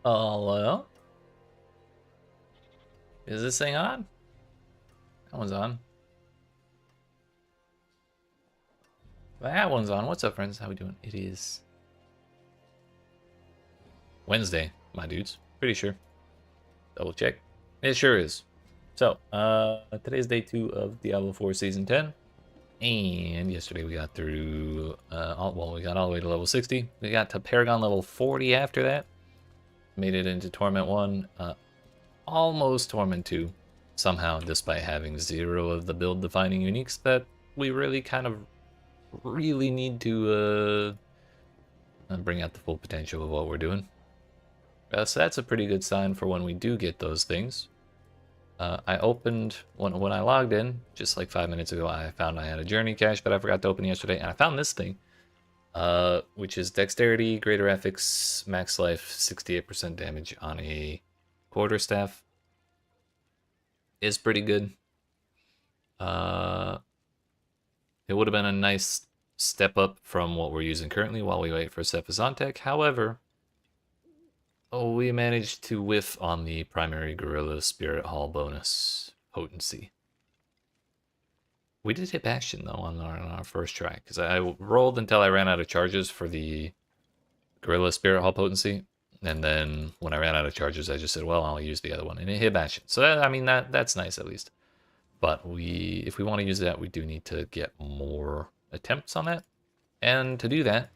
Hello? Is this thing on? That one's on. That one's on. What's up, friends? How we doing? It is Wednesday, my dudes. Pretty sure. Double check. It sure is. So, today's day 2 of Diablo 4 Season 10. And yesterday we got through, we got all the way to level 60. We got to Paragon level 40 after that. Made it into Torment 1. Almost Torment 2. Somehow, despite having 0 of the build-defining uniques that we really really need to bring out the full potential of what we're doing. So that's a pretty good sign for when we do get those things. I opened, when I logged in, just like 5 minutes ago, I found I had a journey cache that I forgot to open yesterday, and I found this thing, which is Dexterity, Greater Ethics, Max Life, 68% damage on a quarterstaff. Is pretty good. It would have been a nice step up from what we're using currently while we wait for Cephazantec. However, we managed to whiff on the primary Gorilla Spirit Hall bonus potency. We did hit Bastion, though, on our first try, because I rolled until I ran out of charges for the Gorilla Spirit Hall potency, and then when I ran out of charges, I just said, well, I'll use the other one, and it hit Bastion. So, that's nice, at least. But if we want to use that, we do need to get more attempts on that. And to do that,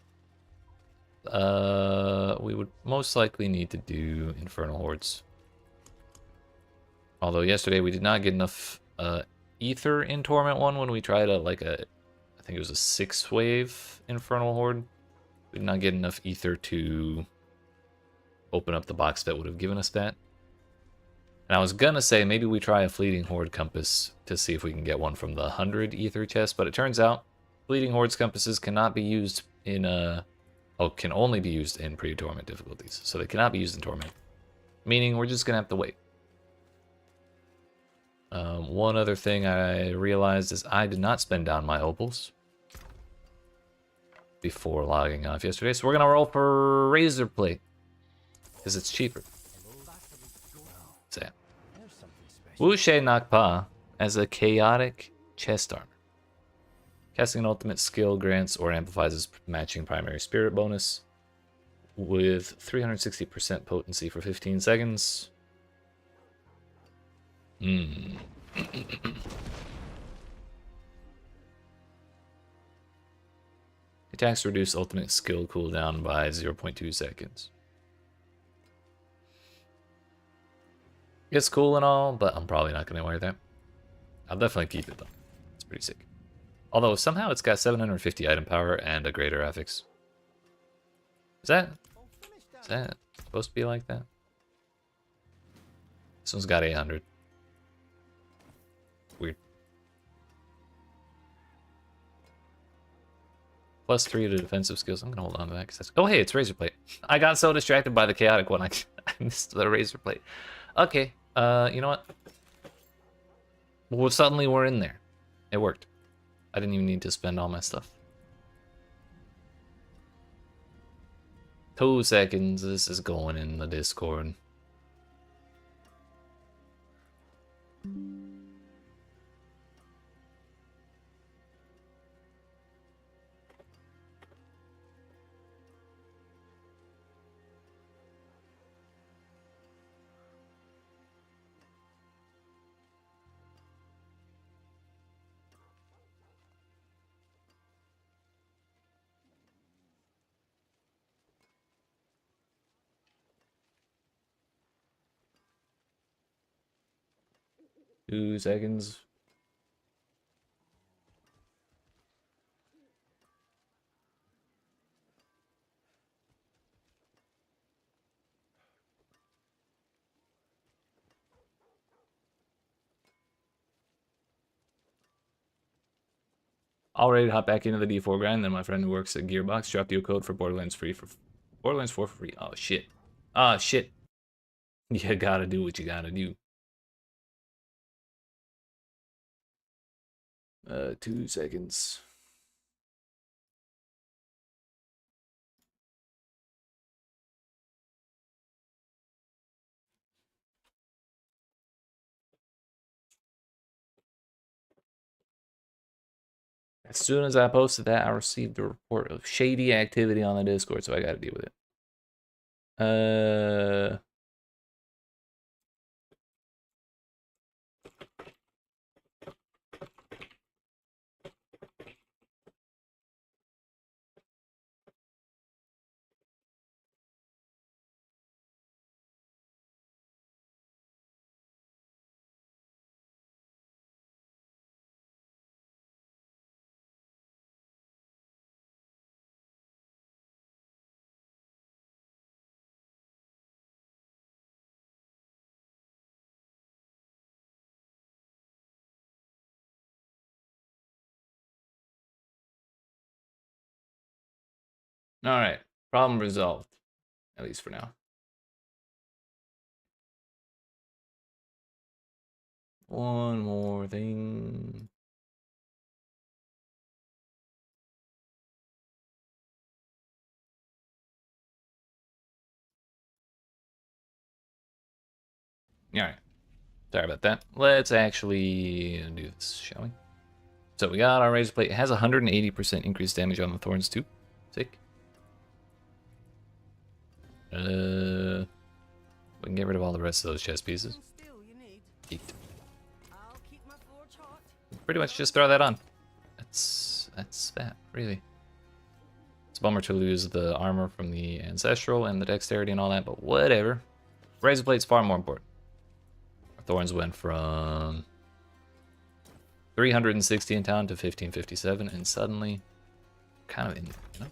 we would most likely need to do Infernal Hordes. Although yesterday we did not get enough ether in Torment 1 when we tried I think it was a 6-wave Infernal Horde. We did not get enough ether to open up the box that would have given us that. And I was gonna say maybe we try a Fleeting Horde Compass to see if we can get one from the 100 ether chest, but it turns out Fleeting Hordes Compasses cannot be used in can only be used in pre-Torment difficulties, so they cannot be used in Torment. Meaning we're just gonna have to wait. One other thing I realized is I did not spend down my opals before logging off yesterday, so we're gonna roll for Razor Plate because it's cheaper. So, Wuxie Nakpa as a chaotic chest armor. Casting an ultimate skill grants or amplifies its matching primary spirit bonus with 360% potency for 15 seconds. Attacks reduce ultimate skill cooldown by 0.2 seconds. It's cool and all, but I'm probably not going to wear that. I'll definitely keep it, though. It's pretty sick. Although, somehow it's got 750 item power and a greater affix. Is that supposed to be like that? This one's got 800. Weird. +3 to defensive skills. I'm going to hold on to that. Cause that's... Oh, hey, it's Razor Plate. I got so distracted by the chaotic one, I missed the Razor Plate. Okay, you know what? Well, suddenly we're in there. It worked. I didn't even need to spend all my stuff. 2 seconds. This is going in the Discord. Two seconds. All ready to hop back into the D4 grind. Then my friend who works at Gearbox dropped you a code for Borderlands 4 for free. Oh shit. Oh shit. You gotta do what you gotta do. 2 seconds. As soon as I posted that, I received a report of shady activity on the Discord, so I gotta deal with it. All right, problem resolved, at least for now. One more thing. All right, sorry about that. Let's actually do this, shall we? So we got our razor plate. It has 180% increased damage on the Thorns too. Sick. We can get rid of all the rest of those chest pieces. Yeet. Pretty much just throw that on. That's that, really. It's a bummer to lose the armor from the ancestral and the dexterity and all that, but whatever. Razor plate's far more important. Our Thorns went from 360 in town to 1557, and suddenly, kind of in, you know.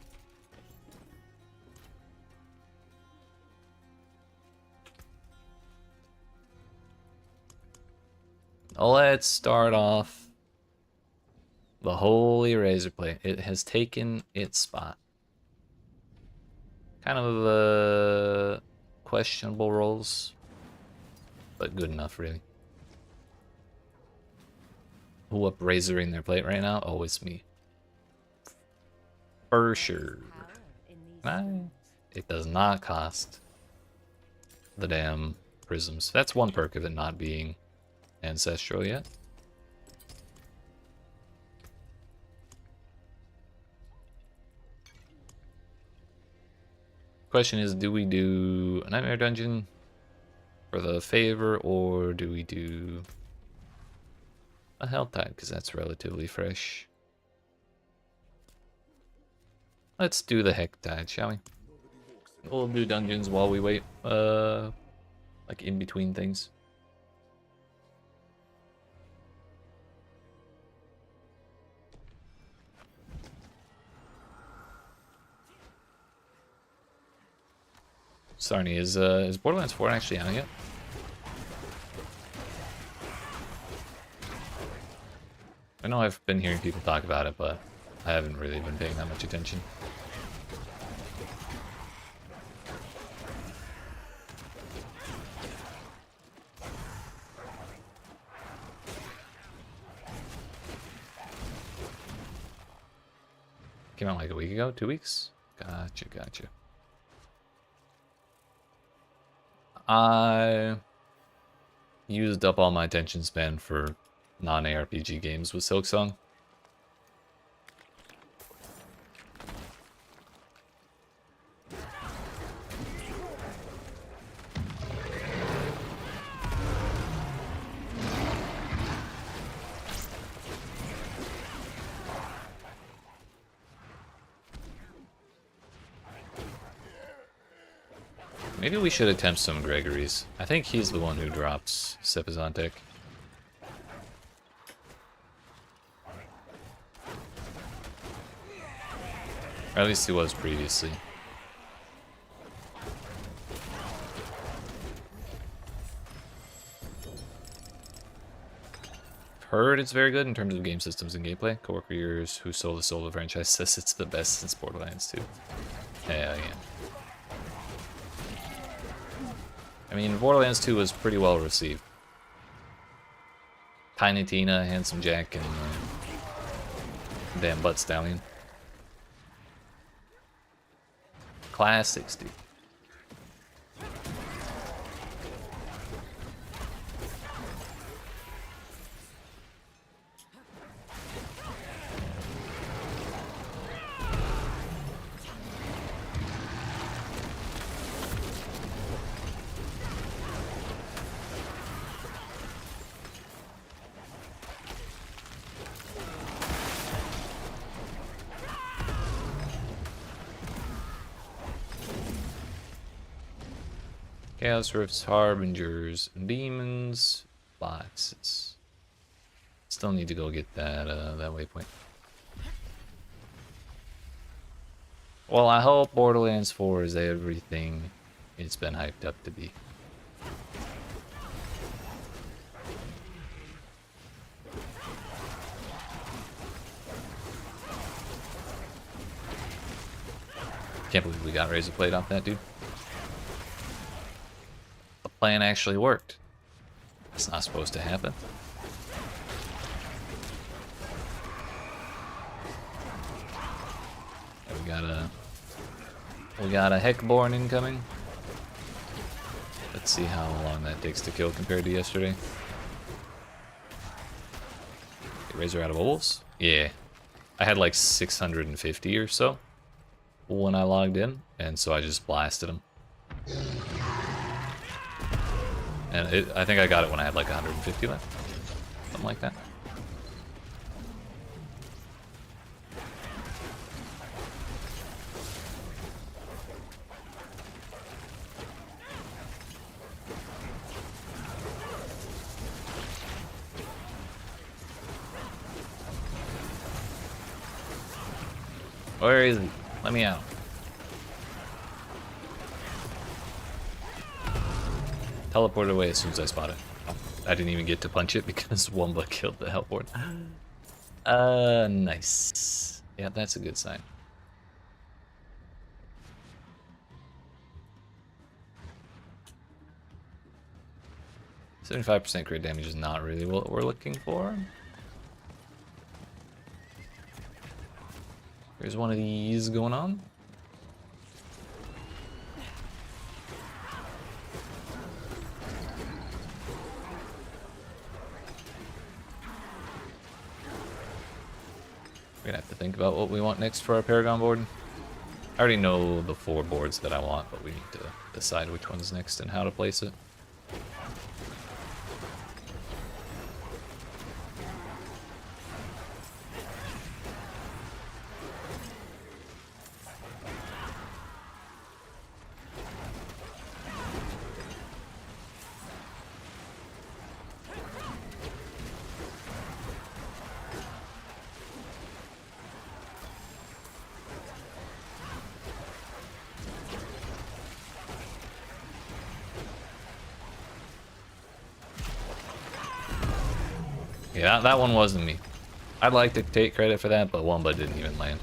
Let's start off the Holy Razor Plate. It has taken its spot. Kind of questionable rolls, but good enough, really. Who up razoring their plate right now? Oh, it's me. For sure. It does not cost the damn prisms. That's one perk of it not being ancestral yet. Question is, do we do a Nightmare Dungeon for the favor, or do we do a Health Tide, because that's relatively fresh? Let's do the Heck Tide, shall we? We'll do dungeons while we wait, like in between things. Sarni, is Borderlands 4 actually out yet? I know I've been hearing people talk about it, but I haven't really been paying that much attention. Came out like a week ago, 2 weeks? Gotcha. I used up all my attention span for non-ARPG games with Silksong. Maybe we should attempt some Gregory's. I think he's the one who drops Sepizantek. Or at least he was previously. Heard it's very good in terms of game systems and gameplay. Coworkers who sold the Solo franchise says it's the best since Borderlands 2. Hell yeah. I mean, Borderlands 2 was pretty well received. Tiny Tina, Handsome Jack, and damn Butt Stallion. Classics, dude. Chaos Rifts, Harbingers, Demons, Boxes. Still need to go get that that waypoint. Well, I hope Borderlands 4 is everything it's been hyped up to be. Can't believe we got Razor Blade off that dude. The plan actually worked. It's not supposed to happen. We got a Heckborn incoming. Let's see how long that takes to kill compared to yesterday. Razor out of wolves? Yeah. I had like 650 or so when I logged in, and so I just blasted him. And I think I got it when I had like 150 left. Something like that. Where is he? Let me out. Teleported away as soon as I spot it. I didn't even get to punch it because Wumba killed the Hellborn. Nice. Yeah, that's a good sign. %75% crit damage is not really what we're looking for. There's one of these going on. We're gonna have to think about what we want next for our Paragon board. I already know the 4 boards that I want, but we need to decide which one's next and how to place it. Yeah, that one wasn't me. I'd like to take credit for that, but Wumba didn't even land.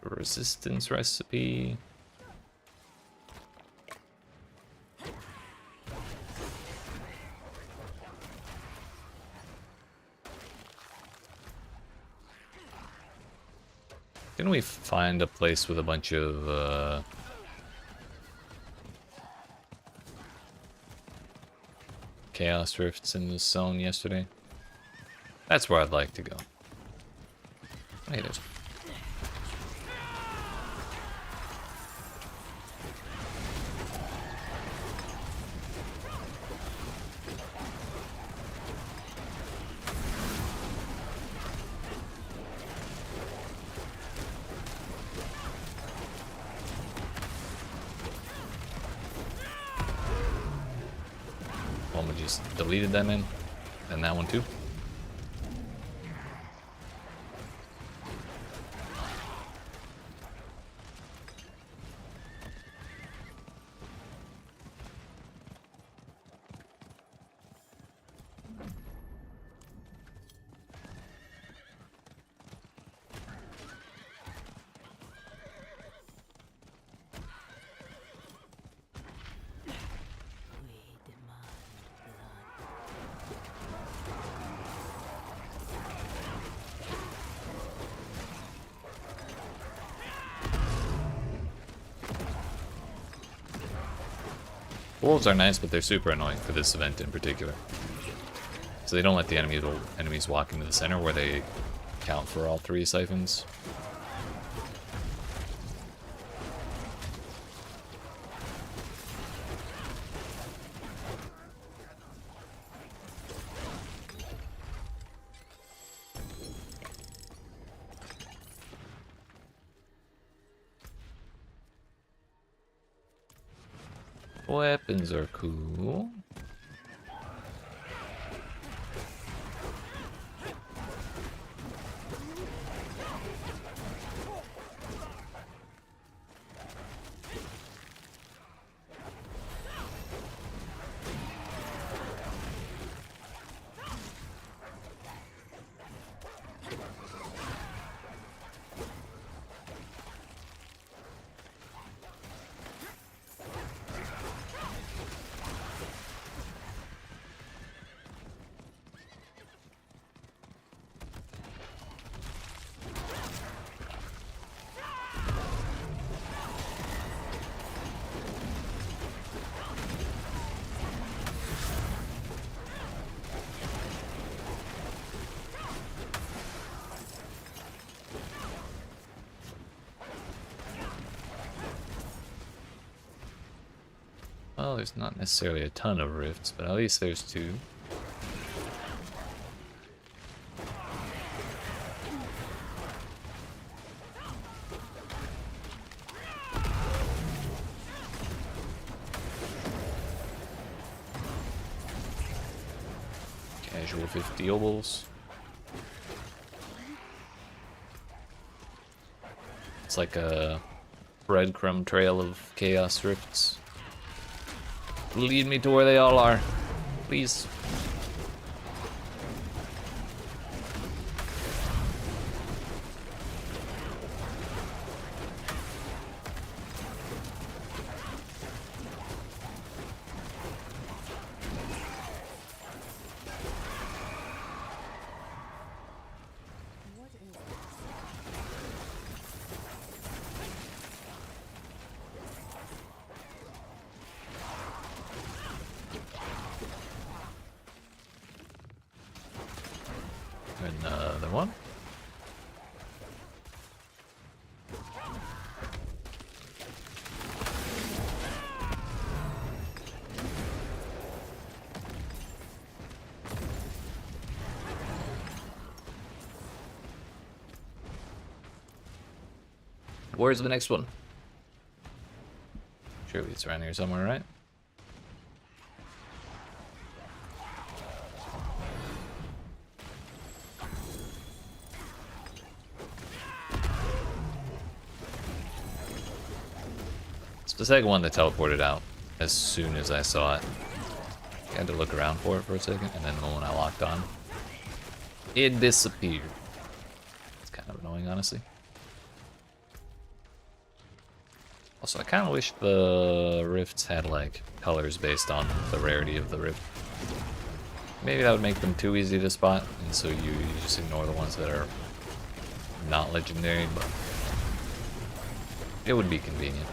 Resistance recipe. Didn't we find a place with a bunch of Chaos Rifts in the zone yesterday? That's where I'd like to go. Hey, there's one we just deleted them in, and that one too. Wolves are nice, but they're super annoying for this event in particular. So they don't let the enemies walk into the center where they count for all 3 siphons. Weapons are cool. Well, there's not necessarily a ton of rifts, but at least there's 2. Casual 50 obols. It's like a breadcrumb trail of chaos rifts. Lead me to where they all are, please. Another one. Where's the next one? Surely it's around here somewhere, right? It's the second one that teleported out as soon as I saw it. I had to look around for it for a second, and then the one I locked on, it disappeared. It's kind of annoying, honestly. Also, I kind of wish the rifts had, like, colors based on the rarity of the rift. Maybe that would make them too easy to spot, and so you just ignore the ones that are not legendary, but it would be convenient.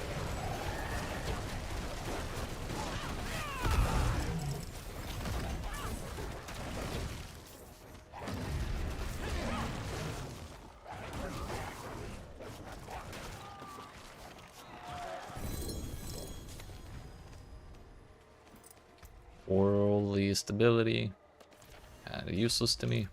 Worldly stability, kind of useless to me.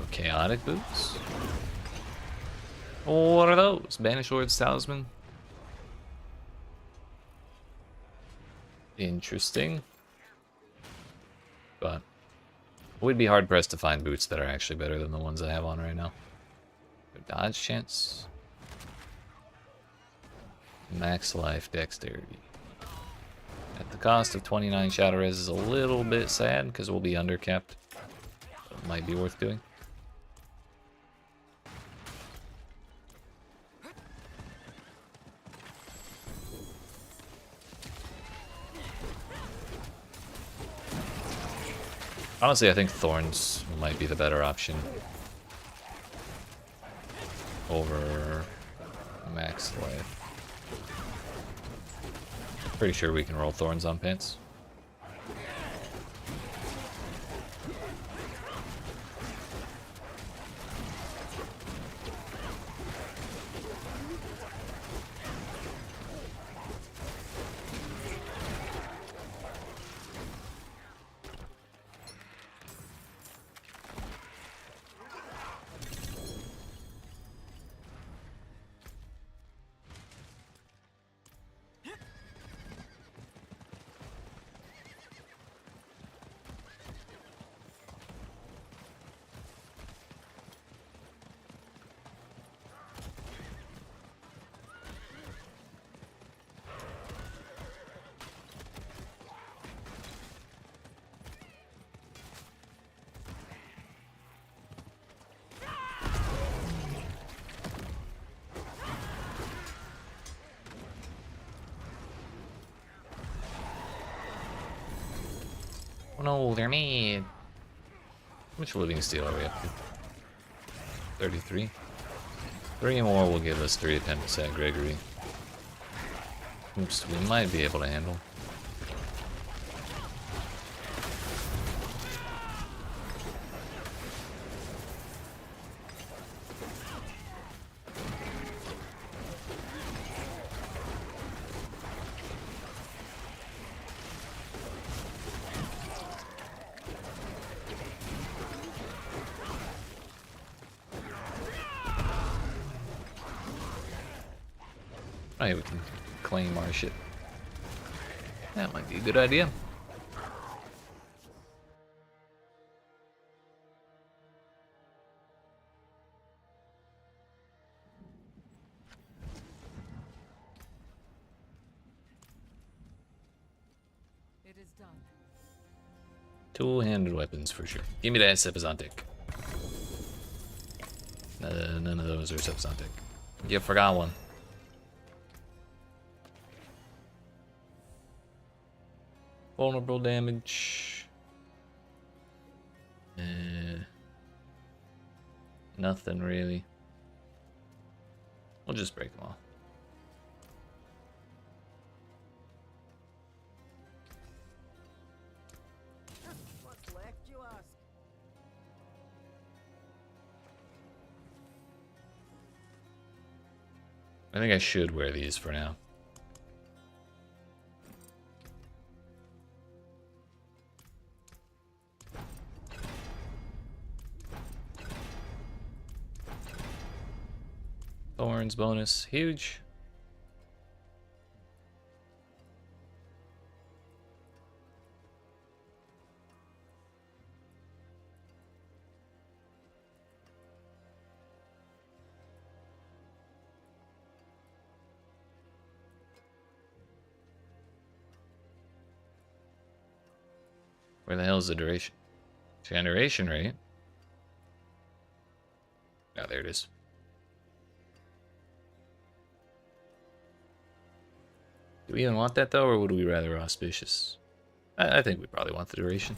Chaotic boots? What are those? Banish Hordes Talisman? Interesting. But we'd be hard pressed to find boots that are actually better than the ones I have on right now. Dodge chance. Max life dexterity. At the cost of 29 Shadow Res is a little bit sad because we'll be undercapped. It might be worth doing. Honestly, I think Thorns might be the better option over Max Life. Pretty sure we can roll Thorns on pants. Oh no, they're mad. How much living steel are we up to? 33. 3 more will give us 3 attempts at Gregory. Oops, we might be able to handle. Alright, we can claim our shit. That might be a good idea. It is done. Two-handed weapons for sure. Give me that Sepizantic. None of those are Sepizantic. You forgot one. Vulnerable damage. Nothing really. We'll just break them all. What's left, you ask? I think I should wear these for now. Thorns bonus, huge. Where the hell is the duration? Generation rate? Oh, there it is. Do we even want that though, or would we rather auspicious? I think we probably want the duration.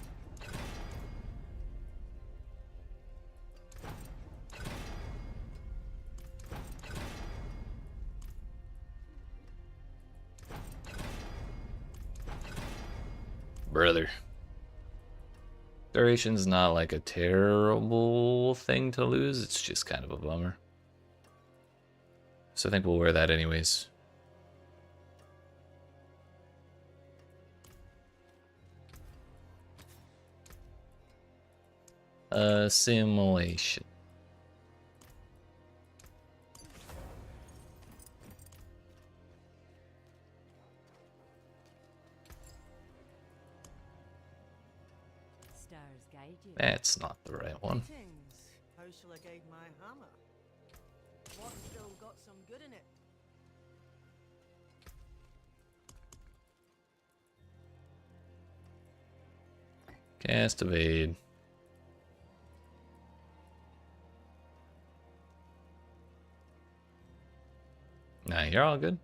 Brother. Duration's not like a terrible thing to lose, it's just kind of a bummer. So I think we'll wear that anyways. Simulation. Stars guide you. That's not the right one. How shall I guide my hammer? What's still got some good in it? Cast evade. Nah, you're all good.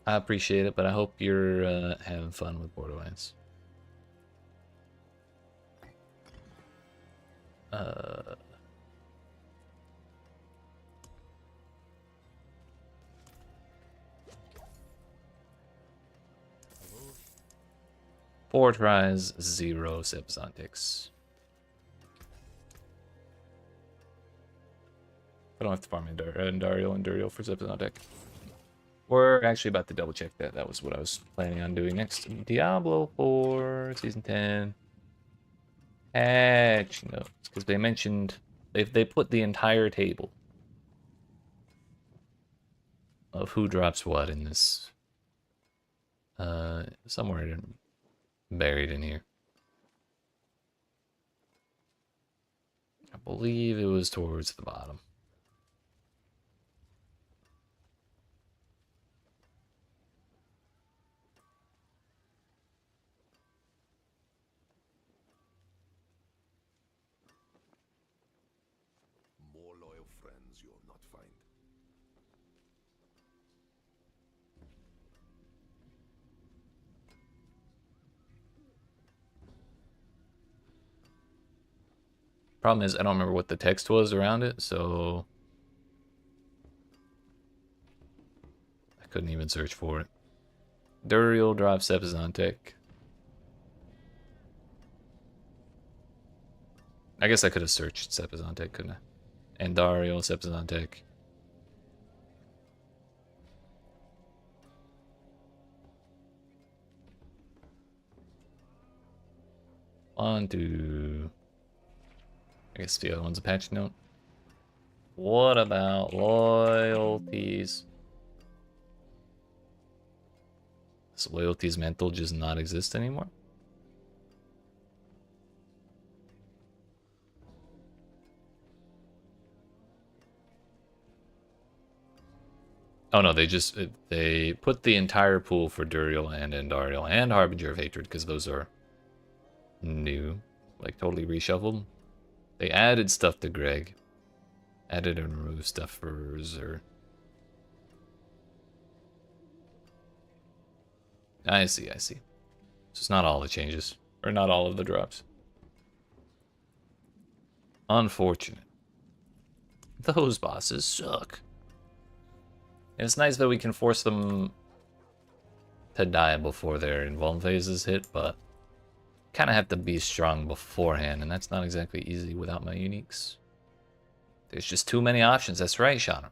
I appreciate it, but I hope you're having fun with Borderlands. Four tries, 0 Sebzontics. I don't have to farm Dario and Duriel for Sebzontic. We're actually about to double check that. That was what I was planning on doing next. Diablo 4 Season 10. Patch notes, because they mentioned they put the entire table of who drops what in this somewhere buried in here. I believe it was towards the bottom. More loyal friends you'll not find. Problem is, I don't remember what the text was around it, so I couldn't even search for it. Duriel drops Sebzontic. I guess I could have searched Sebzontic, couldn't I? And Dario, Sebzontic. On to... I guess the other one's a patch note. What about loyalties? Does loyalties mental just not exist anymore? Oh no, they put the entire pool for Duriel and Endariel and Harbinger of Hatred because those are new, like totally reshuffled. They added stuff to Greg. Added and removed stuff for Zer. I see, I see. So it's not all the changes. Or not all of the drops. Unfortunate. Those bosses suck. And it's nice that we can force them to die before their invuln phases hit, but kind of have to be strong beforehand, and that's not exactly easy without my uniques. There's just too many options. That's right, Shauna.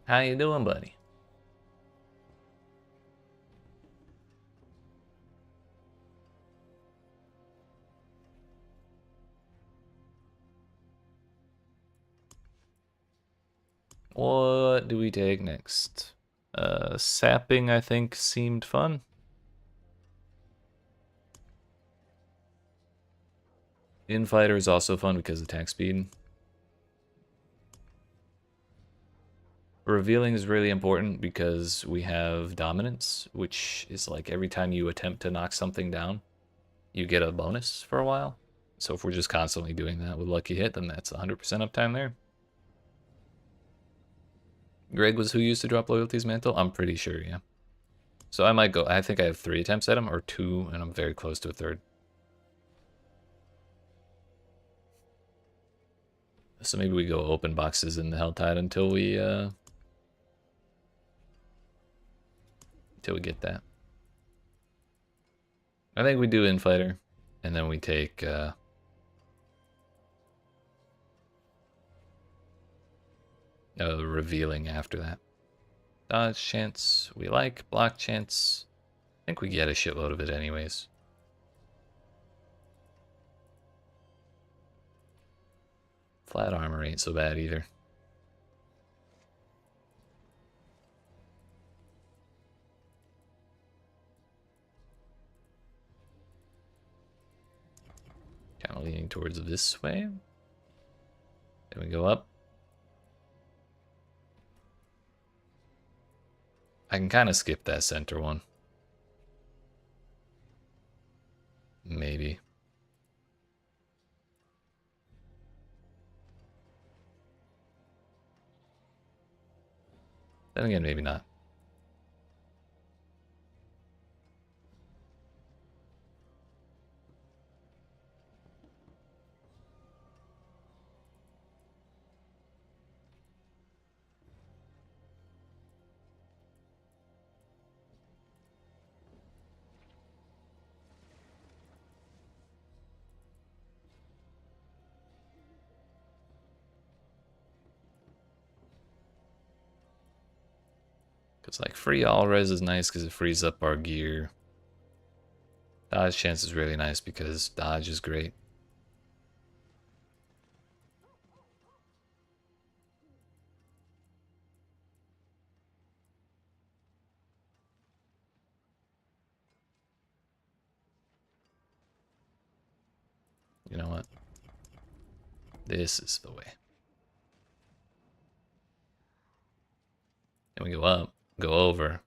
How you doing, buddy? What do we take next? Sapping, I think, seemed fun. Infighter is also fun because of attack speed. Revealing is really important because we have dominance, which is like every time you attempt to knock something down, you get a bonus for a while. So if we're just constantly doing that with lucky hit, then that's 100% uptime there. Greg was who used to drop loyalties mantle? I'm pretty sure, yeah. So I might go, I think I have 3 attempts at him, or 2, and I'm very close to a 3rd. So maybe we go open boxes in the Helltide until we get that. I think we do Infighter, and then we take revealing after that. Dodge chance we like, block chance. I think we get a shitload of it anyways. Flat armor ain't so bad either. Kind of leaning towards this way. Then we go up. I can kind of skip that center one. Maybe. Then again, maybe not. Because like free all res is nice because it frees up our gear. Dodge chance is really nice because dodge is great. You know what? This is the way. Then we go up, go over,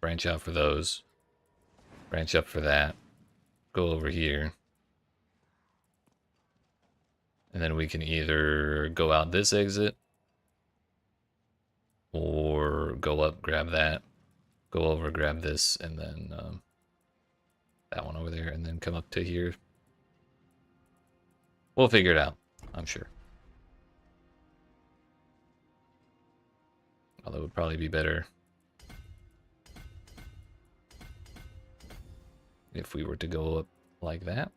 branch out for those, branch up for that, go over here. And then we can either go out this exit or go up, grab that, go over, grab this, and then that one over there, and then come up to here. We'll figure it out, I'm sure. Although it would probably be better if we were to go up like that.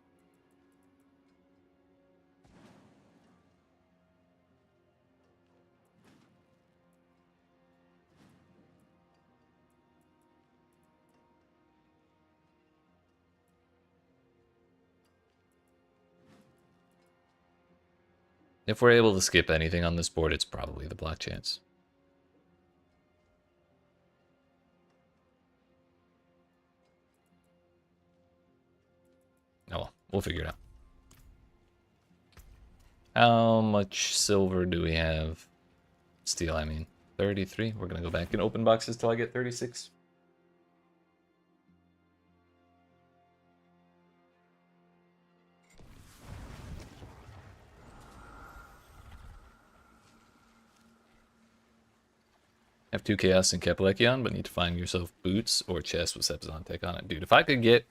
If we're able to skip anything on this board, it's probably the block chance. Oh well, we'll figure it out. How much silver do we have? Steel, I mean. 33. We're gonna go back and open boxes till I get 36. Have 2 Chaos and Keplekion, but need to find yourself boots or chest with Sepizantec on it. Dude, if I could get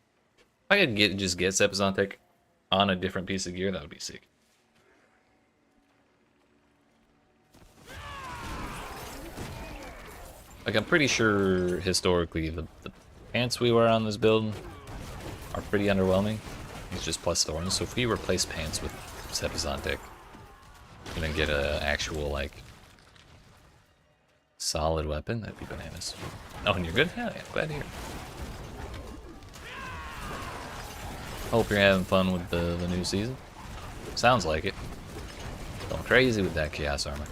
Sepizantec on a different piece of gear, that would be sick. Like, I'm pretty sure historically the pants we wear on this build are pretty underwhelming. It's just plus thorns. So if we replace pants with Sepizantec and then get an actual, like, solid weapon, that'd be bananas. Oh, and you're good? Hell yeah, glad to hear. Hope you're having fun with the new season. Sounds like it. Going crazy with that Chaos armor.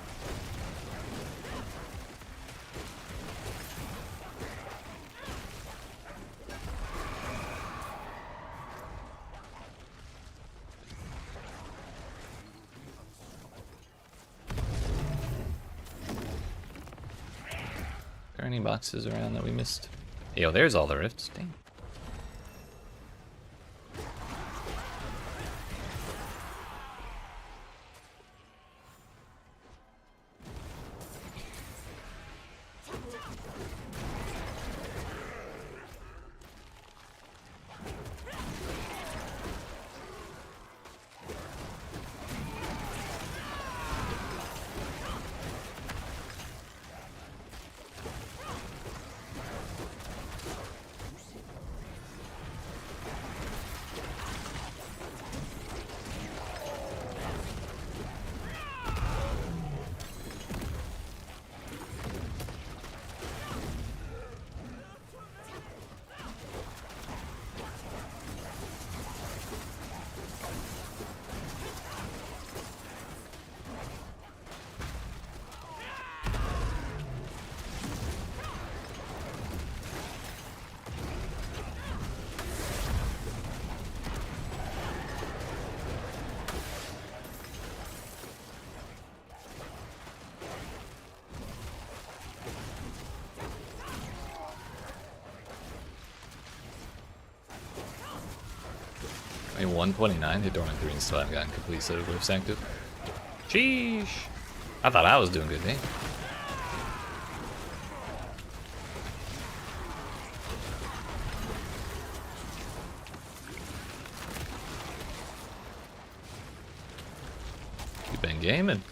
Are there any boxes around that we missed? Yo, there's all the rifts. Dang. 129 hit dormant 3 and still haven't gotten complete set of glyphs active. Sheesh. I thought I was doing good, dang. You've been gaming.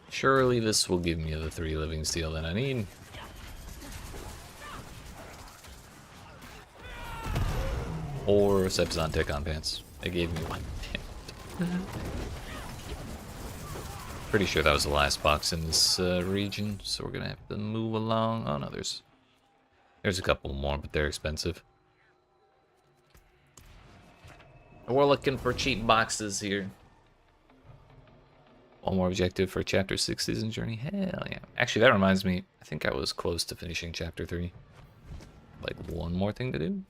Surely this will give me the 3 living steel that I need. Or Sepzon Tech on pants. It gave me 1. Pretty sure that was the last box in this region, so we're gonna have to move along. Oh no, there's a couple more, but they're expensive. We're looking for cheap boxes here. One more objective for Chapter 6 Season Journey. Hell yeah. Actually, that reminds me, I think I was close to finishing Chapter 3. Like, one more thing to do?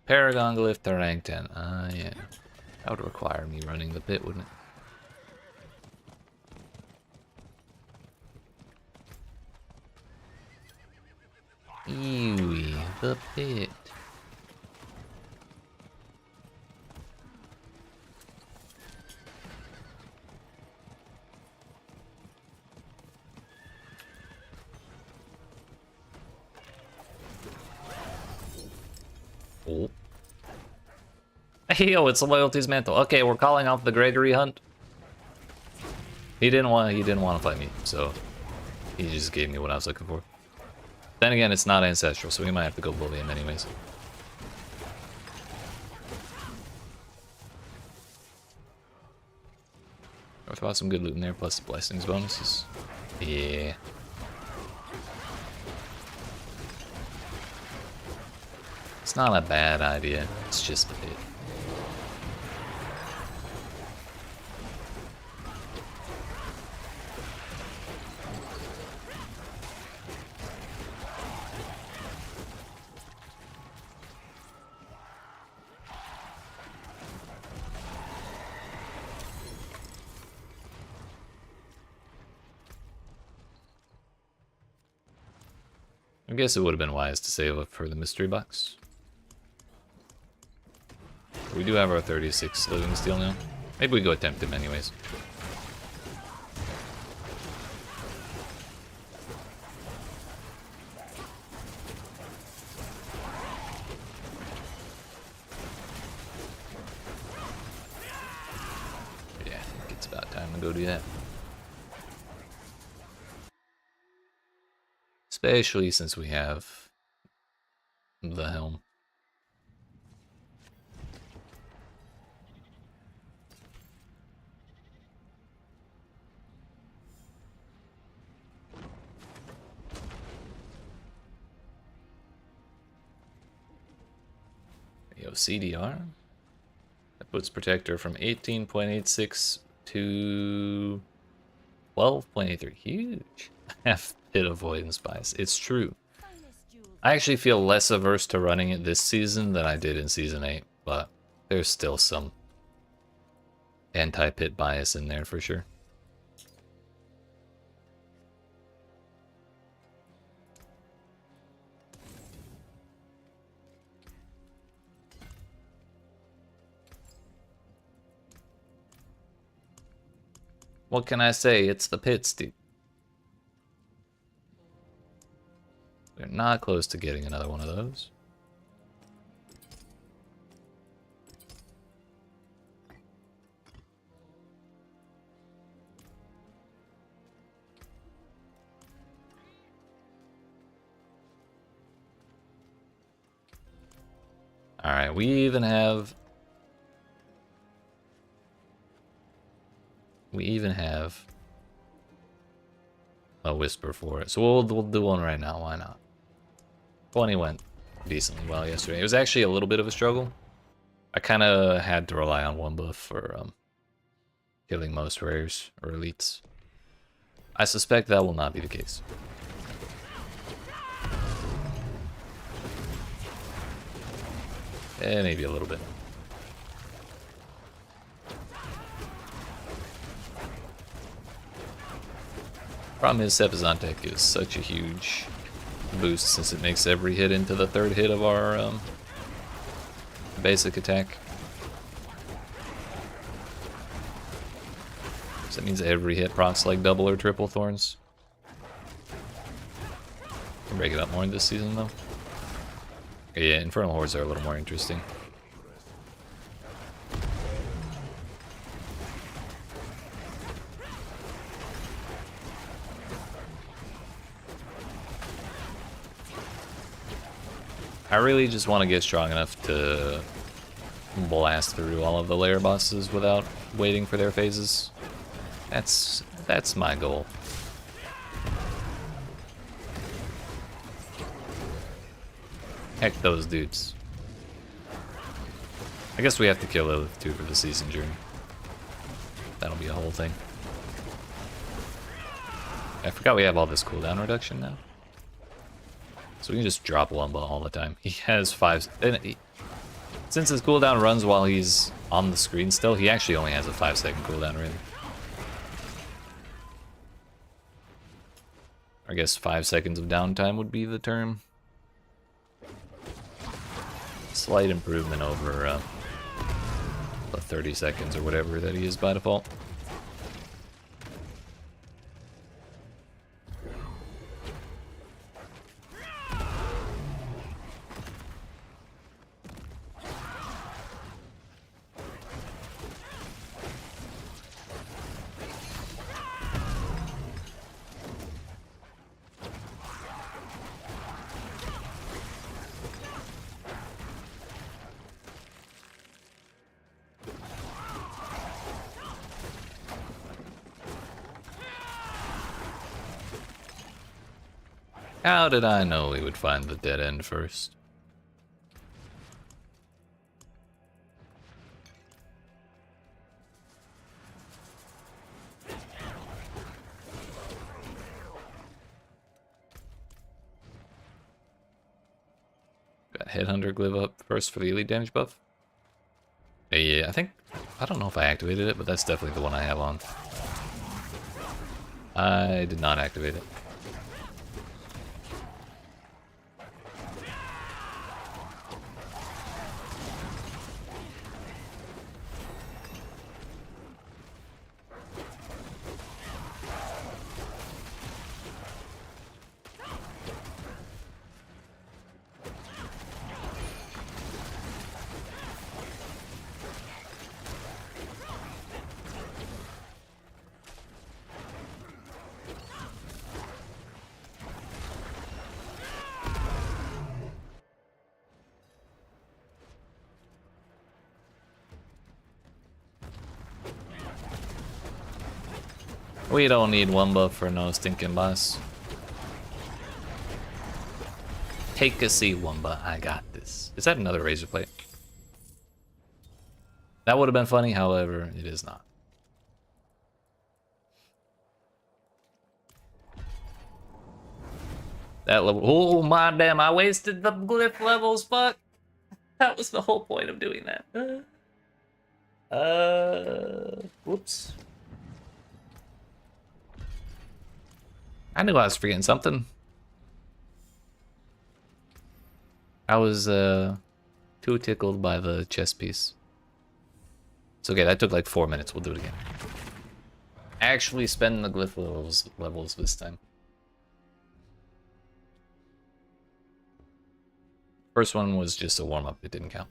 Paragon Glyph to rank 10. Ah, yeah. That would require me running the pit, wouldn't it? Eewee, the pit. Oh. Hey, yo, it's Loyalty's Mantle. Okay, we're calling out the Gregory hunt. He didn't want to fight me, so he just gave me what I was looking for. Then again, it's not ancestral, so we might have to go bully him anyways. I'll throw out some good loot in there, plus blessings bonuses. Yeah. It's not a bad idea, it's just a bit. I guess it would have been wise to save up for the mystery box. We do have our 36 living steel now. Maybe we go attempt him anyways. Yeah, I think it's about time to go do that. Especially since we have the helm. Yo, CDR. That puts Protector from 18.86 to 12.83. Huge. Half hit avoidance bias. It's true. I actually feel less averse to running it this season than I did in Season 8, but there's still some anti-pit bias in there for sure. What can I say? It's the pits, dude. We're not close to getting another one of those. All right, we even have a whisper for it. So we'll do one right now, why not? 20 went decently well yesterday. It was actually a little bit of a struggle. I kind of had to rely on Wumba for killing most rares or elites. I suspect that will not be the case. Maybe a little bit. Problem is, Sepizantek is such a huge boost since it makes every hit into the third hit of our basic attack. So that means every hit procs like double or triple Thorns. Can break it up more in this season though. Okay, yeah, Infernal Hordes are a little more interesting. I really just want to get strong enough to blast through all of the Lair Bosses without waiting for their phases. That's my goal. Heck those dudes. I guess we have to kill Lilith too for the season journey. That'll be a whole thing. I forgot we have all this cooldown reduction now. So we can just drop Wumba all the time. He has 5... since his cooldown runs while he's on the screen still, he actually only has a 5-second cooldown, really. I guess 5 seconds of downtime would be the term. Slight improvement over the 30 seconds or whatever that he is by default. How did I know we would find the dead end first? Got Headhunter Glyph up first for the elite damage buff. Yeah, I don't know if I activated it, but that's definitely the one I have on. I did not activate it. We don't need Wumba for no stinking boss. Take a seat, Wumba. I got this. Is that another razor plate? That would have been funny, however, it is not. That level. Oh my damn, I wasted the glyph levels, fuck. That was the whole point of doing that. Whoops. I knew I was forgetting something. I was too tickled by the chess piece. It's okay, that took like 4 minutes. We'll do it again. Actually spend the glyph levels this time. First one was just a warm-up, it didn't count.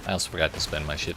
I also forgot to spend my shit.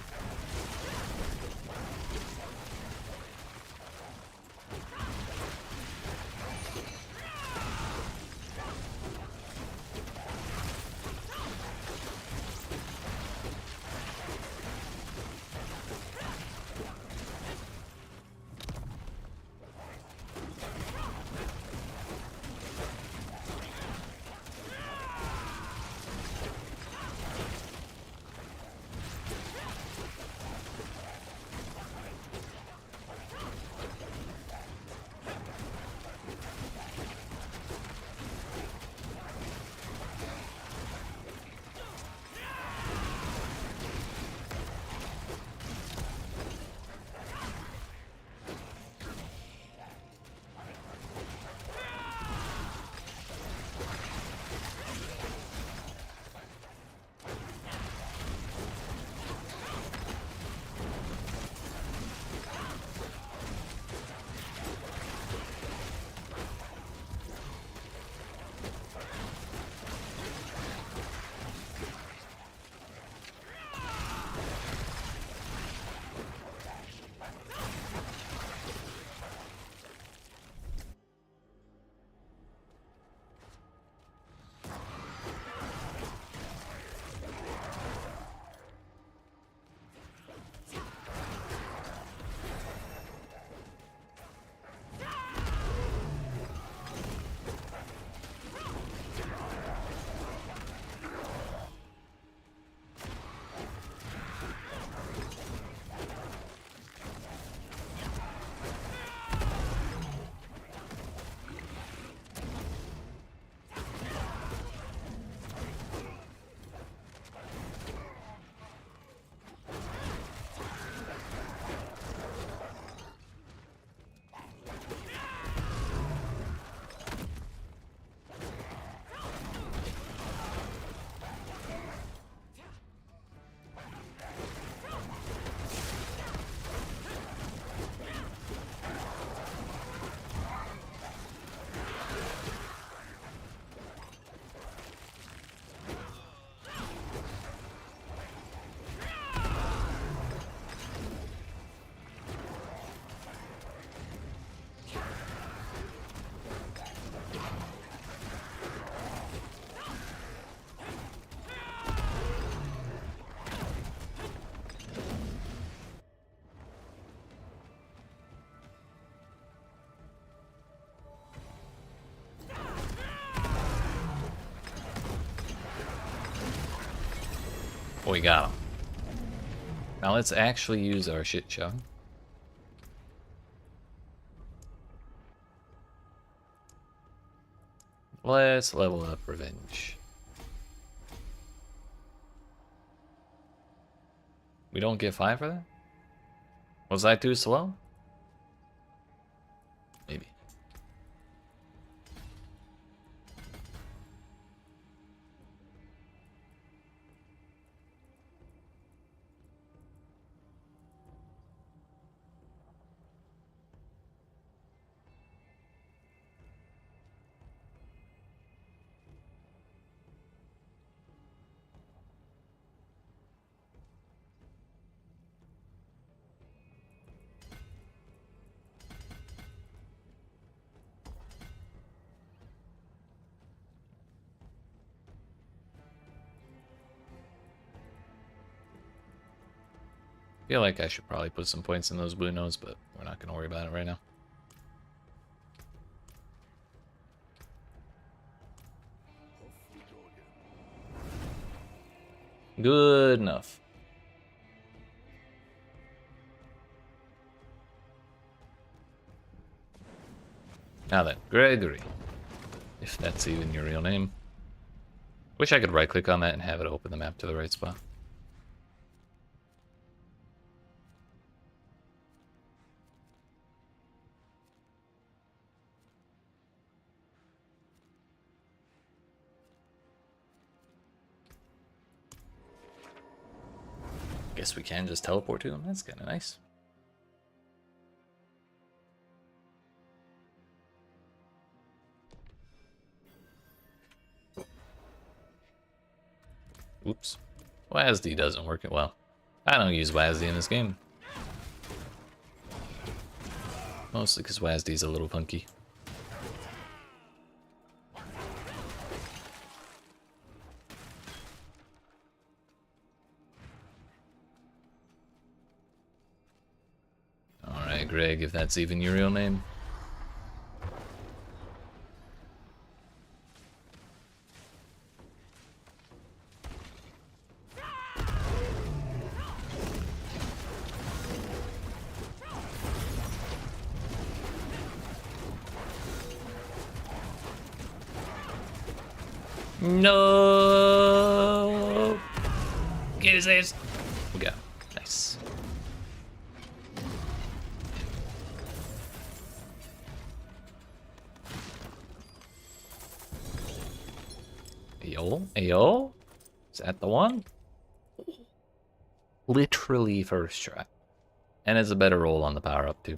We got him. Now let's actually use our shit shot. Let's level up Revenge. We don't get 5 for that? Was I too slow? Maybe. I feel like I should probably put some points in those blue nodes, but we're not going to worry about it right now. Good enough. Now then, Gregory. If that's even your real name. Wish I could right click on that and have it open the map to the right spot. Guess we can just teleport to him. That's kind of nice. Oops. WASD doesn't work it well. I don't use WASD in this game. Mostly because WASD is a little funky. Alright, Greg, if that's even your real name. No! Get his ass! We got him. Nice. Ayo? Ayo? Is that the one? Literally first try. And it's a better roll on the power up too.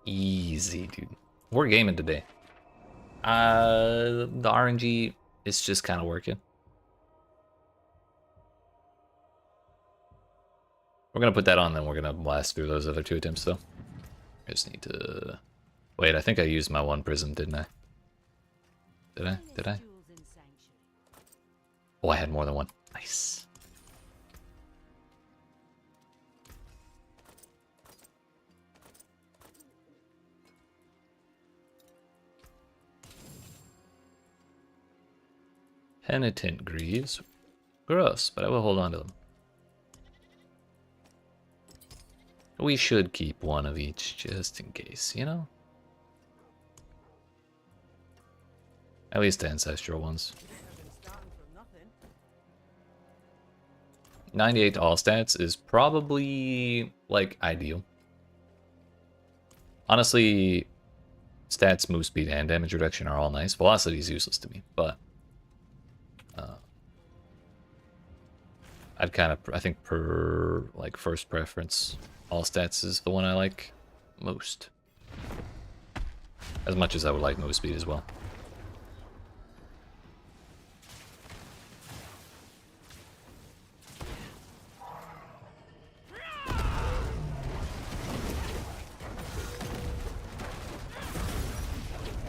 Easy, dude. We're gaming today. The RNG is just kind of working. We're gonna put that on, then we're gonna blast through those other 2 attempts, though. I just need to... Wait, I think I used my 1 prism, didn't I? Did I? Did I? Oh, I had more than 1. Nice. Penitent Greaves. Gross, but I will hold on to them. We should keep 1 of each, just in case, you know? At least the ancestral ones. 98 all stats is probably, like, ideal. Honestly, stats, move speed, and damage reduction are all nice. Velocity is useless to me, but... I'd kind of, I think per, like, first preference, all stats is the one I like most. As much as I would like move speed as well.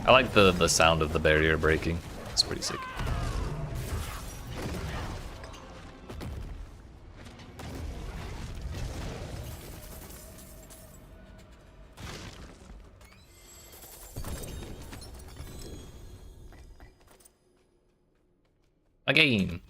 I like the sound of the barrier breaking. It's pretty sick. Again.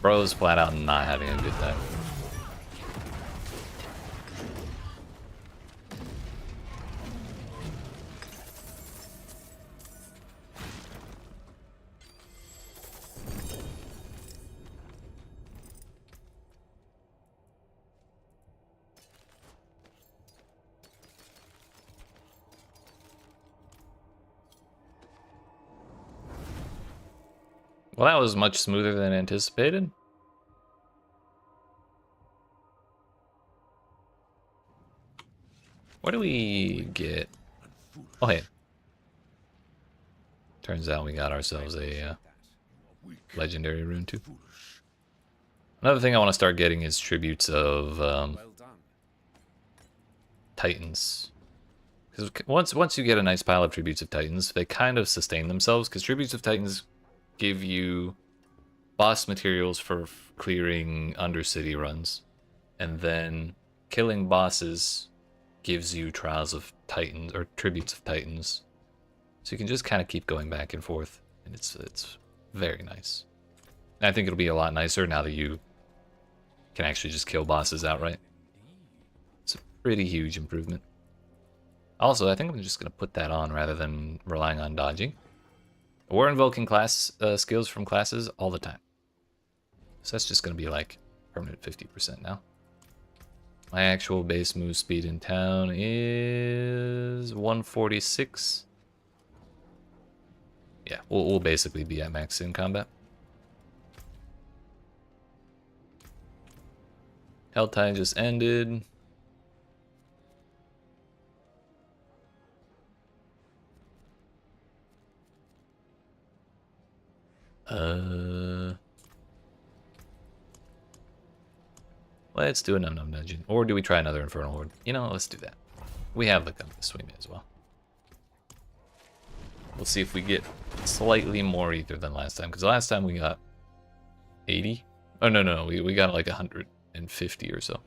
Bro's flat out not having a good time. Well, that was much smoother than anticipated. What do we get? Oh, hey. Turns out we got ourselves a legendary rune too. Another thing I want to start getting is tributes of Titans. Because once you get a nice pile of tributes of Titans, they kind of sustain themselves. Because tributes of Titans give you boss materials for clearing Undercity runs, and then killing bosses gives you trials of Titans or tributes of Titans, so you can just kind of keep going back and forth, and it's very nice. And I think it'll be a lot nicer now that you can actually just kill bosses outright. It's a pretty huge improvement. Also, I think I'm just gonna put that on rather than relying on dodging. We're invoking class skills from classes all the time. So that's just going to be like permanent 50% now. My actual base move speed in town is 146. Yeah, we'll basically be at max in combat. Helltide just ended. Let's do a Num-Num Dungeon. Or do we try another Infernal Horde? You know, let's do that. We have the compass, we may as well. We'll see if we get slightly more ether than last time. Because last time we got 80. Oh, no. We got like 150 or so.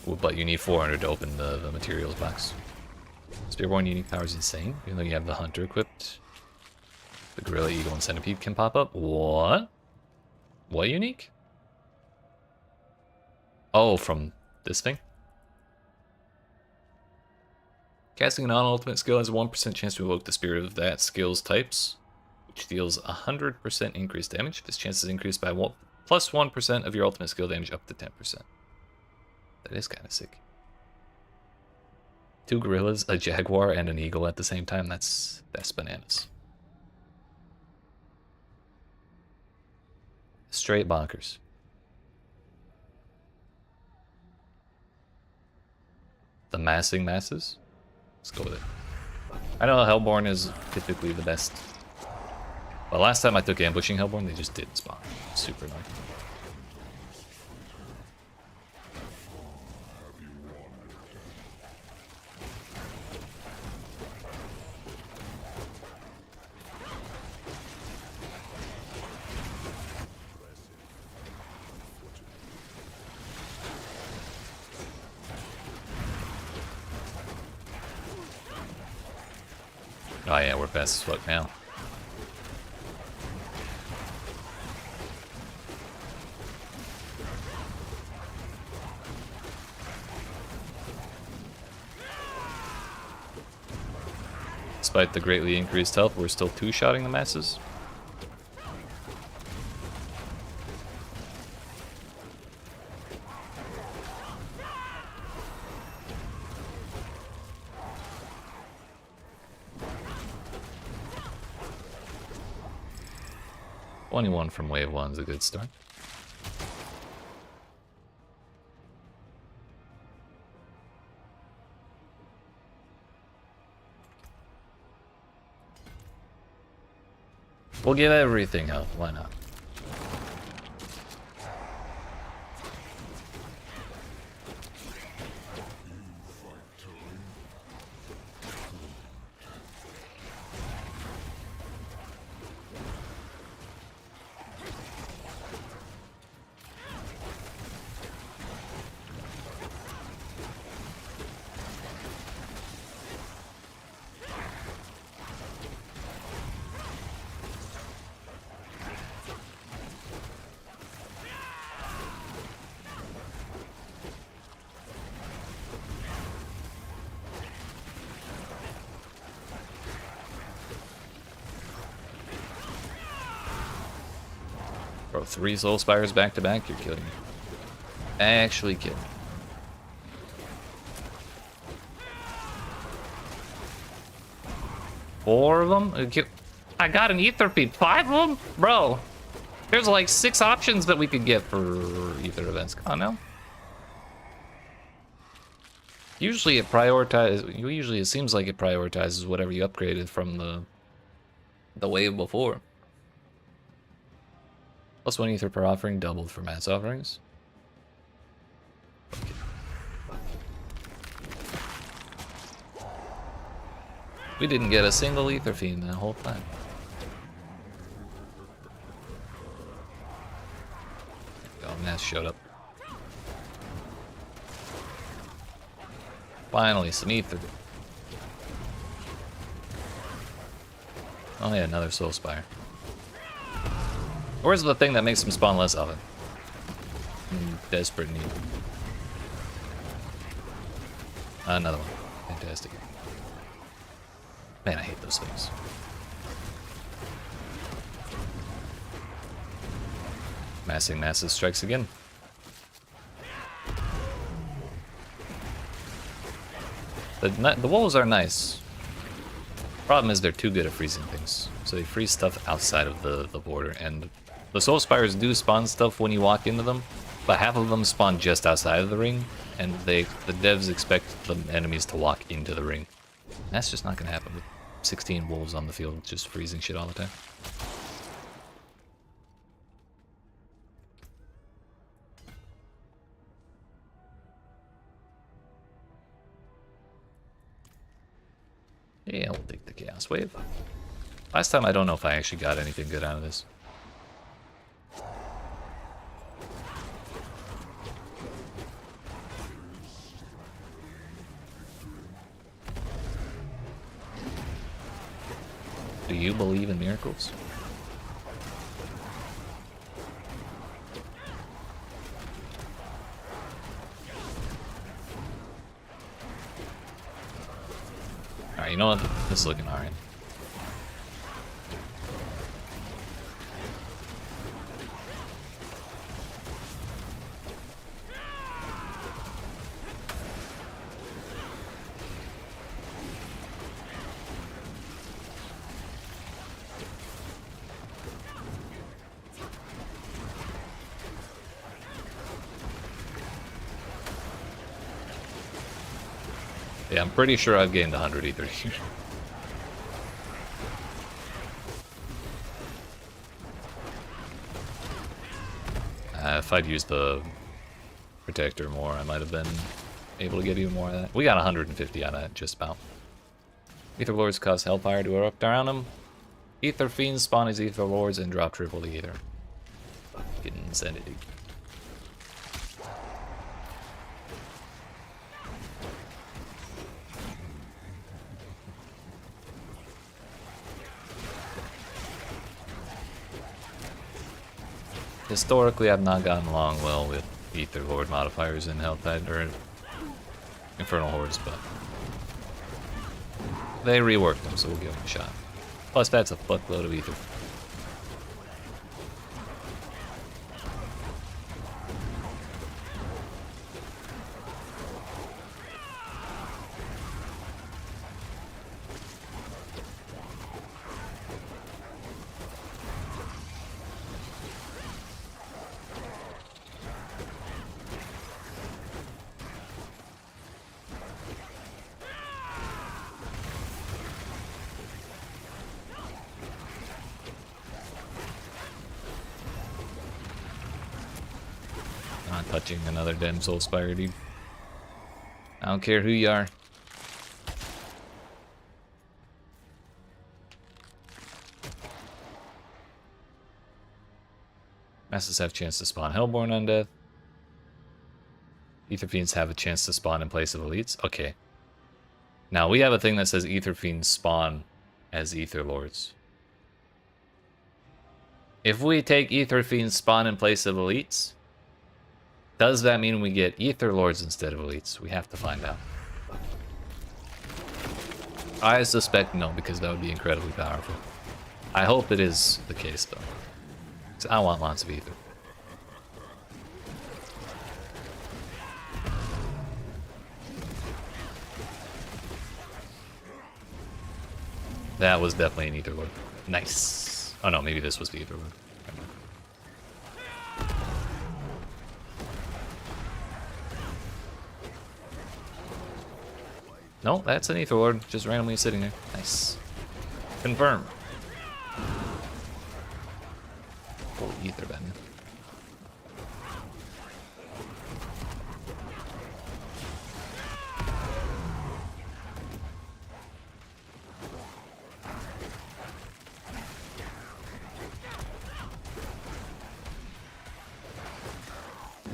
Well, but you need 400 to open the materials box. Spiritborn unique power is insane, even though you have the Hunter equipped. The Gorilla, Eagle, and Centipede can pop up. What? What unique? Oh, from this thing? Casting a non-ultimate skill has a 1% chance to evoke the spirit of that skill's types, which deals 100% increased damage. This chance is increased by plus 1% of your ultimate skill damage up to 10%. That is kind of sick. 2 gorillas, a jaguar, and an eagle at the same time. That's bananas. Straight bonkers. The massing masses? Let's go with it. I know Hellborn is typically the best. But last time I took ambushing Hellborn, they just didn't spawn. Super annoying. Oh yeah, we're fast as fuck now. Despite the greatly increased health, we're still two-shotting the masses. One from wave 1's a good start. We'll give everything health, why not? Bro, 3 Soul Spires back to back? You're kidding me. Actually kidding me. Four of them? I got an Ether Feed. 5 of them? Bro, there's like 6 options that we could get for Ether events. Come on now. Usually it seems like it prioritizes whatever you upgraded from the wave before. Plus 1 Ether per offering, doubled for mass offerings. Okay. We didn't get a single Ether Fiend that whole time. Oh, mass showed up. Finally, some Ether. Oh yeah, another Soul Spire. Where's the thing that makes them spawn less often? In desperate need. Another one. Fantastic. Man, I hate those things. Massing Masses strikes again. The wolves are nice. Problem is they're too good at freezing things. So they freeze stuff outside of the border. And the Soul Spires do spawn stuff when you walk into them, but half of them spawn just outside of the ring, and the devs expect the enemies to walk into the ring. And that's just not going to happen with 16 wolves on the field just freezing shit all the time. Yeah, we'll take the Chaos Wave. Last time, I don't know if I actually got anything good out of this. Do you believe in miracles? Alright, you know what? This is looking alright. Yeah, I'm pretty sure I've gained 100 ether here. If I'd used the protector more, I might have been able to get even more of that. We got 150 out of that, just about. Ether Lords cause Hellfire to erupt around them. Ether Fiends spawn as Ether Lords and drop triple the Ether. Fucking insanity. Historically, I've not gotten along well with Ether Lord modifiers in Helltide or Infernal Hordes, but they reworked them, so we'll give them a shot. Plus, that's a fuckload of Ether. Not touching another damn Soul Spire, dude. I don't care who you are. Masses have a chance to spawn Hellborn Undeath. Ether Fiends have a chance to spawn in place of elites. Okay. Now we have a thing that says Ether Fiends spawn as Ether Lords. If we take Ether Fiends spawn in place of elites, does that mean we get Ether Lords instead of elites? We have to find out. I suspect no, because that would be incredibly powerful. I hope it is the case, though. 'Cause I want lots of ether. That was definitely an ether lord. Nice. Oh no, maybe this was the ether lord. No, that's an ether lord, just randomly sitting there. Nice. Confirm. Full ether Batman.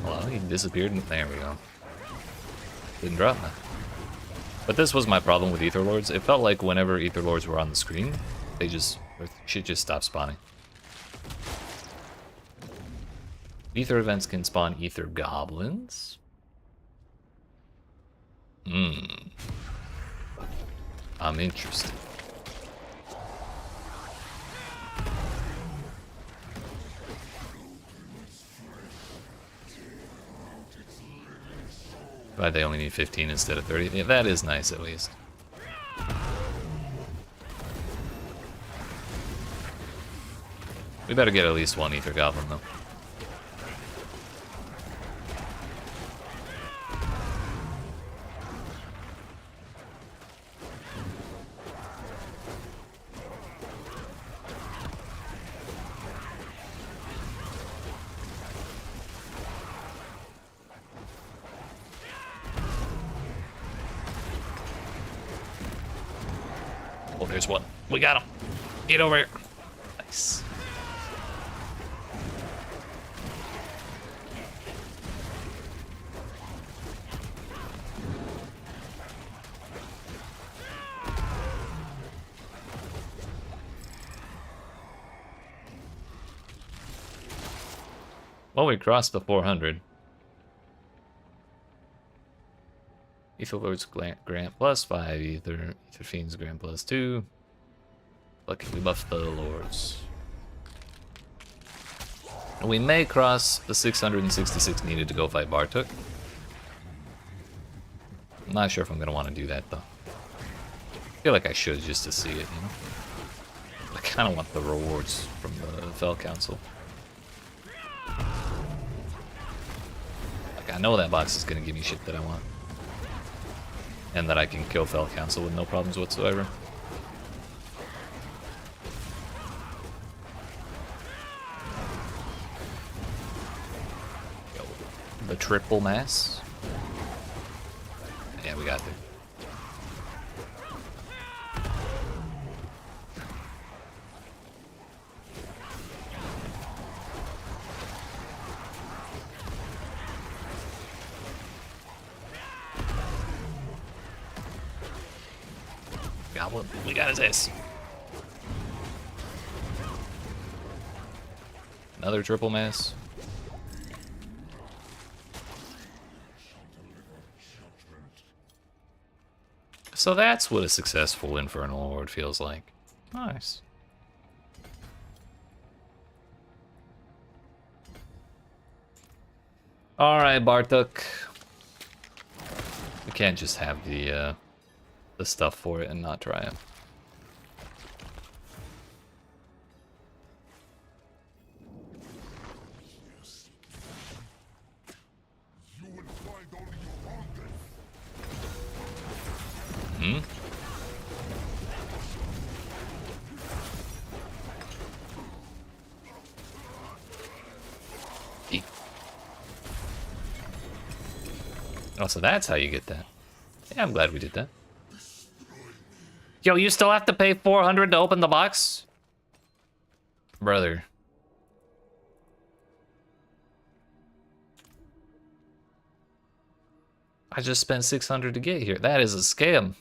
Well, he disappeared and there we go. Didn't drop that. But this was my problem with Ether Lords. It felt like whenever Ether Lords were on the screen, shit just stopped spawning. Ether events can spawn Ether Goblins. I'm interested. But they only need 15 instead of 30. Yeah, that is nice at least. We better get at least one Ether Goblin though. Oh, there's one. We got him. Get over here. Nice. Well, we crossed the 400. Ether Lords grant plus 5 Ether. Ether Fiends grant plus 2. Lucky we buff the Lords. And we may cross the 666 needed to go fight Bartok. I'm not sure if I'm going to want to do that though. I feel like I should just to see it, you know? I kind of want the rewards from the Fell Council. Like I know that box is going to give me shit that I want. And that I can kill Fell Council with no problems whatsoever. Yo, the triple mass. Yeah, we got there. Goblin, we got his ass. Another triple mass. So that's what a successful Infernal Horde feels like. Nice. Alright, Bartok. We can't just have the stuff for it and not try it. Hmm? Oh, so that's how you get that. Yeah, I'm glad we did that. Yo, you still have to pay 400 to open the box? Brother. I just spent 600 to get here. That is a scam.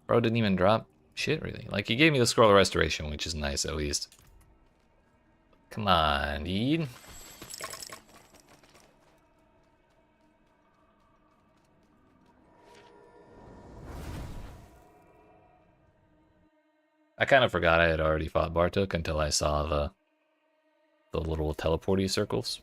Bro didn't even drop shit, really. Like, he gave me the Scroll of Restoration, which is nice, at least. Come on, dude. I kind of forgot I had already fought Bartok until I saw the little teleporty circles.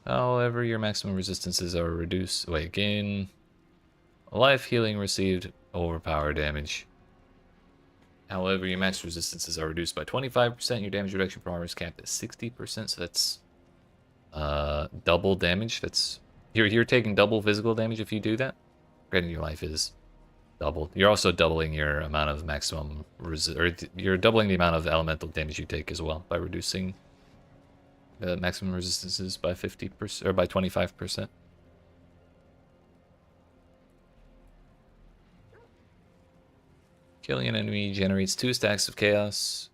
However, your maximum resistances are reduced. Wait, gain life healing received, overpower damage. However, your max resistances are reduced by 25%. Your damage reduction per armor is capped at 60%. So that's double damage. That's you're taking double physical damage if you do that. Granted, your life is doubled. You're also doubling your amount of maximum you're doubling the amount of elemental damage you take as well by reducing the maximum resistances by 50% or by 25%. Killing an enemy generates 2 stacks of chaos,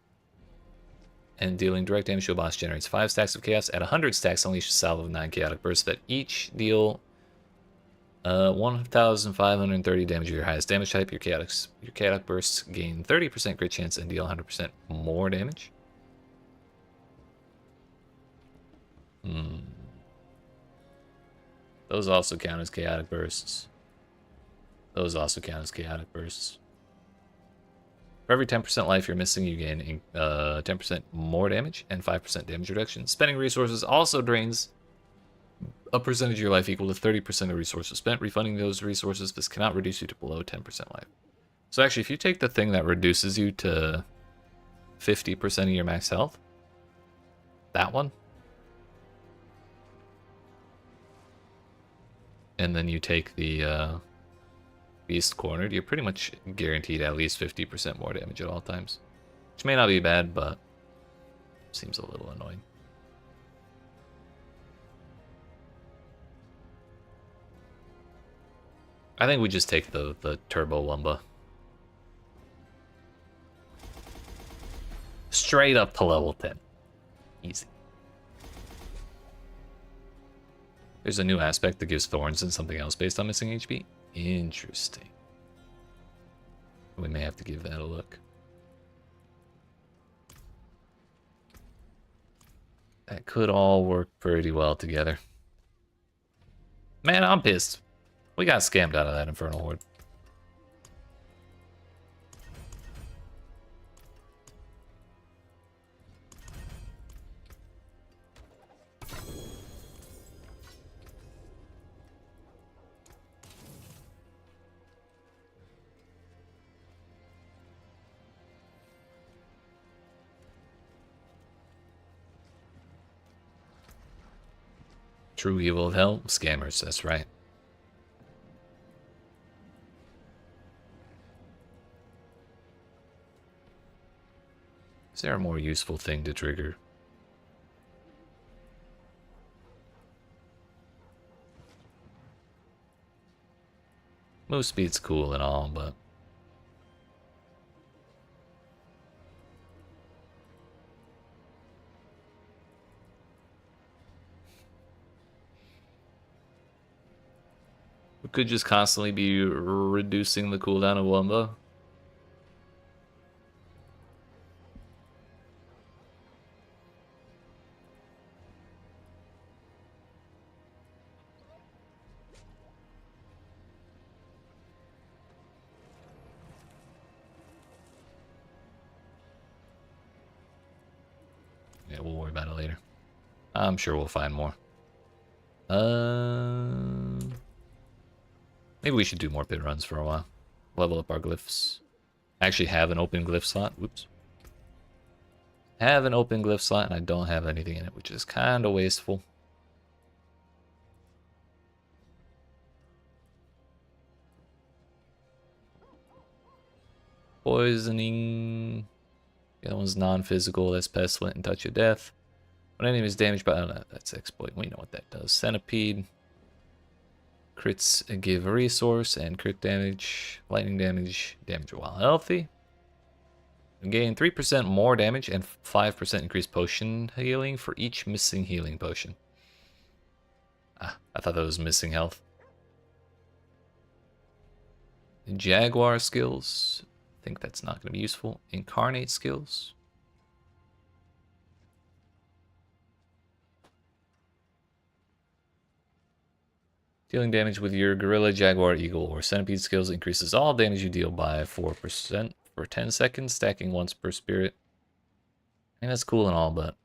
and dealing direct damage to a boss generates 5 stacks of chaos. At 100 stacks, unleash a salvo of 9 chaotic bursts that each deal 1,530 damage of your highest damage type. Your chaotic bursts gain 30% crit chance and deal 100% more damage. Those also count as chaotic bursts. Those also count as chaotic bursts. For every 10% life you're missing, you gain 10% more damage and 5% damage reduction. Spending resources also drains a percentage of your life equal to 30% of resources spent. Refunding those resources, this cannot reduce you to below 10% life. So actually, if you take the thing that reduces you to 50% of your max health, that one, and then you take the Beast Cornered, you're pretty much guaranteed at least 50% more damage at all times. Which may not be bad, but seems a little annoying. I think we just take the Turbo Wumba. Straight up to level 10. Easy. There's a new aspect that gives Thorns and something else based on missing HP. Interesting. We may have to give that a look. That could all work pretty well together. Man, I'm pissed. We got scammed out of that Infernal Horde. True evil of hell, scammers, that's right. Is there a more useful thing to trigger? Move speed's cool and all, but we could just constantly be reducing the cooldown of Wumba. Yeah, we'll worry about it later. I'm sure we'll find more. Maybe we should do more pit runs for a while. Level up our glyphs. Actually have an open glyph slot. Whoops. Have an open glyph slot and I don't have anything in it, which is kind of wasteful. Poisoning. The other one's non-physical. That's pestilent and touch of death. When enemy is damaged by... Oh, no, that's exploit. We know what that does. Centipede. Crits give a resource and crit damage, lightning damage, damage while healthy. Gain 3% more damage and 5% increased potion healing for each missing healing potion. Ah, I thought that was missing health. Jaguar skills. I think that's not going to be useful. Incarnate skills. Dealing damage with your Gorilla, Jaguar, Eagle, or Centipede skills increases all damage you deal by 4% for 10 seconds, stacking once per spirit. I mean, that's cool and all, but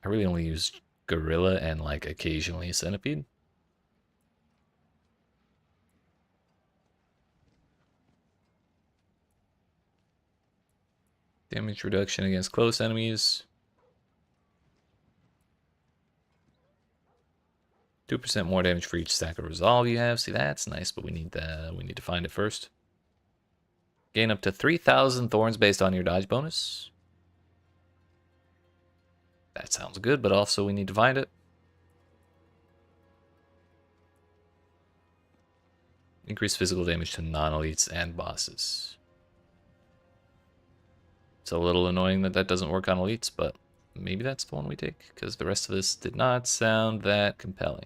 I really only use Gorilla and, like, occasionally Centipede. Damage reduction against close enemies. 2% more damage for each stack of resolve you have. See, that's nice, but we need to find it first. Gain up to 3,000 thorns based on your dodge bonus. That sounds good, but also we need to find it. Increase physical damage to non-elites and bosses. It's a little annoying that that doesn't work on elites, but maybe that's the one we take, because the rest of this did not sound that compelling.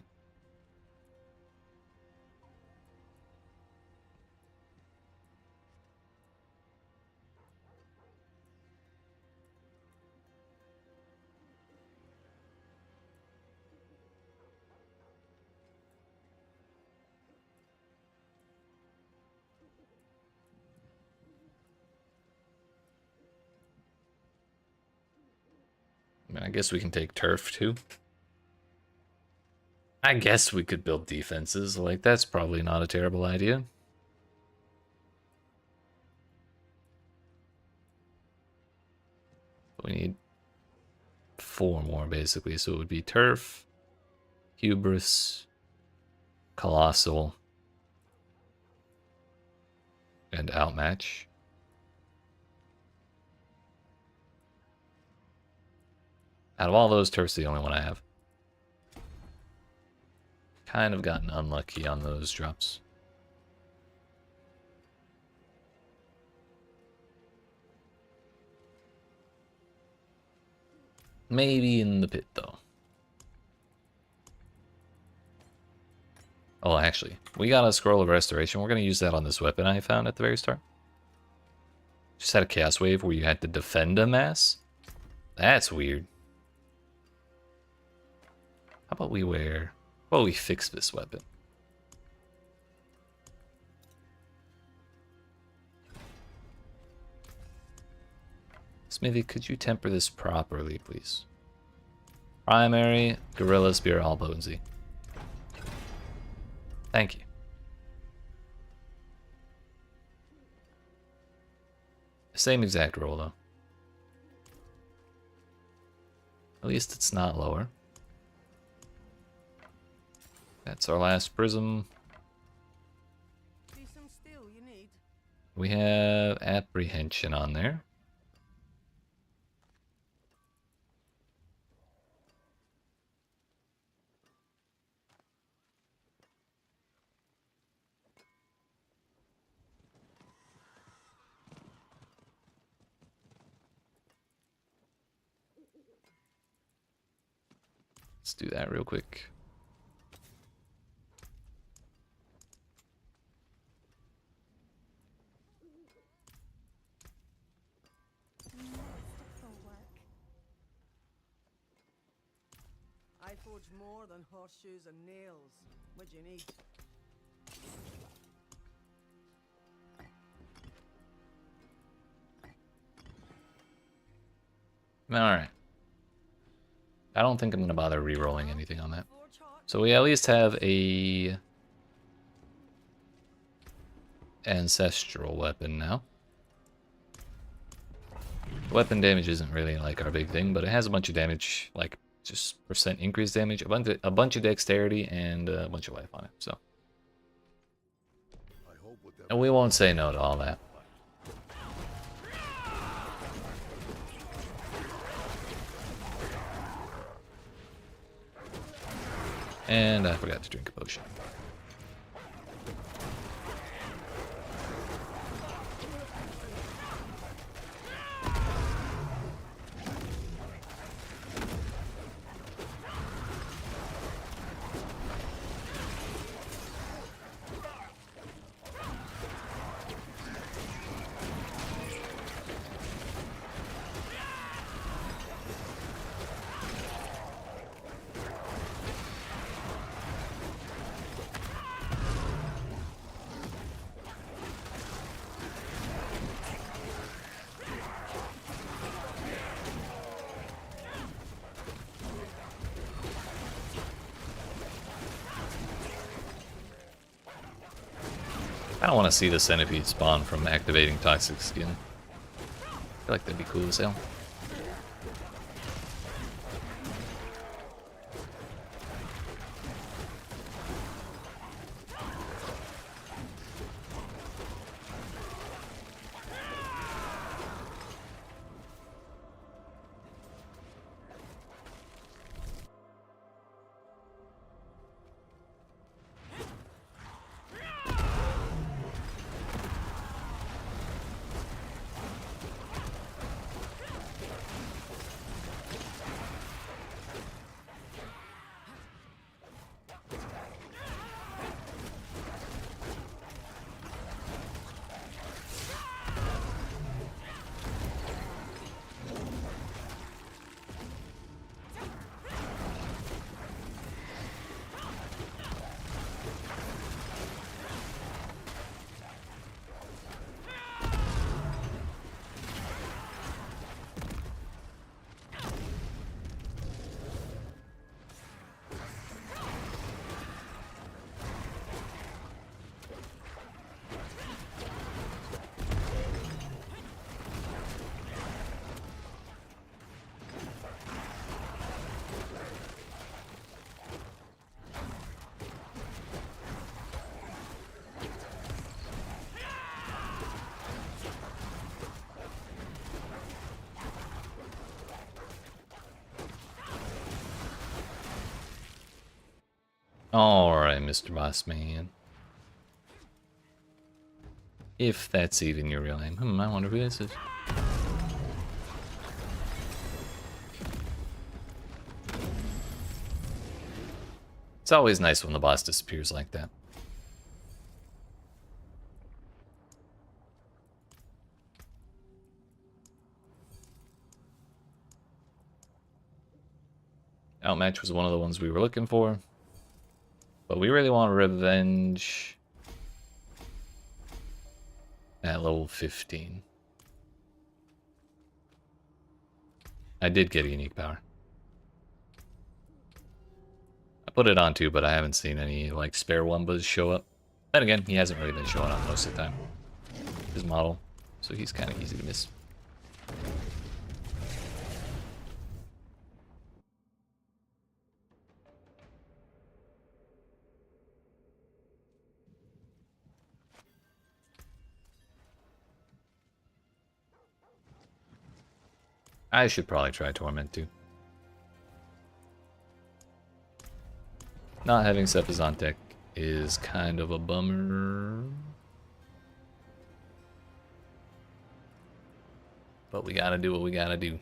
I mean, I guess we can take turf too. I guess we could build defenses. Like, that's probably not a terrible idea. We need 4 more, basically. So it would be turf, hubris, colossal, and outmatch. Out of all those, turf's the only one I have. Kind of gotten unlucky on those drops. Maybe in the pit, though. Oh, actually, we got a scroll of restoration. We're going to use that on this weapon I found at the very start. Just had a chaos wave where you had to defend a mass. That's weird. How about we wear... Well, we fix this weapon. Smithy, could you temper this properly, please? Primary, Gorilla, Spear, all potency. Thank you. Same exact roll, though. At least it's not lower. That's our last prism. See some steel you need. We have apprehension on there. Let's do that real quick. I forge more than horseshoes and nails. What do you need? Alright. I don't think I'm going to bother re-rolling anything on that. So we at least have a ancestral weapon now. Weapon damage isn't really like our big thing, but it has a bunch of damage, like just percent increased damage, a bunch of dexterity, and a bunch of life on it. So, and we won't say no to all that. And I forgot to drink a potion. I don't want to see the centipede spawn from activating toxic skin. I feel like that'd be cool as hell. Alright, Mr. Boss Man. If that's even your real name. I wonder who this is. It's always nice when the boss disappears like that. Outmatch was one of the ones we were looking for. But we really want revenge at level 15. I did get a unique power. I put it on too, but I haven't seen any like spare Wumbas show up. Then again, he hasn't really been showing up most of the time. His model, so he's kind of easy to miss. I should probably try Torment too. Not having Sephi's on deck is kind of a bummer. But we gotta do what we gotta do.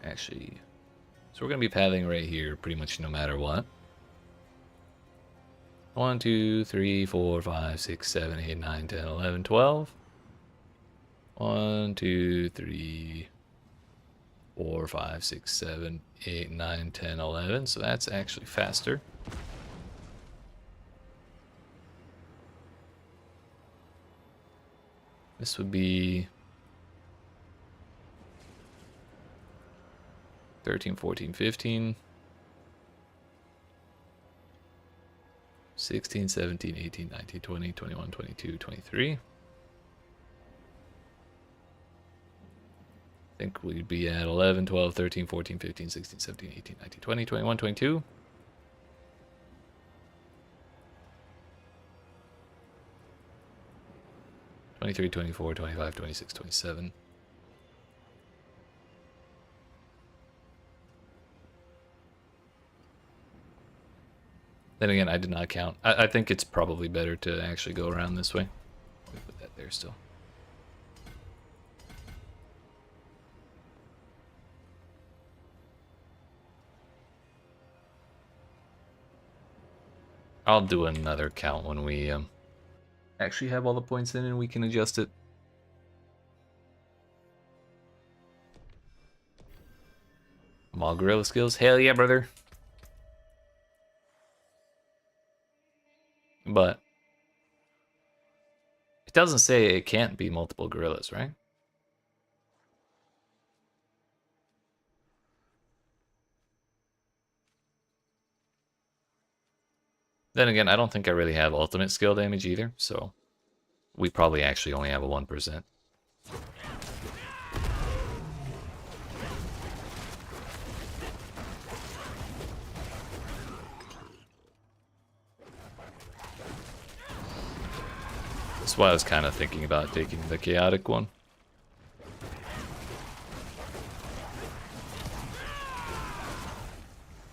Actually, so we're gonna be pathing right here pretty much no matter what. 1, 2, 3, 4, 5, 6, 7, 8, 9, 10, 11, 12. 1, 2, 3, 4, 5, 6, 7, 8, 9, 10, 11. So that's actually faster. This would be 13, 14, 15, 16, 17, 18, 19, 20, 21, 22, 23. I think we'd be at 11, 12, 13, 14, 15, 16, 17, 18, 19, 20, 21, 22. Twenty-three, 24, 25, 26, 27. Then again, I did not count. I think it's probably better to actually go around this way. Let me put that there still. I'll do another count when we actually have all the points in and we can adjust it. All gorilla skills? Hell yeah, brother. But it doesn't say it can't be multiple gorillas, right? Then again, I don't think I really have ultimate skill damage either, so we probably actually only have a 1%. That's why I was kind of thinking about taking the chaotic one.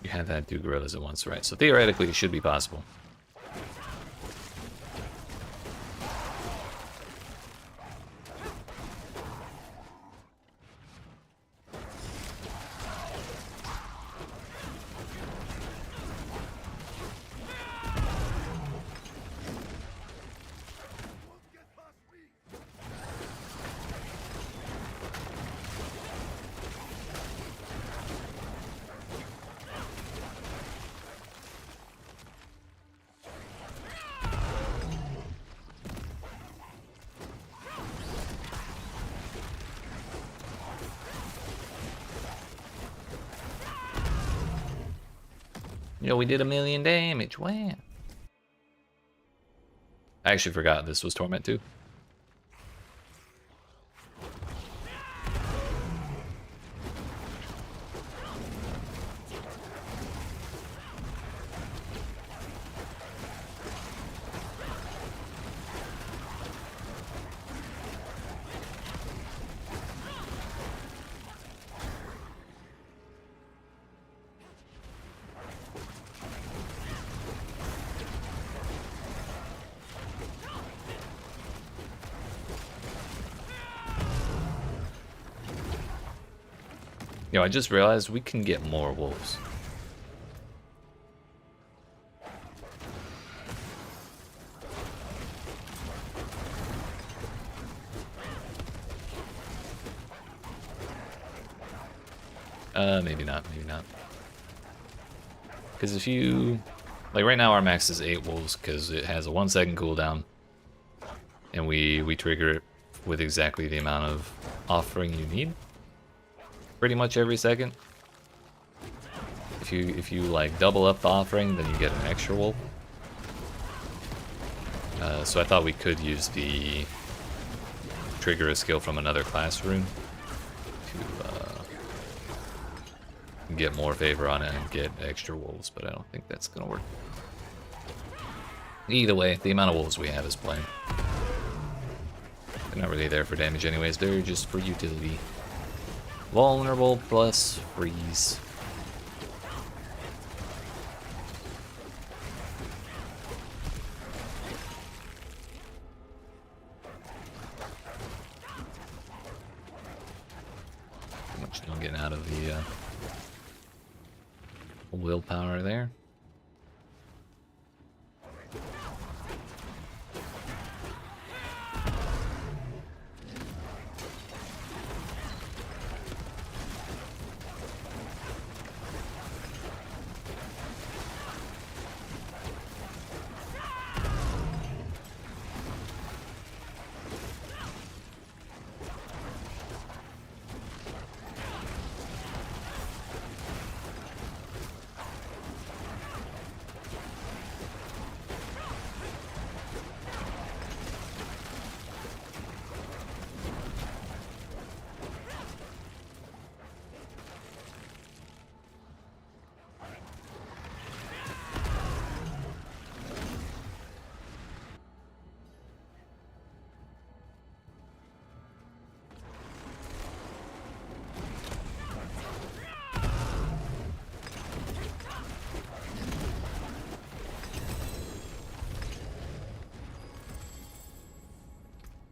You have had 2 gorillas at once, right? So theoretically, it should be possible. Yo, we did 1,000,000 damage. Wow. I actually forgot this was Torment 2. Yo, I just realized we can get more wolves. Maybe not, maybe not. Because if you... Like, right now our max is 8 wolves, because it has a 1-second cooldown. And we trigger it with exactly the amount of offering you need. Pretty much every second. If you like double up the offering, then you get an extra wolf. So I thought we could use the trigger a skill from another class rune to get more favor on it and get extra wolves, but I don't think that's gonna work. Either way, the amount of wolves we have is plain. They're not really there for damage anyways, they're just for utility. Vulnerable plus freeze. Pretty much don't get out of the willpower there.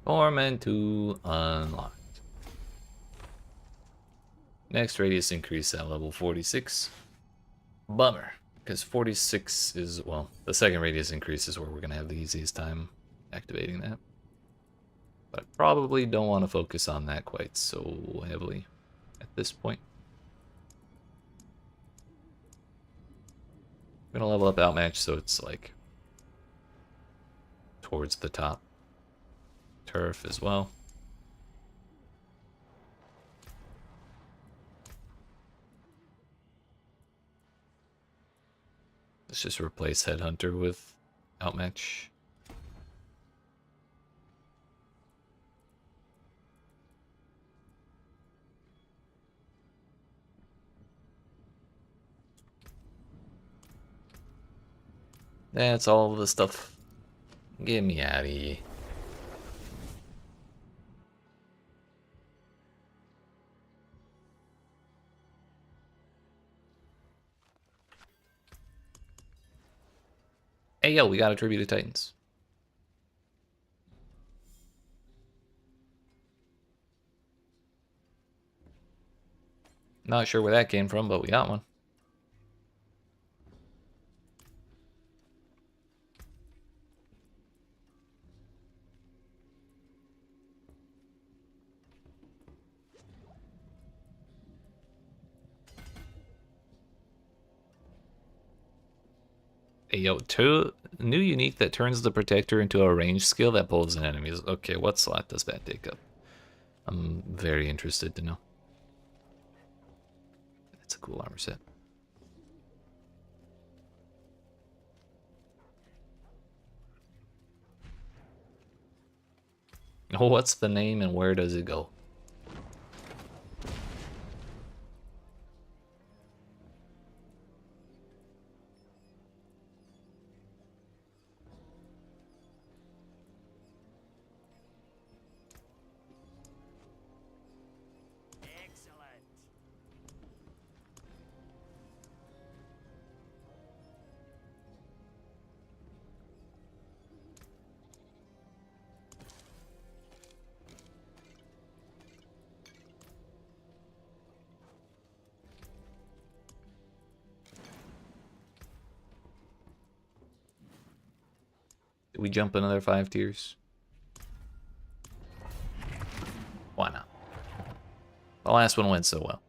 Torment 2 unlocked. Next radius increase at level 46. Bummer, because 46 is, well, the second radius increase is where we're going to have the easiest time activating that. But I probably don't want to focus on that quite so heavily at this point. I'm going to level up Outmatch so it's like towards the top. Turf as well. Let's just replace Headhunter with Outmatch. That's all the stuff. Get me out of here. Hey yo, we got a tribute to Titans. Not sure where that came from, but we got one. Hey, yo, new unique that turns the protector into a ranged skill that pulls in enemies. Okay, what slot does that take up? I'm very interested to know. That's a cool armor set. Oh, what's the name and where does it go? Excellent. Did we jump another 5 tiers? Why not? The last one went so well.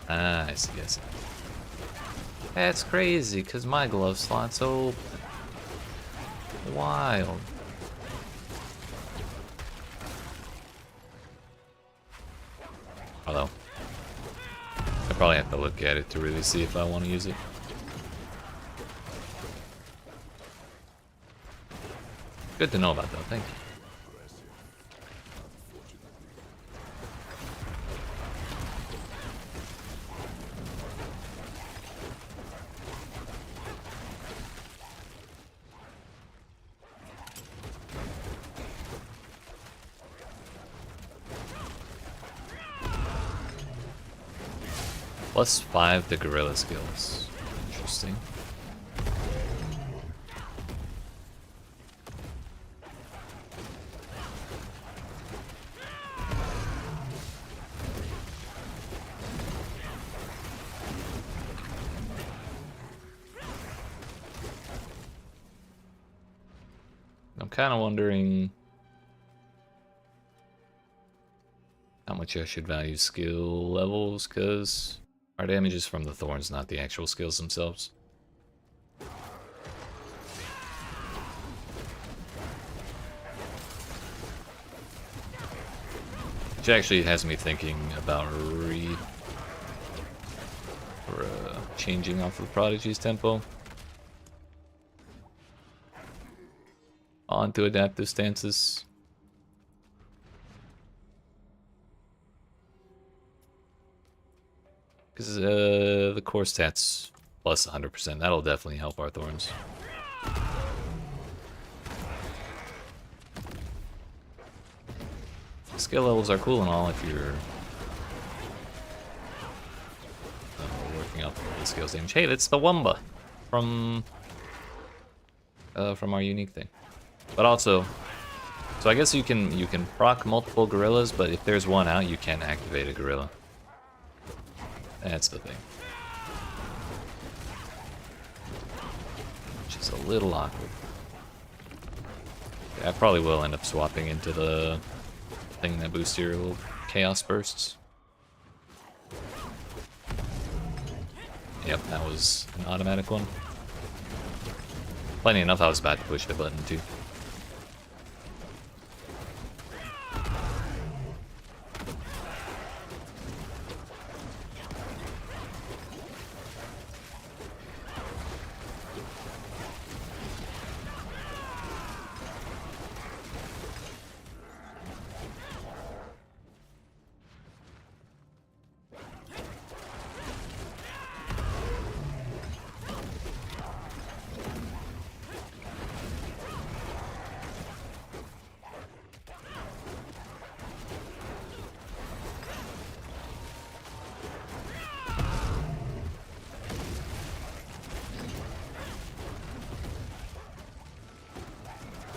Ah, I see, I see. That's crazy, because my glove slot's open. Wild. Although, I probably have to look at it to really see if I want to use it. Good to know about that, thank you. +5 to gorilla skills. Interesting. I'm kind of wondering how much I should value skill levels, because our damage is from the thorns, not the actual skills themselves. Which actually has me thinking about changing off of Prodigy's tempo onto adaptive stances. Because the core stats plus 100%. That'll definitely help our Thorns. Skill levels are cool and all if you're working up the skills damage. Hey, that's the Wumba from our unique thing. But also, so I guess you can proc multiple gorillas, but if there's one out, you can activate a gorilla. That's the thing. Which is a little awkward. Yeah, I probably will end up swapping into the thing that boosts your little chaos bursts. Yep, that was an automatic one. Plenty enough, I was about to push the button too.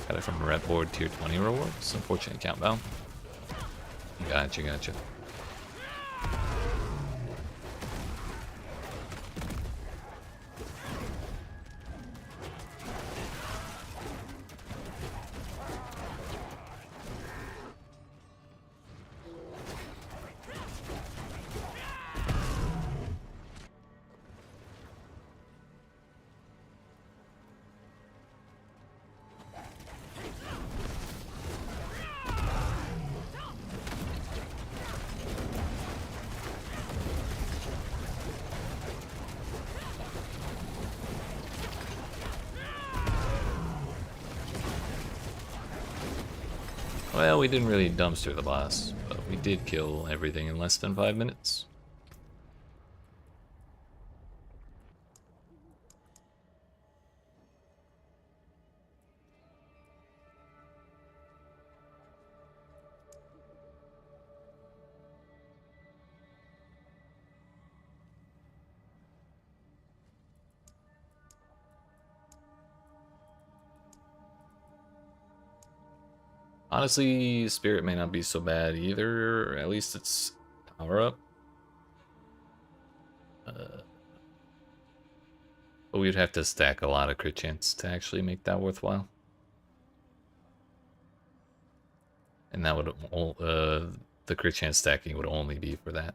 Got it from Red Board Tier 20 rewards. Unfortunate countdown. Gotcha, gotcha. Well, we didn't really dumpster the boss, but we did kill everything in less than 5 minutes. Honestly, Spirit may not be so bad either, or at least it's power up. But we'd have to stack a lot of crit chance to actually make that worthwhile. And that would, the crit chance stacking would only be for that.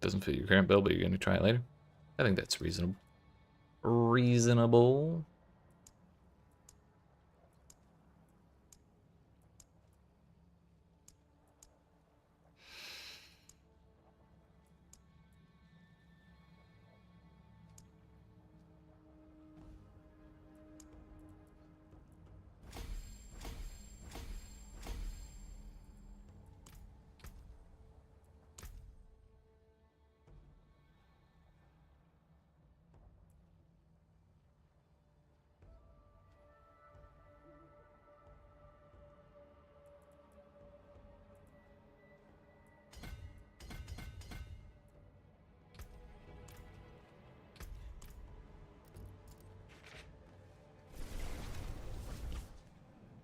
Doesn't fit your current build, but you're going to try it later. I think that's reasonable. Reasonable.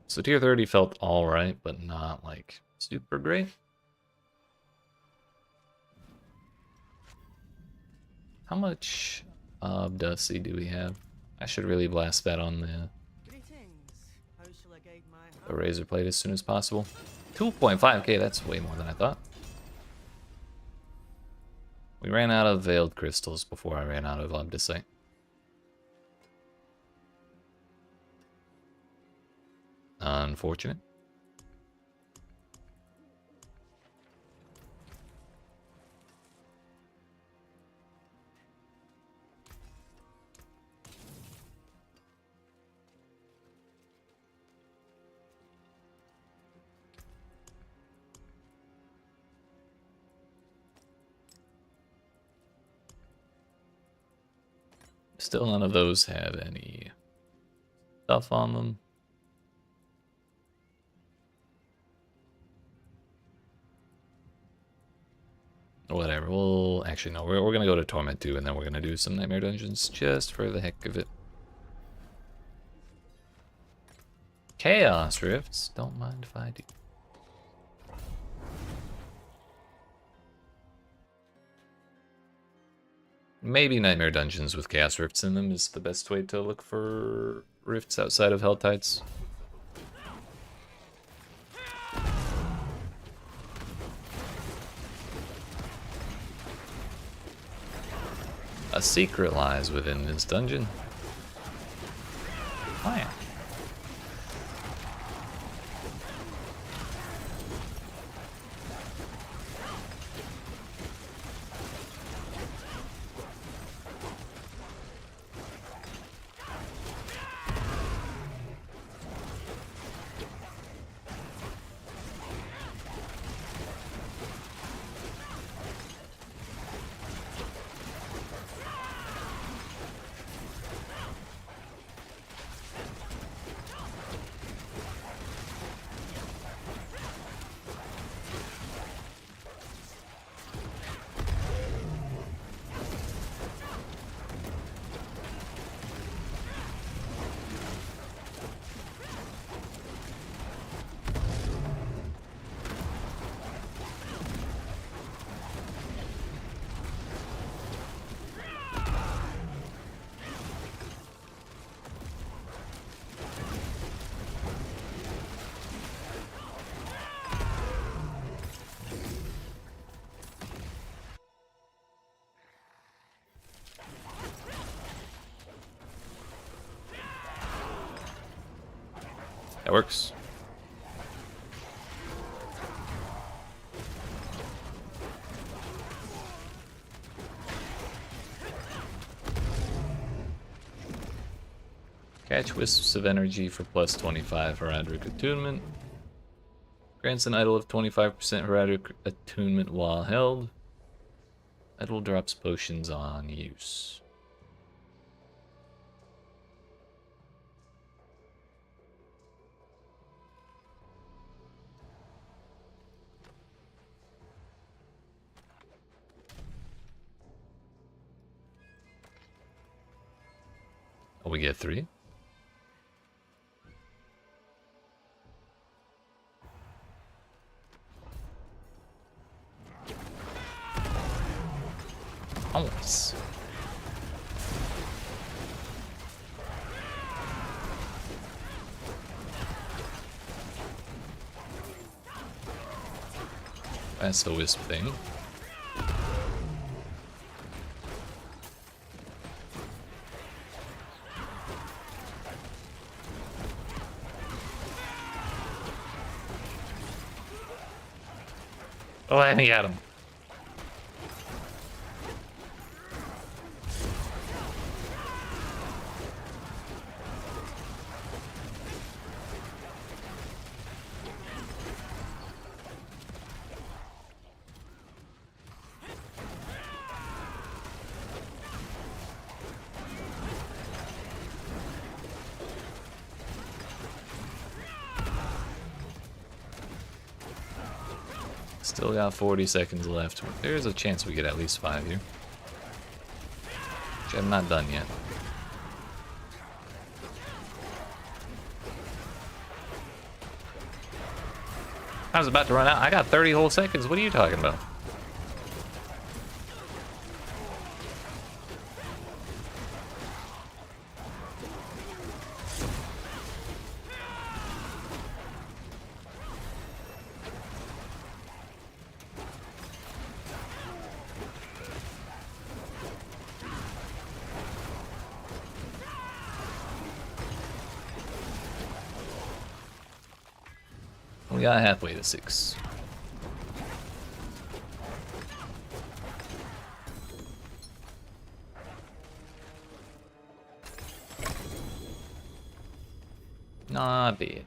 So tier 30 felt alright, but not like super great. How much Dusty do we have? I should really blast that on the razor plate as soon as possible. 2.5k, that's way more than I thought. We ran out of veiled crystals before I ran out of Obdicite. Unfortunate. Still none of those have any stuff on them. Whatever, we'll actually no, we're gonna go to Torment 2 and then we're gonna do some Nightmare Dungeons just for the heck of it. Chaos Rifts, don't mind if I do. Maybe Nightmare Dungeons with Chaos Rifts in them is the best way to look for rifts outside of Hell Tides. A secret lies within this dungeon. Oh yeah. That works. Catch wisps of energy for plus 25 heraldic attunement. Grants an idol of 25% heraldic attunement while held. Idol drops potions on use. Oh, we get 3? Nice. That's the wisp thing. Oh, and he had him. Still got 40 seconds left. There's a chance we get at least 5 here. Which I'm not done yet. I was about to run out. I got 30 whole seconds. What are you talking about? We got halfway to 6. Not bad.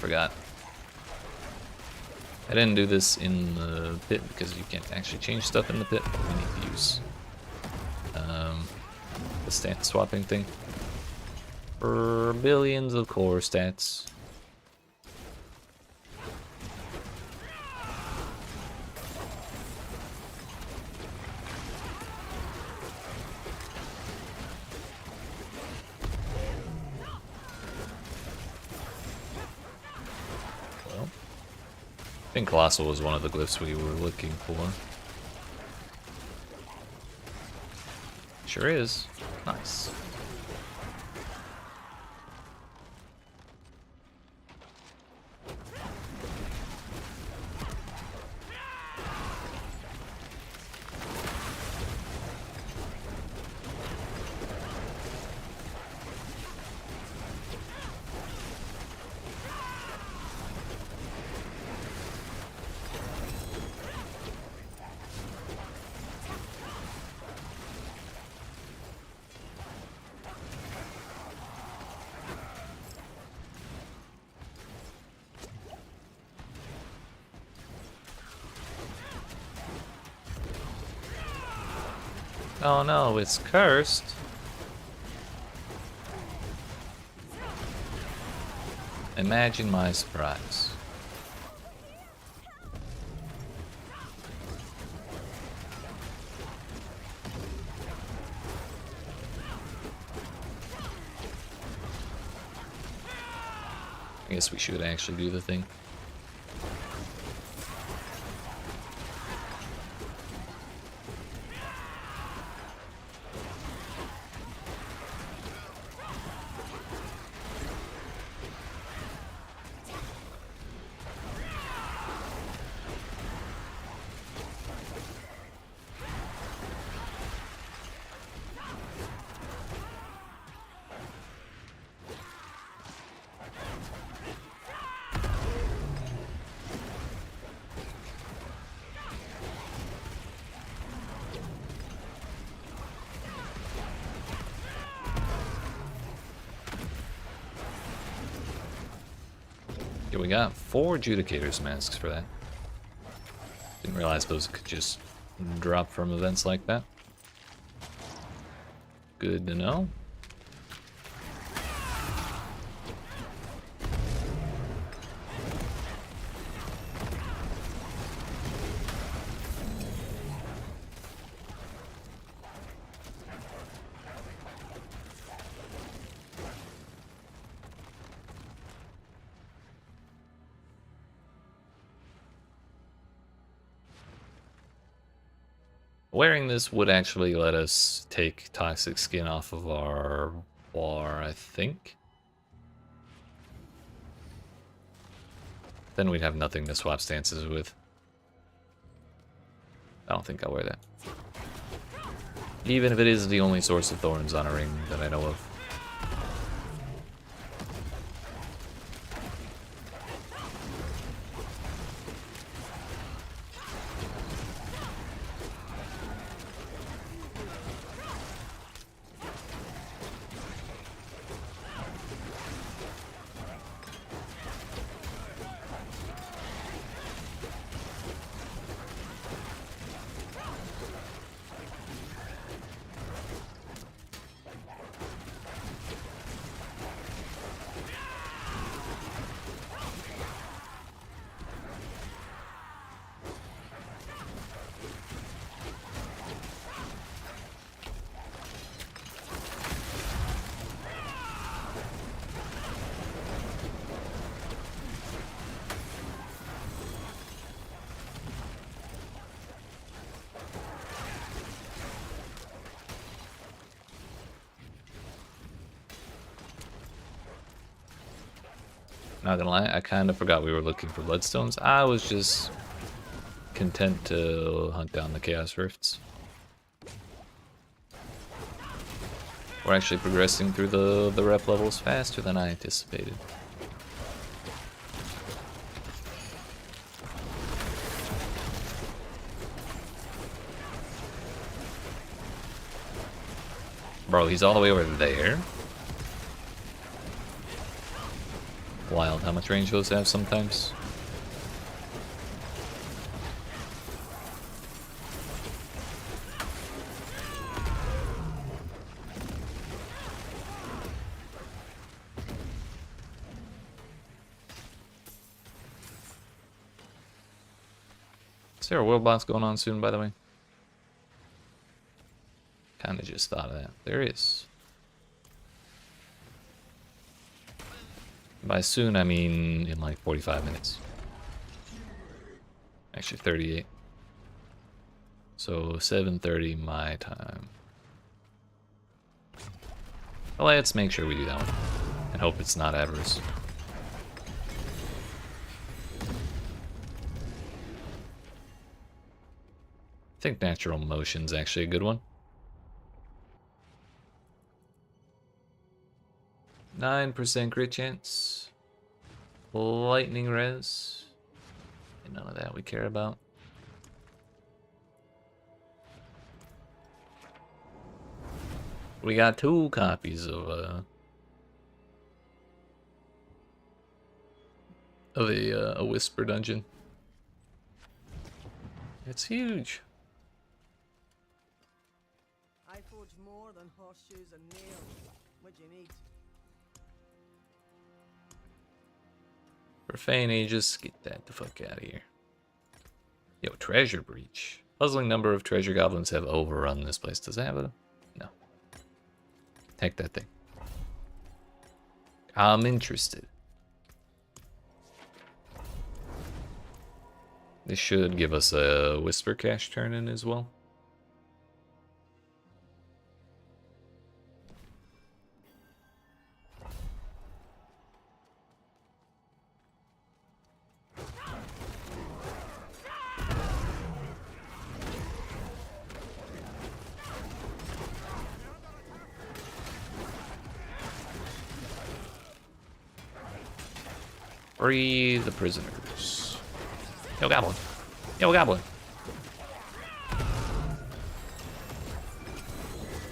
forgot. I didn't do this in the pit because you can't actually change stuff in the pit. We need to use the stat swapping thing for billions of core stats. Well, I think Colossal was one of the glyphs we were looking for. Sure is. Nice. Oh no, it's cursed. Imagine my surprise. I guess we should actually do the thing. Yeah, we got 4 Judicator's masks for that. Didn't realize those could just drop from events like that. Good to know. Wearing this would actually let us take toxic skin off of our bar, I think. Then we'd have nothing to swap stances with. I don't think I'll wear that. Even if it is the only source of thorns on a ring that I know of. Not gonna lie, I kind of forgot we were looking for bloodstones. I was just content to hunt down the Chaos Rifts. We're actually progressing through the rep levels faster than I anticipated. Bro, he's all the way over there. wild how much range those have sometimes. Is there a world boss going on soon, by the way? Kinda just thought of that. There is. By soon, I mean in like 45 minutes. Actually, 38. So 7:30 my time. Well, let's make sure we do that one. And hope it's not Avarice. I think Natural Motion's actually a good one. 9% crit chance. Lightning res. And none of that we care about. We got 2 copies of a Whisper dungeon. It's huge. I forge more than horseshoes and nails. What you need? Profane Aegis, get that the fuck out of here. Yo, Treasure Breach. Puzzling number of treasure goblins have overrun this place. Does it have a... No. Take that thing. I'm interested. This should give us a Whisper Cache turn-in as well. Free the prisoners. Yo, Goblin. Yo, Goblin.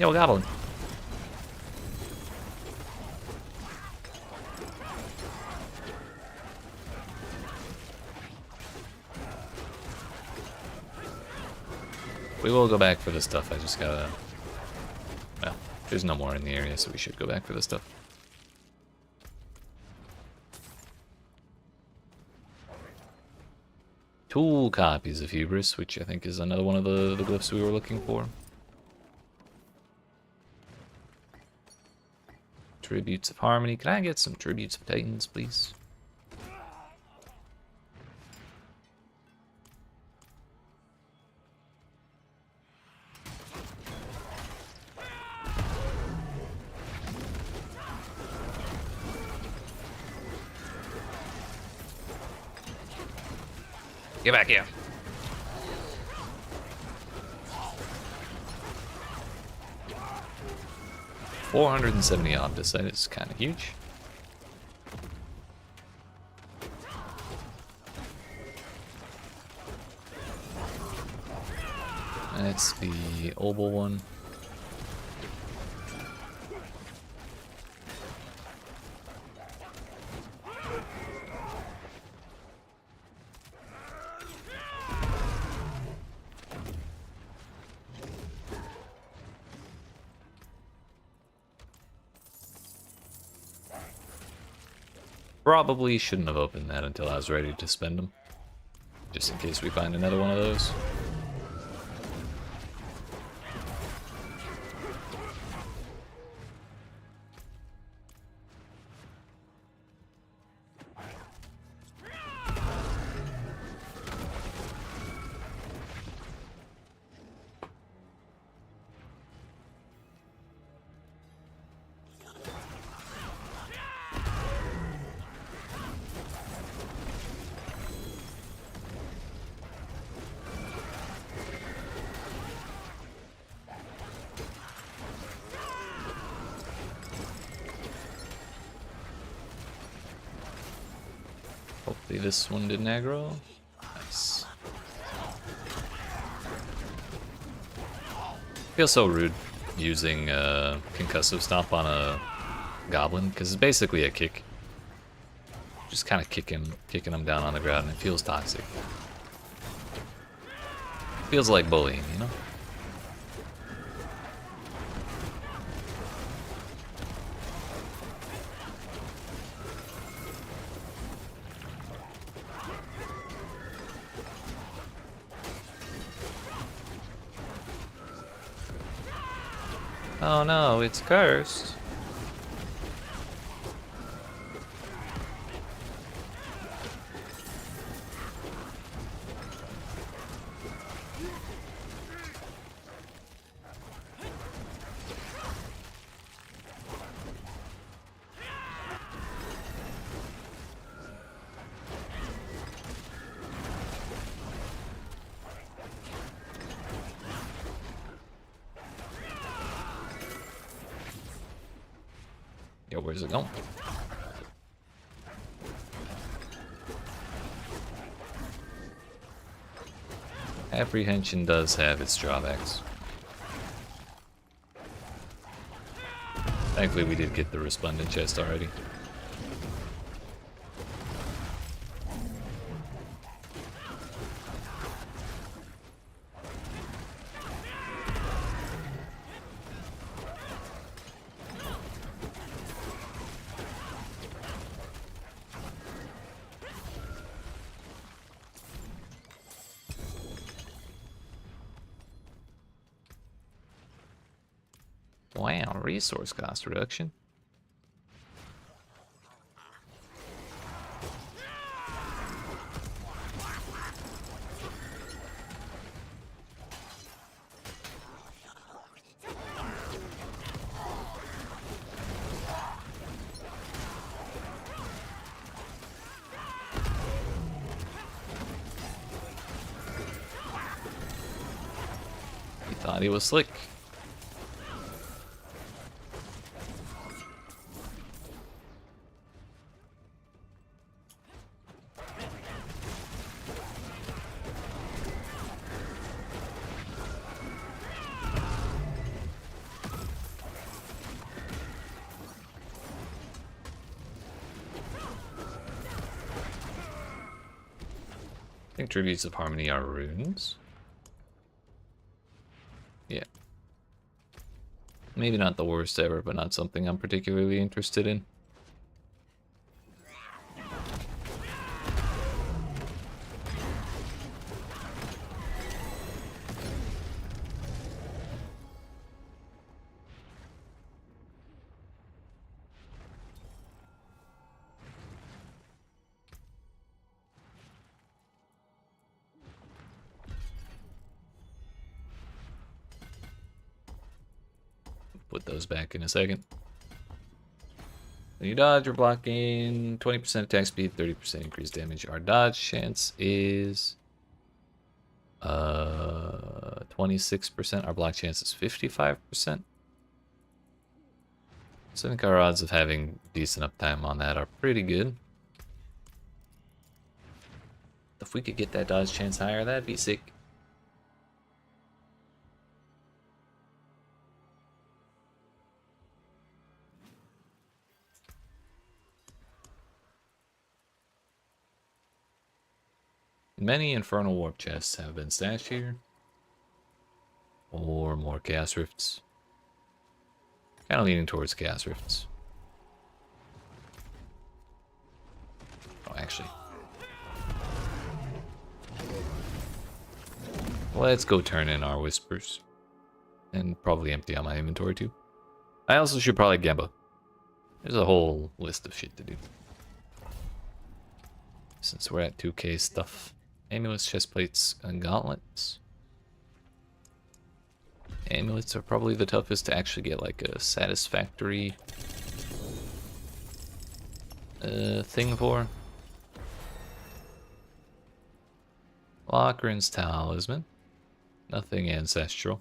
Yo, Goblin. We will go back for this stuff. I just gotta... Well, there's no more in the area, so we should go back for this stuff. Two copies of Hubris, which I think is another one of the glyphs we were looking for. Tributes of Harmony. Can I get some Tributes of Titans, please? Get back here. $470 odd. This site is kind of huge. That's the oval one. Probably shouldn't have opened that until I was ready to spend them. Just in case we find another one of those. Hopefully this one didn't aggro. Nice. Feels so rude using concussive stomp on a goblin because it's basically a kick. just kind of kicking them down on the ground, and it feels toxic. Feels like bullying, you know? Oh no, it's cursed. Yo, where's it going? Apprehension does have its drawbacks. Thankfully, we did get the resplendent chest already. Wow, resource cost reduction. He thought he was slick. I think tributes of harmony are runes. Yeah. Maybe not the worst ever, but not something I'm particularly interested in. Put those back in a second. When you dodge or block, gain 20% attack speed, 30% increased damage. Our dodge chance is 26%. Our block chance is 55%. So I think our odds of having decent uptime on that are pretty good. If we could get that dodge chance higher, that'd be sick. Many Infernal Warp chests have been stashed here. Or more Chaos Rifts. Kind of leaning towards Chaos Rifts. Oh, actually. Let's go turn in our Whispers. And probably empty out my inventory too. I also should probably Gamba. There's a whole list of shit to do. Since we're at 2K stuff. Amulets, chestplates, and gauntlets. Amulets are probably the toughest to actually get like a satisfactory thing for. Lockeran's Talisman. Nothing ancestral.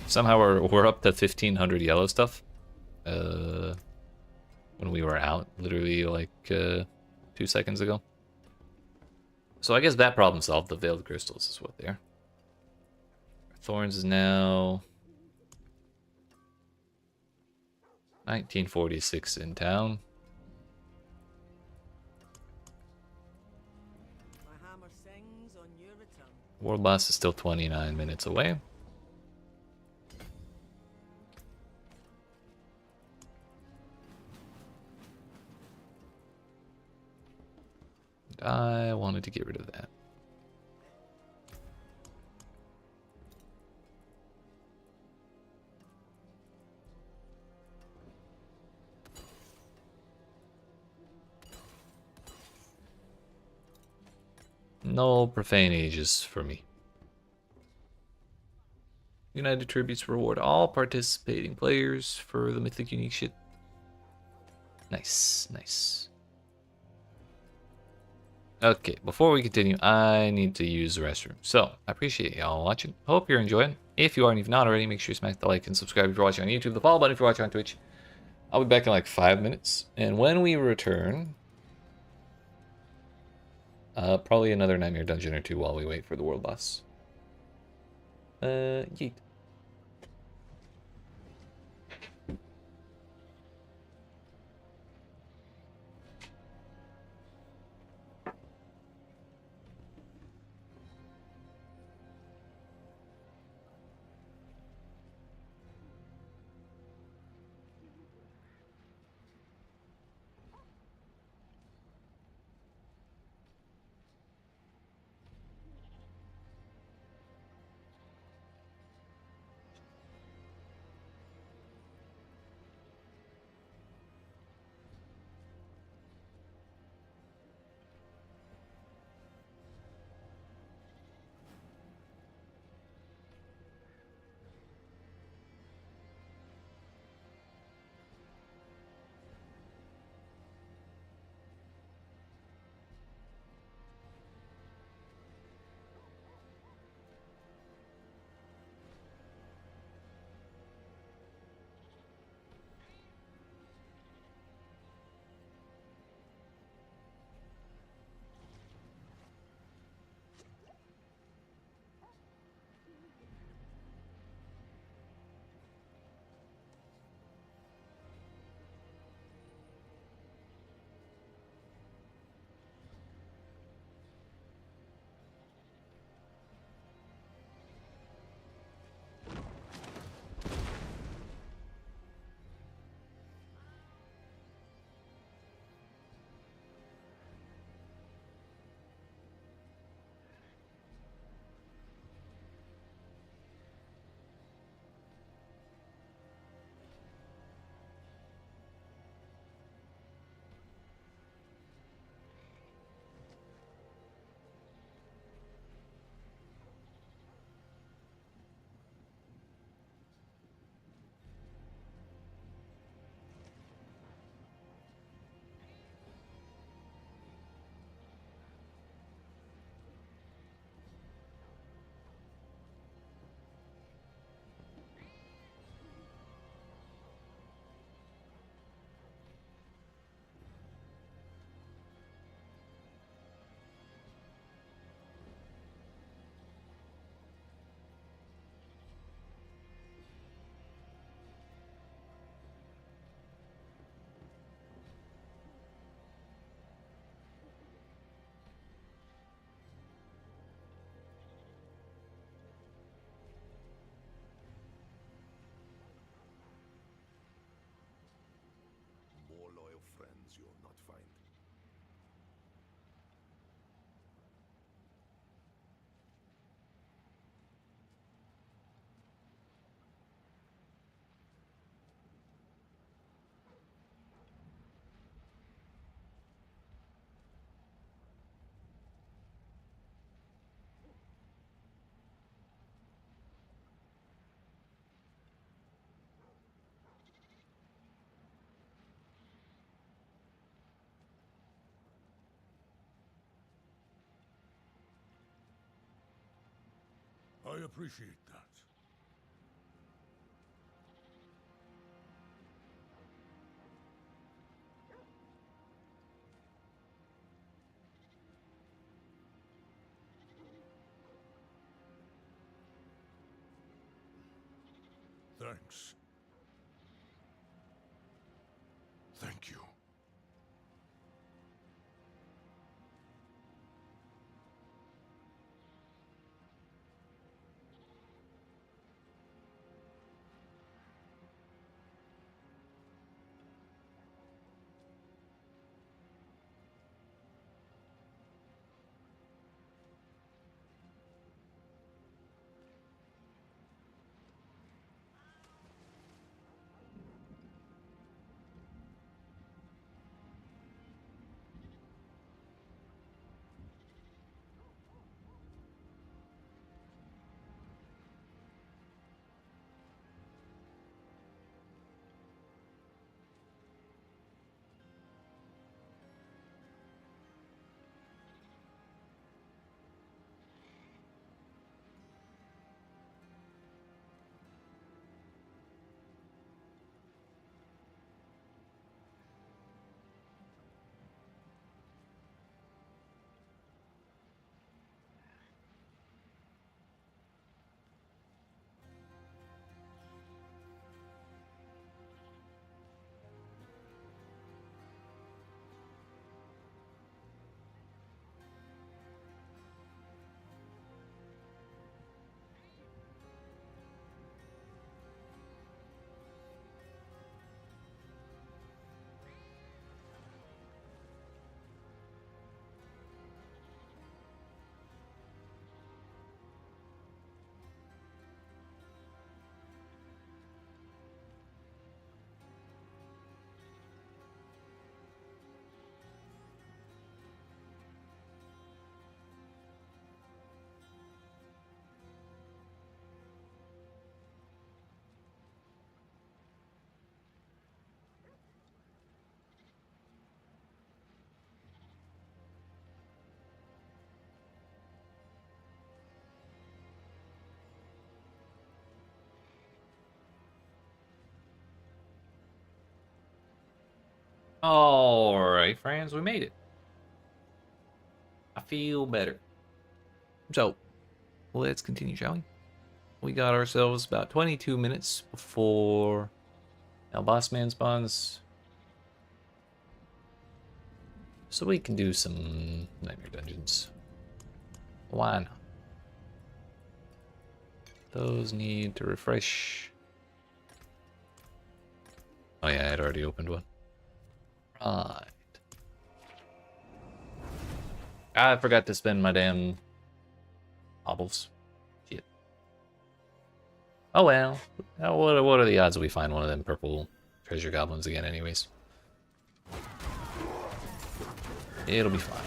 Somehow we're up to 1500 yellow stuff. When we were out, literally like 2 seconds ago. So I guess that problem solved. The veiled crystals is what they are. Thorns is now 1946 in town. My hammer sings on your return. World boss is still 29 minutes away. I wanted to get rid of that. No profane ages for me. United Tributes reward all participating players for the Mythic Unique shit. Nice, nice. Okay, before we continue, I need to use the restroom. So, I appreciate y'all watching. Hope you're enjoying. If you are and if not already, make sure you smack the like and subscribe if you're watching on YouTube. The follow button if you're watching on Twitch. I'll be back in like 5 minutes. And when we return, probably another Nightmare Dungeon or two while we wait for the world boss. Yeet. More loyal friends you'll not find. I appreciate that. Thanks. Thank you. Alright, friends, we made it. I feel better. So, let's continue, shall we? We got ourselves about 22 minutes before our boss man spawns. So we can do some nightmare dungeons. Why not? Those need to refresh. Oh yeah, I had already opened one. Right. I forgot to spend my damn hobbles. Shit. Oh well. What are the odds that we find one of them purple treasure goblins again anyways? It'll be fine.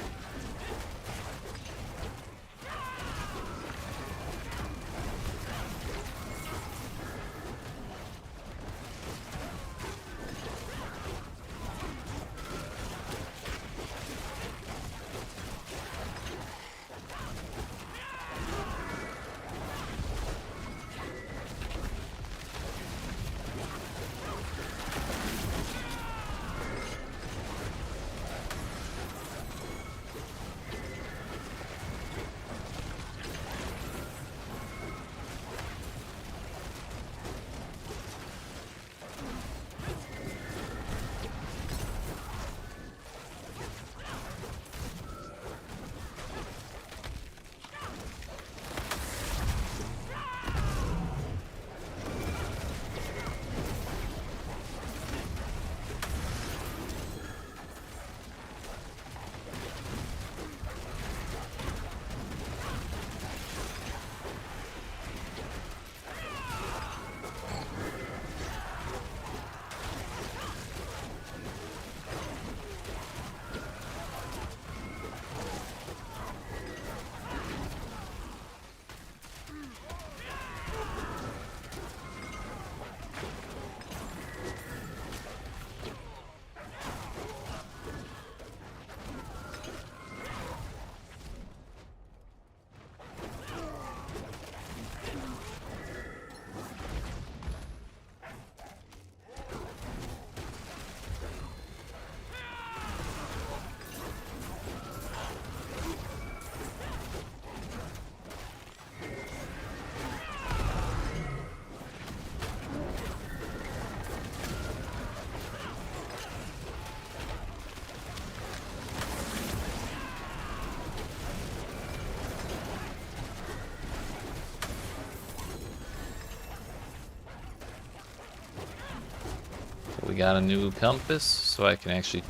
got a new compass, so I can actually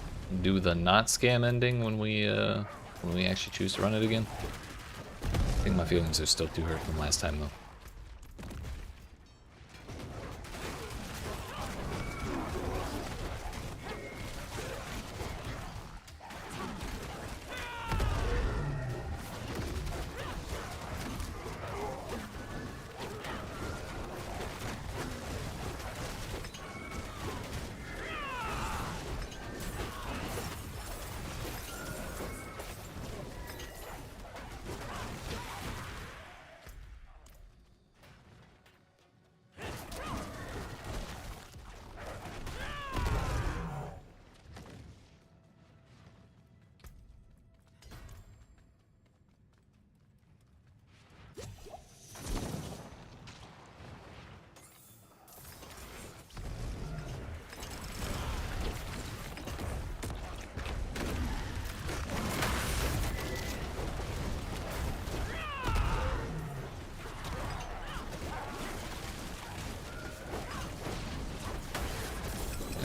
do the not scam ending when we actually choose to run it again. I think my feelings are still too hurt from last time though.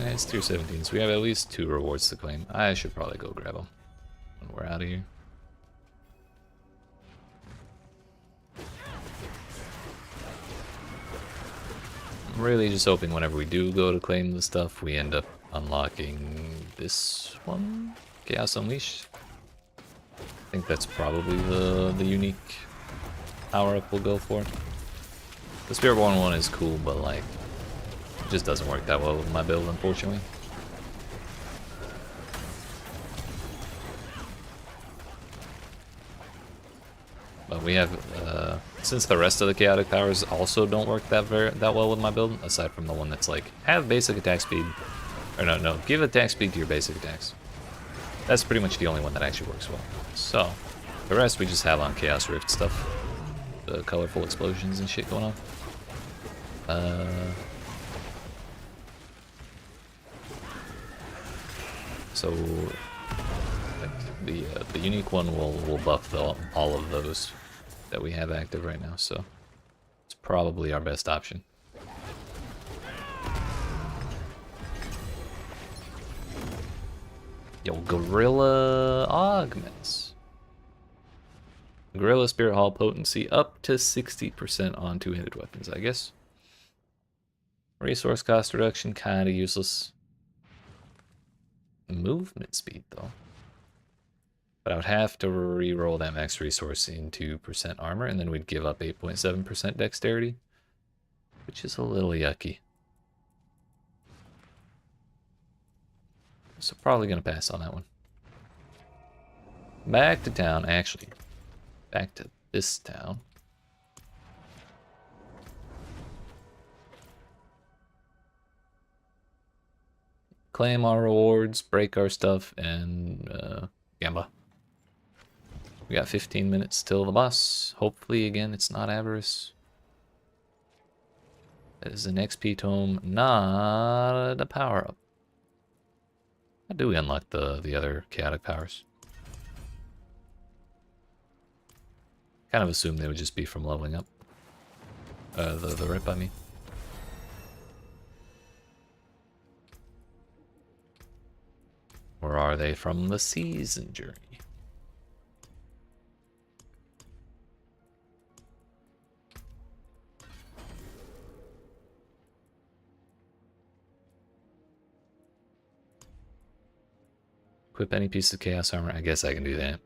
It's tier 17, so we have at least 2 rewards to claim. I should probably go grab them when we're out of here. I'm really just hoping whenever we do go to claim the stuff, we end up unlocking this one, Chaos Unleashed. I think that's probably the unique power-up we'll go for. The Spiritborn one is cool, but like, it just doesn't work that well with my build, unfortunately. But we have, since the rest of the chaotic powers also don't work that well with my build, aside from the one that's like, have basic attack speed, or no, give attack speed to your basic attacks. That's pretty much the only one that actually works well. So, the rest we just have on Chaos Rift stuff. The colorful explosions and shit going on. So, like, the unique one will buff all of those that we have active right now, so it's probably our best option. Yo, Gorilla Augments. Gorilla Spirit Hall potency up to 60% on two-handed weapons, I guess. Resource cost reduction, kinda useless. Movement speed, though. But I would have to re-roll that max resource into percent armor, and then we'd give up 8.7% dexterity, which is a little yucky. So probably gonna pass on that one. Back to town, actually. Back to this town. Claim our rewards, break our stuff, and gamba. We got 15 minutes till the boss. Hopefully, again, it's not Avarice. That is an XP tome, not a power-up. How do we unlock the other chaotic powers? Kind of assumed they would just be from leveling up. The rip, I mean. Or are they from the season journey? Equip any piece of chaos armor. I guess I can do that.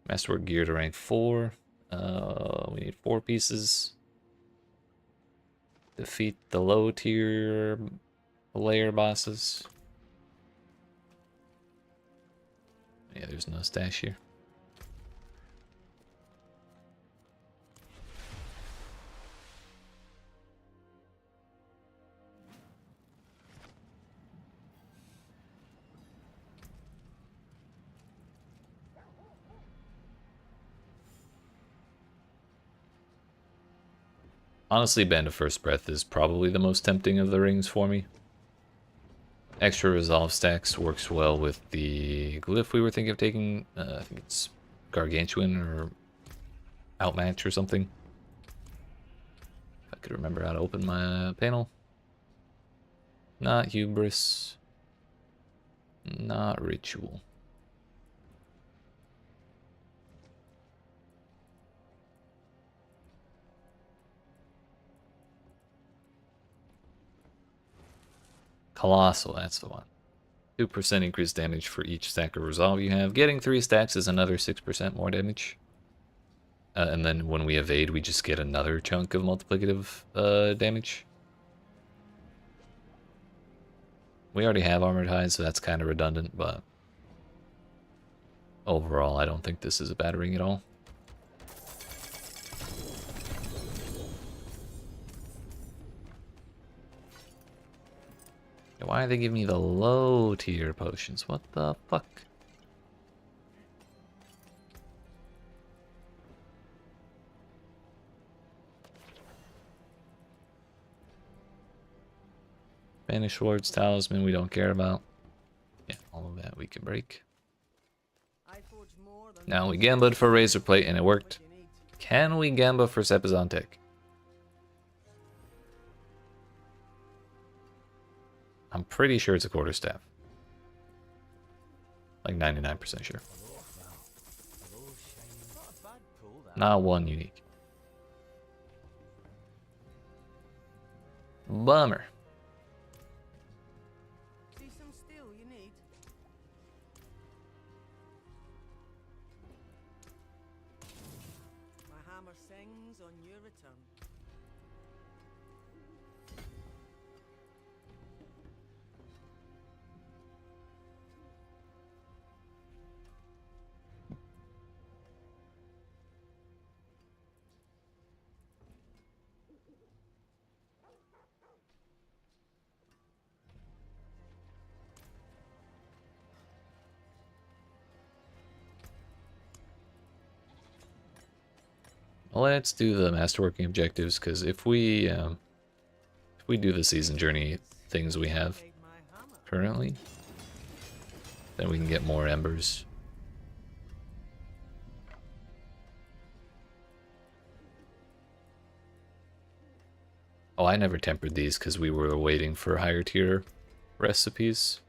Masterwork gear to rank 4. We need 4 pieces. Defeat the low tier Lair Bosses. Yeah, there's no stash here. Honestly, Band of First Breath is probably the most tempting of the rings for me. Extra resolve stacks works well with the glyph we were thinking of taking. I think it's Gargantuan or outmatch or something. If I could remember how to open my panel. Not hubris. Not ritual. Colossal, that's the one. 2% increased damage for each stack of resolve you have. Getting 3 stacks is another 6% more damage. And then when we evade, we just get another chunk of multiplicative damage. We already have armored hides, so that's kind of redundant, but overall, I don't think this is a bad ring at all. Why are they giving me the low tier potions? What the fuck? Banish Ward's Talisman we don't care about. Yeah, all of that we can break. Now we gambled for Razor Plate and it worked. Can we gamble for Sepizantic? I'm pretty sure it's a quarterstaff. Like 99% sure. Not one unique. Bummer. See some steel you need. My hammer sings on your return. Let's do the masterworking objectives, because if we do the season journey things we have currently, then we can get more embers. Oh, I never tempered these because we were waiting for higher tier recipes.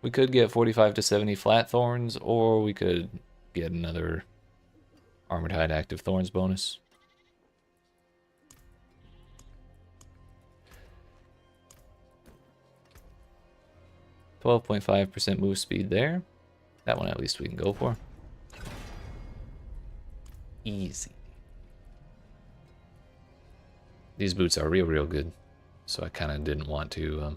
We could get 45 to 70 flat thorns, or we could get another armored hide active thorns bonus. %12.5% move speed there. That one at least we can go for. Easy. These boots are real good, so I kind of didn't want to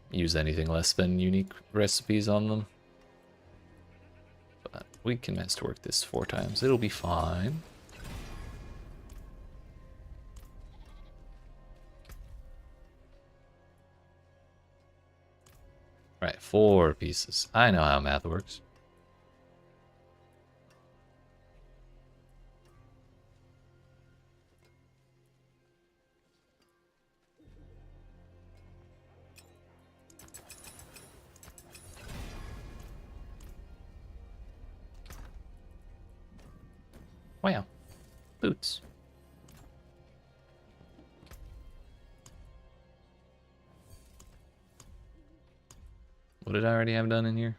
use anything less than unique recipes on them. But we can masterwork this 4 times. It'll be fine. Right, 4 pieces. I know how math works. Wow. Boots. What did I already have done in here?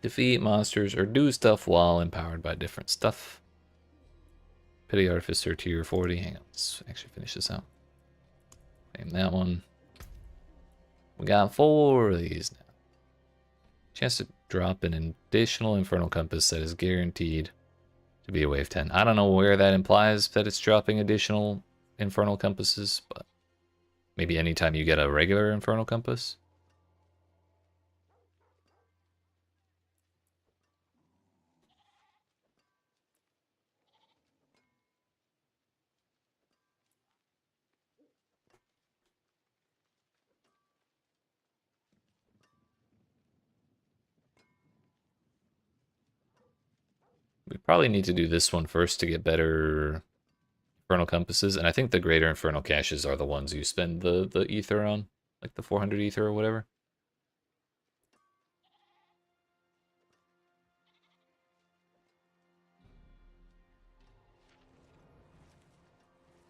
Defeat monsters or do stuff while empowered by different stuff. Petty Artificer tier 40. Hang on, let's actually finish this out. Claim that one. We got 4 of these now. Chance to drop an additional Infernal Compass that is guaranteed to be a wave 10. I don't know where that implies that it's dropping additional Infernal Compasses, but maybe anytime you get a regular Infernal Compass. We probably need to do this one first to get better Infernal compasses, and I think the greater infernal caches are the ones you spend the ether on, like the 400 ether or whatever.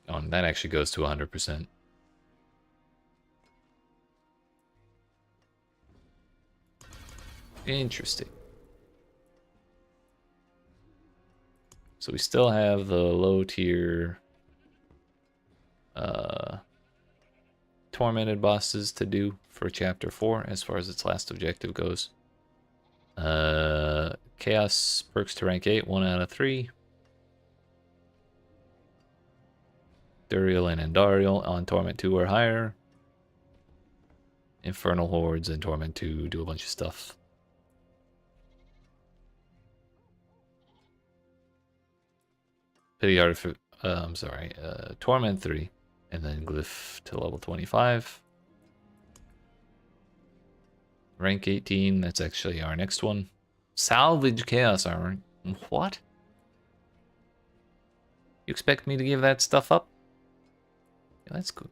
Oh, and that actually goes to 100%. Interesting. So we still have the low tier tormented bosses to do for chapter 4 as far as its last objective goes. Chaos perks to rank 8, 1 out of 3. Duriel and Andariel on Torment 2 or higher. Infernal Hordes and Torment 2 do a bunch of stuff. Pity Artific, I'm sorry, Torment 3, and then Glyph to level 25. Rank 18, that's actually our next one. Salvage Chaos Armor. What? You expect me to give that stuff up? Yeah, that's cool.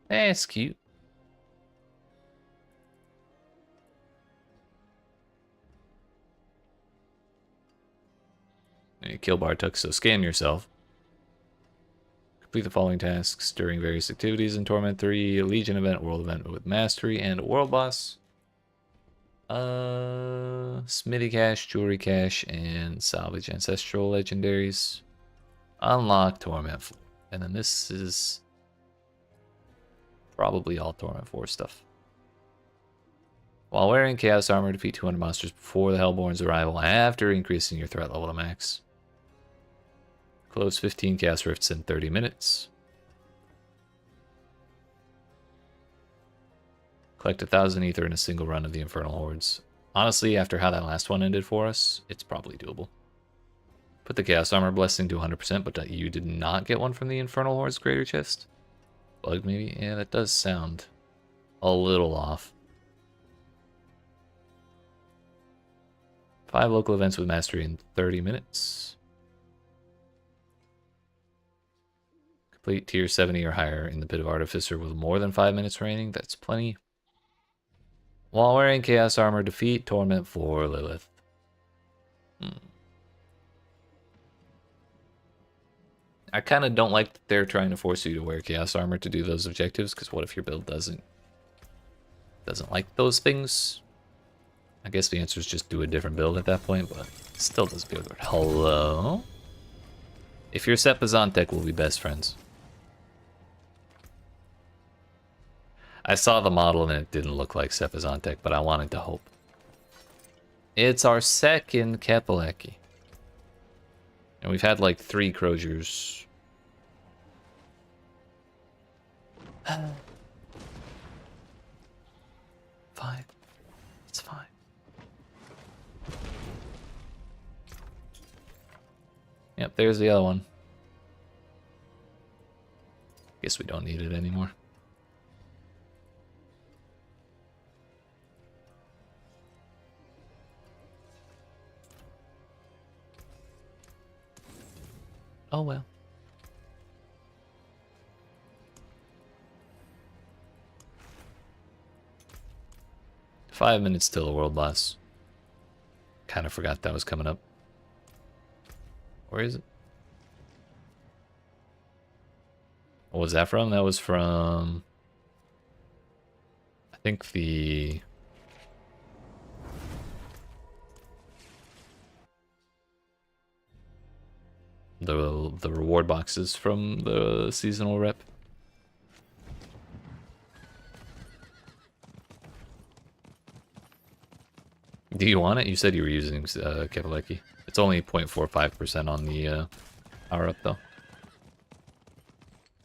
That's cute. Kill bar tuck, so scan yourself. Complete the following tasks during various activities in Torment 3, Legion event, World event with Mastery, and World boss. Smithy cache, Jewelry cache, and Salvage Ancestral Legendaries. Unlock Torment 4. And then this is probably all Torment 4 stuff. While wearing Chaos Armor, defeat 200 monsters before the Hellborn's arrival after increasing your threat level to max. Close 15 Chaos Rifts in 30 minutes. Collect 1,000 ether in a single run of the Infernal Hordes. Honestly, after how that last one ended for us, it's probably doable. Put the Chaos Armor Blessing to 100%, but you did not get one from the Infernal Hordes Greater Chest. Bugged maybe? Yeah, that does sound a little off. 5 local events with Mastery in 30 minutes. Complete tier 70 or higher in the Pit of Artificer with more than 5 minutes remaining. That's plenty. While wearing Chaos Armor, defeat Torment 4 Lilith. I kind of don't like that they're trying to force you to wear Chaos Armor to do those objectives, because what if your build doesn't like those things? I guess the answer is just do a different build at that point, but it still does good. Hello? If you're Sepazantec, we'll be best friends. I saw the model and it didn't look like Sepazantec, but I wanted to hope. It's our second Kepaleki. And we've had like 3 Croziers. Fine. It's fine. Yep, there's the other one. Guess we don't need it anymore. Oh well. Five minutes till the world boss. Kind of forgot that was coming up. Where is it? What was that from? That was from... I think the reward boxes from the seasonal rep. Do you want it? You said you were using Kepaleki. It's only 0.45% on the power up though.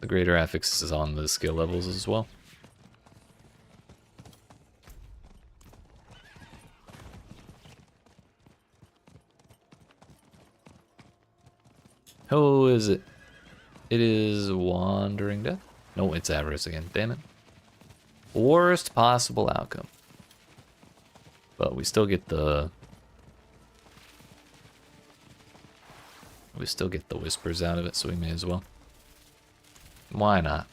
The greater affix is on the skill levels as well. Who is it? It is Wandering Death. No, it's Avarice again. Damn it. Worst possible outcome. But we still get the... We still get the whispers out of it, so we may as well. Why not?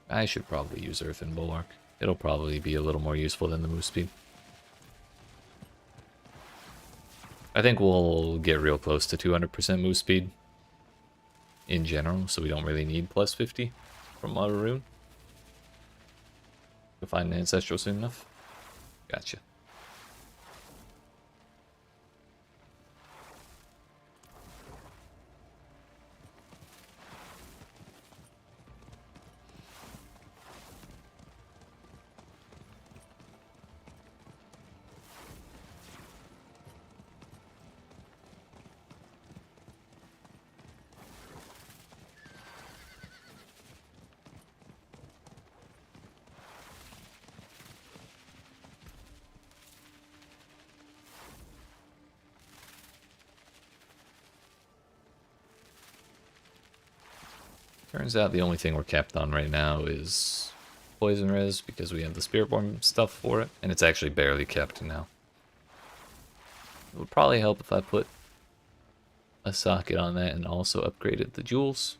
I should probably use Earth and Bulwark. It'll probably be a little more useful than the move speed. I think we'll get real close to 200% move speed in general, so we don't really need plus 50 from Auto Rune. You'll find an Ancestral soon enough. Gotcha. Turns out the only thing we're capped on right now is poison res because we have the Spiritborn stuff for it, and it's actually barely kept now. It would probably help if I put a socket on that and also upgraded the jewels.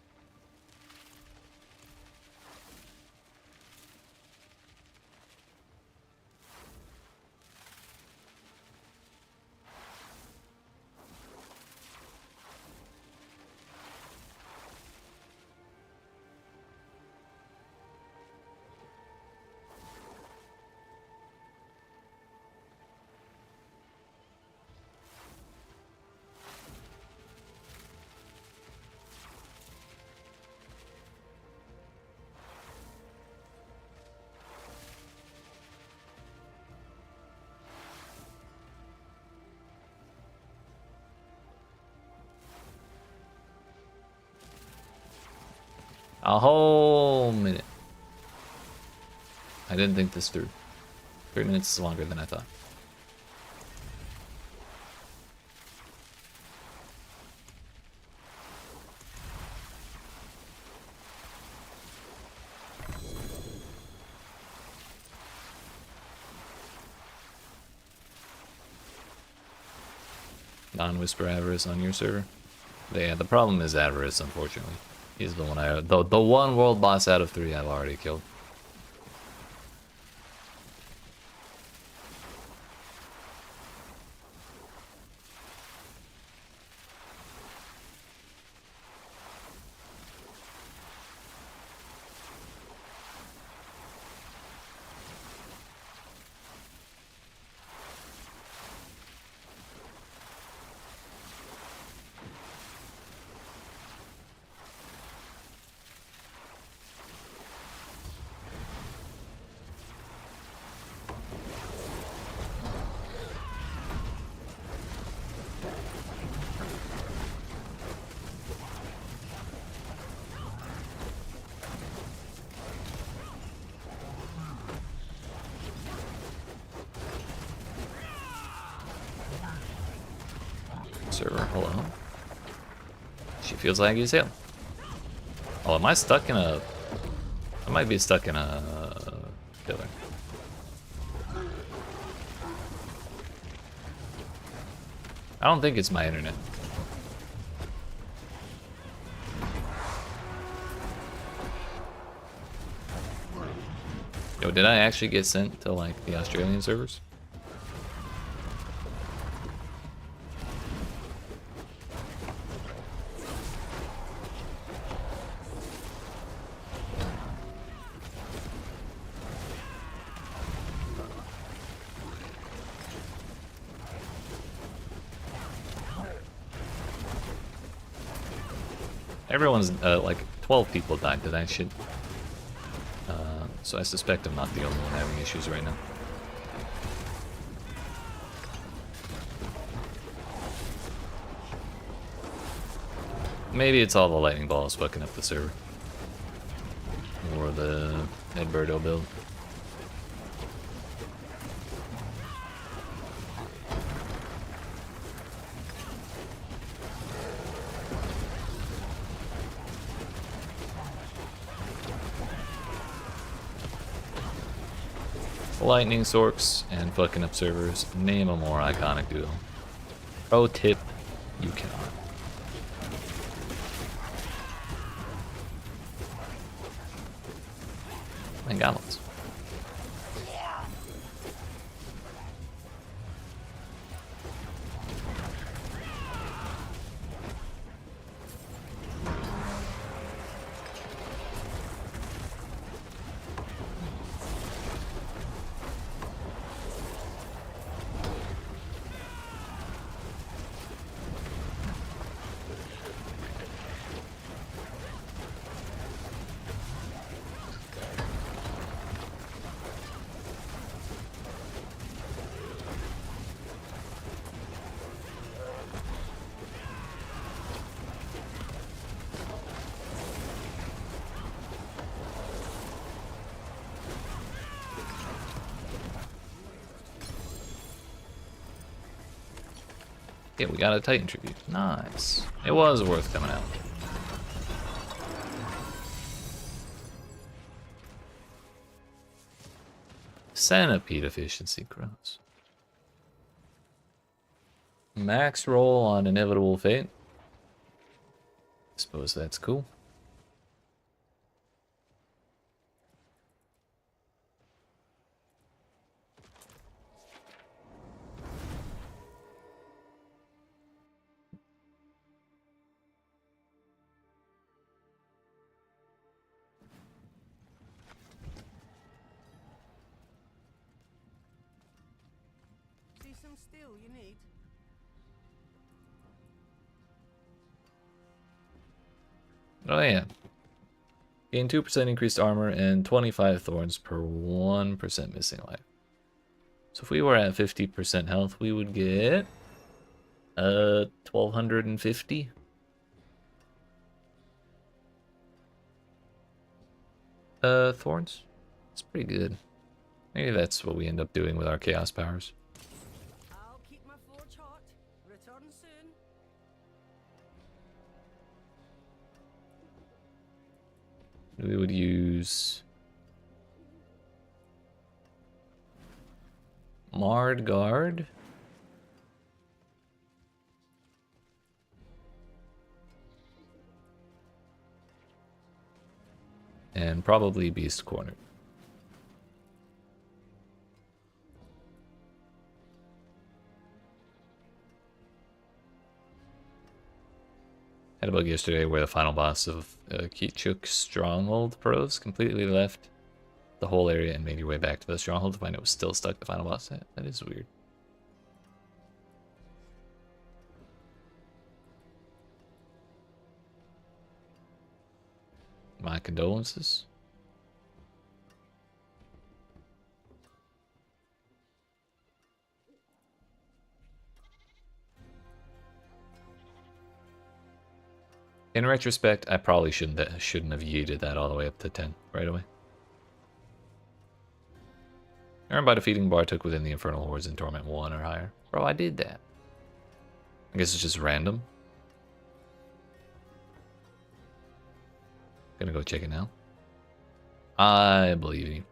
A whole minute. I didn't think this through. 3 minutes is longer than I thought. Non-whisper Avarice on your server. Yeah, the problem is Avarice, unfortunately. He's the one the one world boss out of 3 I've already killed. Server, hello. She feels laggy as hell. Oh, am I stuck in a... I might be stuck in a... killer. I don't think it's my internet. Yo, did I actually get sent to, like, the Australian servers? Everyone's, like, 12 people died to that shit. So I suspect I'm not the only one having issues right now. Maybe it's all the lightning balls fucking up the server. Or the Edberto build. Lightning Sorks and fucking Observers. Name a more iconic duo. Pro tip, you cannot. And Goblins. Yeah, we got a Titan tribute. Nice. It was worth coming out. Centipede efficiency grows. Max roll on Inevitable Fate. Suppose that's cool. See some steel you need? Oh yeah. Gain 2% increased armor and 25 thorns per 1% missing life. So if we were at 50% health, we would get 1250. Thorns. It's pretty good. Maybe that's what we end up doing with our chaos powers. I'll keep my forge hot. Return soon. We would use Marred Guard. And probably Beast Corner. Had a bug yesterday where the final boss of Kichuk's Stronghold Pros completely left the whole area and made your way back to the Stronghold to find it was still stuck, the final boss. That is weird. My condolences. In retrospect, I probably shouldn't have yeeted that all the way up to 10 right away. Earned by defeating Bartok within the Infernal Hordes in Torment 1 or higher. Bro, I did that. I guess it's just random. Gonna go check it now. I believe you.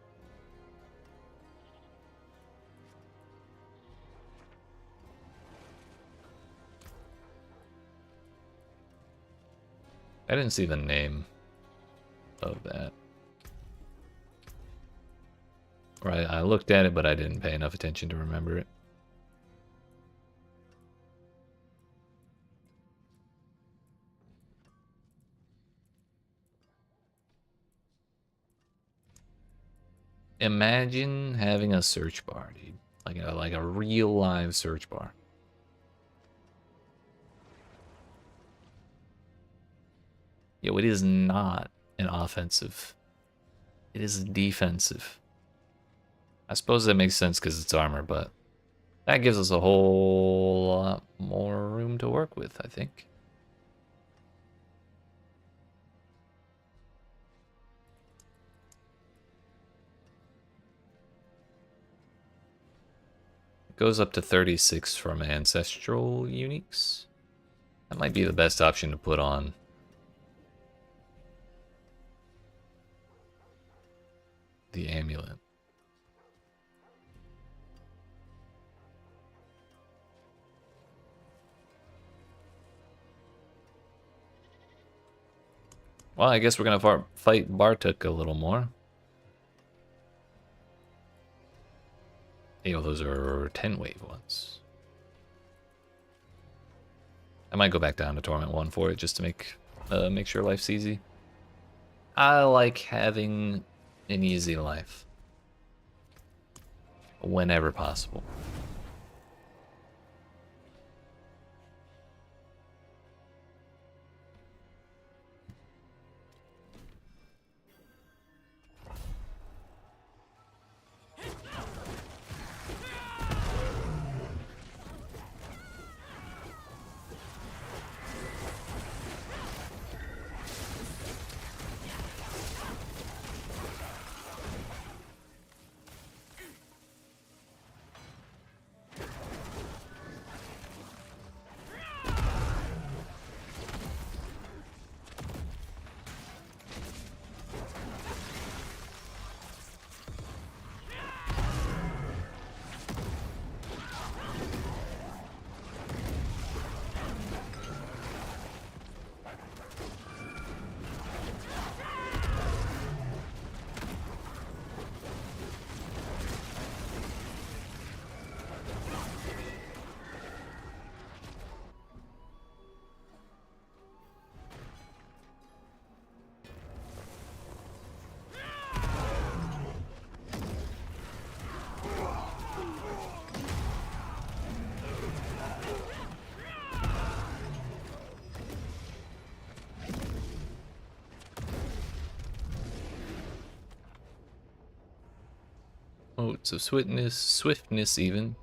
I didn't see the name of that. Right, I looked at it, but I didn't pay enough attention to remember it. Imagine having a search bar, dude. Like a real live search bar. Yo, it is not an offensive. It is defensive. I suppose that makes sense because it's armor, but that gives us a whole lot more room to work with, I think. It goes up to 36 from ancestral uniques. That might be the best option to put on. The amulet. Well, I guess we're gonna fight Bartuk a little more. You know, those are 10 wave ones. I might go back down to Torment 1 for it just to make sure life's easy. I like having an easy life whenever possible. Oh, so swiftness even.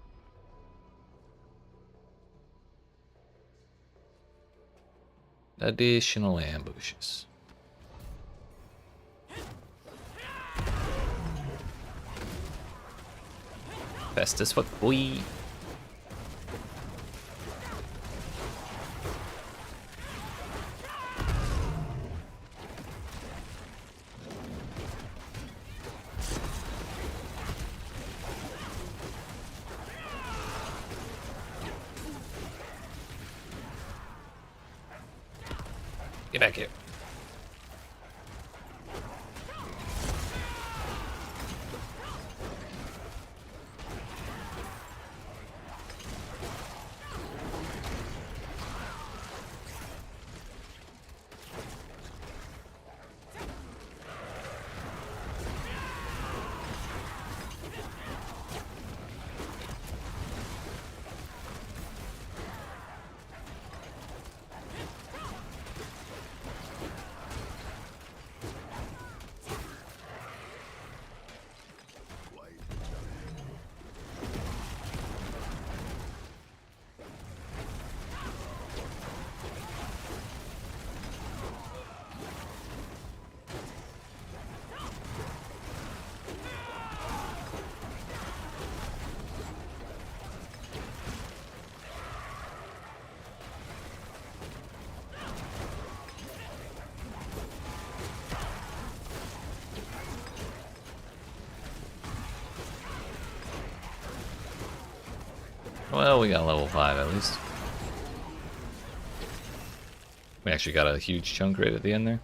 Additional ambushes. Fast as fuck, boy. Get back here. Well, we got level 5 at least. We actually got a huge chunk right at the end there.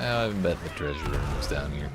I bet the treasure room was down here.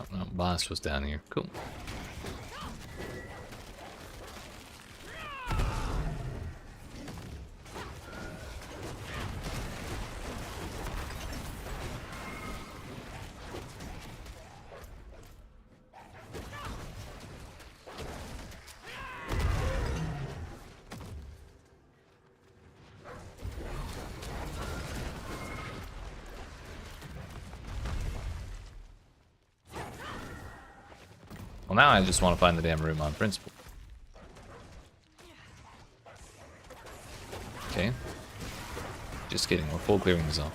No, boss was down here. Cool. Well, now I just want to find the damn room on principle. Okay. Just kidding, we're full clearing the zone.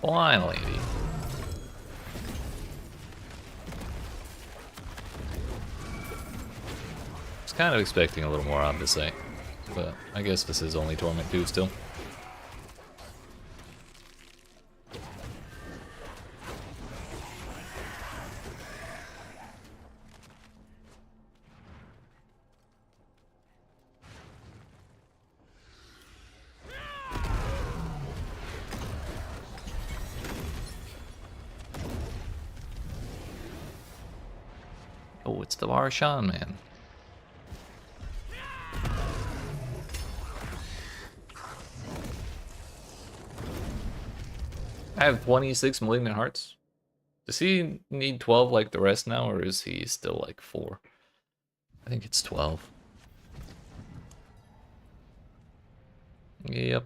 Finally. I was kind of expecting a little more on this site, but I guess this is only Torment 2 still. Oh, it's the Varshan, man. I have 26 Malignant Hearts. Does he need 12 like the rest now, or is he still like 4? I think it's 12. Yep.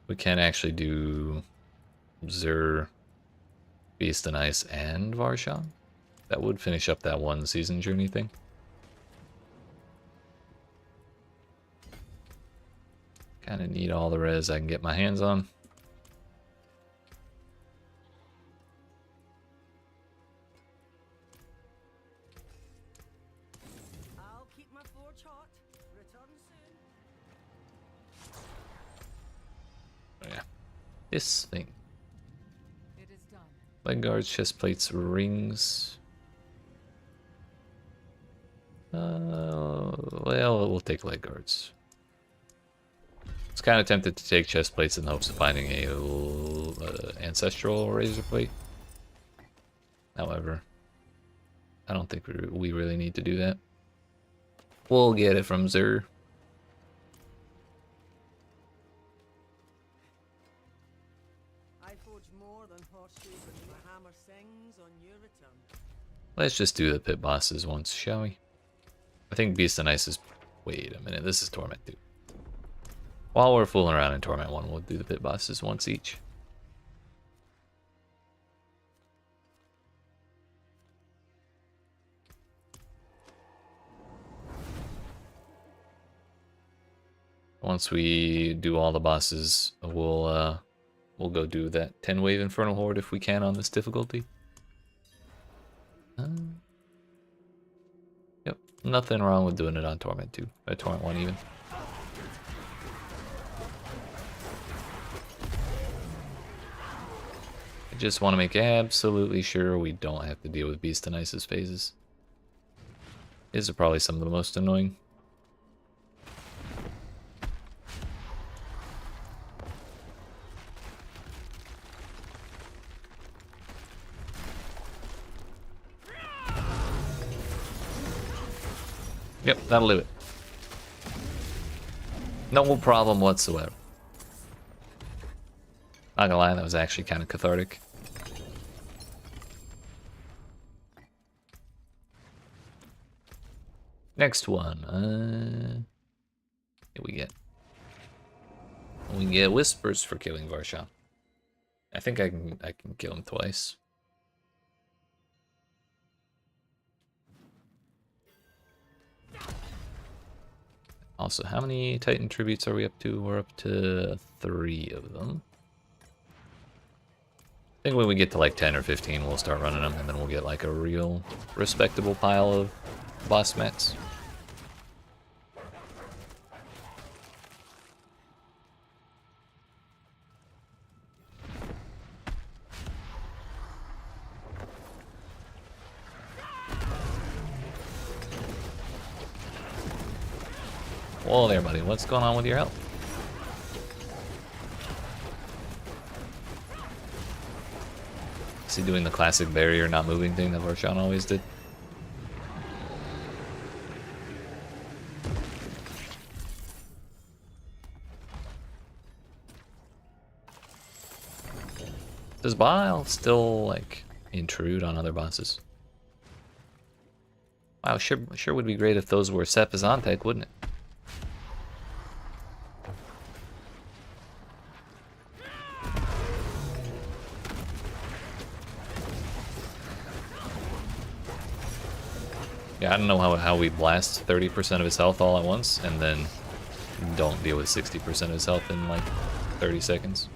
We can actually do Zur, Beast and Ice, and Varshan. That would finish up that one season journey thing. Kind of need all the res I can get my hands on. I'll keep my forge hot. Return soon. Oh, yeah. This thing. It is done. Leg guards, chest plates, rings. Well, we'll take leg guards. I was kind of tempted to take chest plates in the hopes of finding a ancestral razor plate. However, I don't think we really need to do that. We'll get it from Zur. I forge more than horseshoes and my hammer sings on your return. Let's just do the pit bosses once, shall we? I think Beast and Ice is... Wait a minute, this is Torment 2. While we're fooling around in Torment 1, we'll do the pit bosses once each. Once we do all the bosses, we'll go do that 10-wave Infernal Horde if we can on this difficulty. Yep, nothing wrong with doing it on Torment 2, or Torment 1 even. Just want to make absolutely sure we don't have to deal with Beast and Ice's phases. These are probably some of the most annoying. Yep, that'll do it. No problem whatsoever. Not gonna lie, that was actually kind of cathartic. Next one. Here we get. We get whispers for killing Varsha. I think I can kill him twice. Also, how many Titan tributes are we up to? We're up to 3 of them. I think when we get to like 10 or 15, we'll start running them, and then we'll get like a real respectable pile of boss mats. Whoa there, buddy. What's going on with your health? Is he doing the classic barrier not moving thing that Varshan always did? Does Bile still, like, intrude on other bosses? Wow, sure would be great if those were Sepizantec, wouldn't it? Yeah, I don't know how we blast 30% of his health all at once and then don't deal with 60% of his health in like 30 seconds.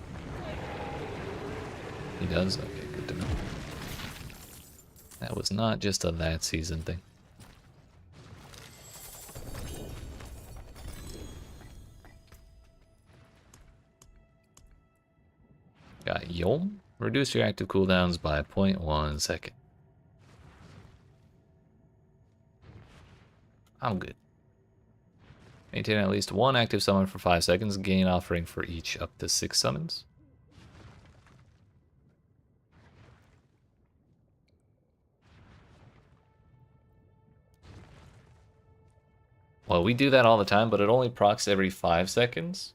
He does? Okay, good to know. That was not just a that season thing. Got Yom. Reduce your active cooldowns by 0.1 second. I'm good. Maintain at least 1 active summon for 5 seconds. Gain offering for each up to 6 summons. Well, we do that all the time, but it only procs every 5 seconds.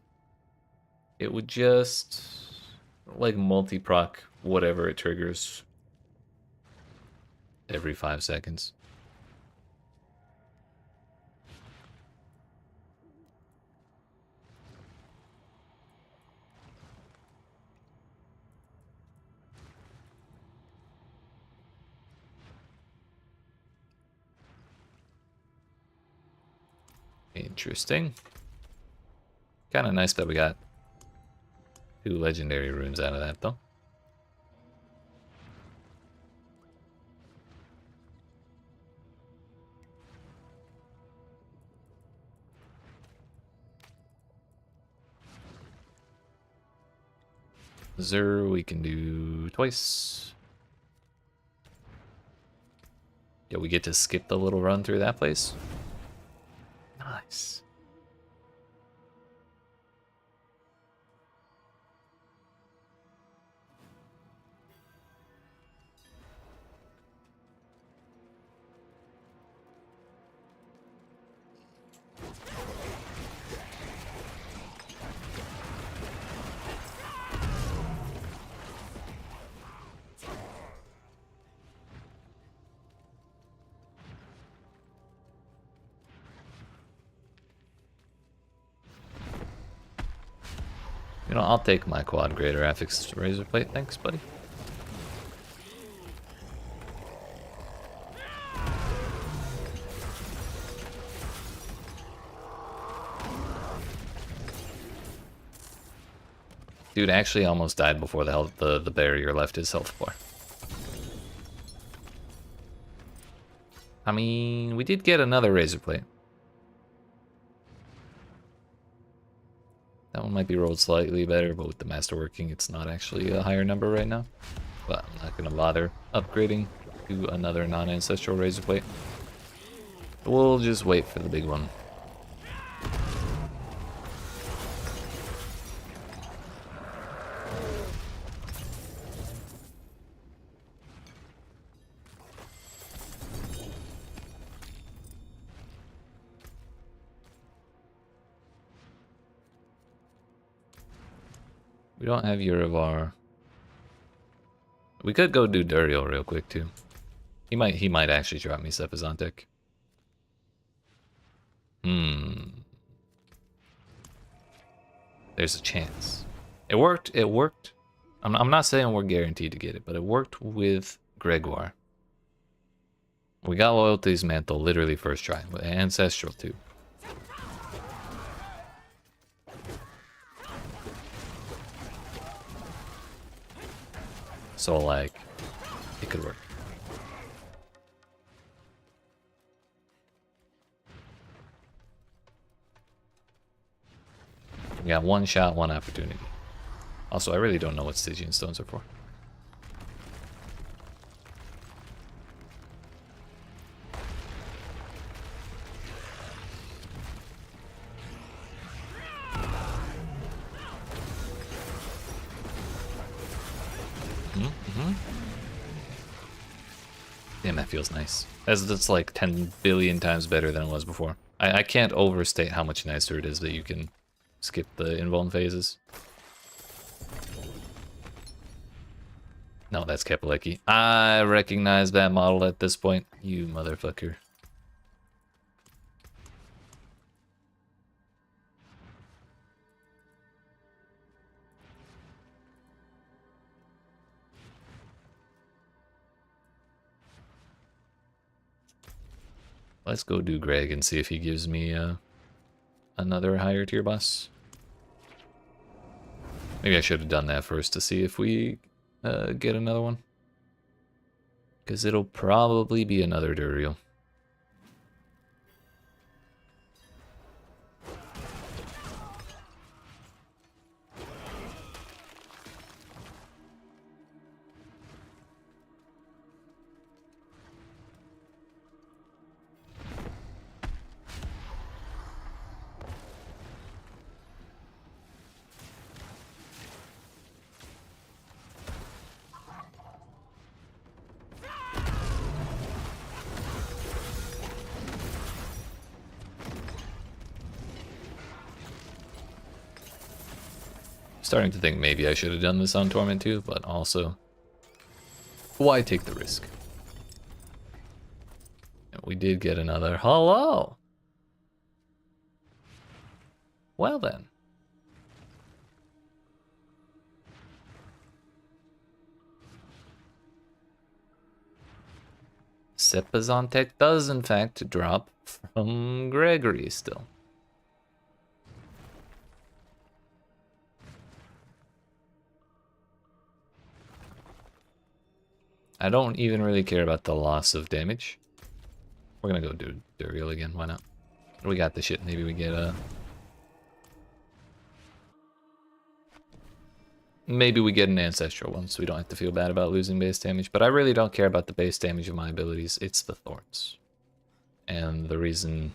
It would just, like, multi-proc whatever it triggers every 5 seconds. Interesting. Kind of nice that we got 2 legendary runes out of that, though. Zur we can do twice. Yeah, we get to skip the little run through that place. Nice. You know, I'll take my quad greater affix razor plate. Thanks, buddy. Dude actually almost died before the barrier left his health bar. I mean, we did get another razor plate. That one might be rolled slightly better, but with the masterworking, it's not actually a higher number right now. but I'm not gonna bother upgrading to another non-ancestral razor plate. We'll just wait for the big one. We don't have Urivar. We could go do Duriel real quick too. He might actually drop me Sepizantek. There's a chance. It worked. It worked. I'm not saying we're guaranteed to get it, but it worked with Gregoire. We got Loyalty's Mantle literally first try, with Ancestral too. So like, it could work. We got one shot, one opportunity. Also, I really don't know what Stygian Stones are for. Damn, that feels nice. That's like 10 billion times better than it was before. I can't overstate how much nicer it is that you can skip the invuln phases. No, that's Kepaleki. I recognize that model at this point. You motherfucker. Let's go do Greg and see if he gives me another higher tier boss. Maybe I should have done that first to see if we get another one. Because it'll probably be another Duriel. Starting to think maybe I should have done this on Torment too, but also, why take the risk? And we did get another hello. Well then. Sepizantek does in fact drop from Gregory still. I don't even really care about the loss of damage. We're gonna go do Duriel again, why not? We got the shit, maybe we get maybe we get an Ancestral one, so we don't have to feel bad about losing base damage. But I really don't care about the base damage of my abilities, it's the Thorns. And the reason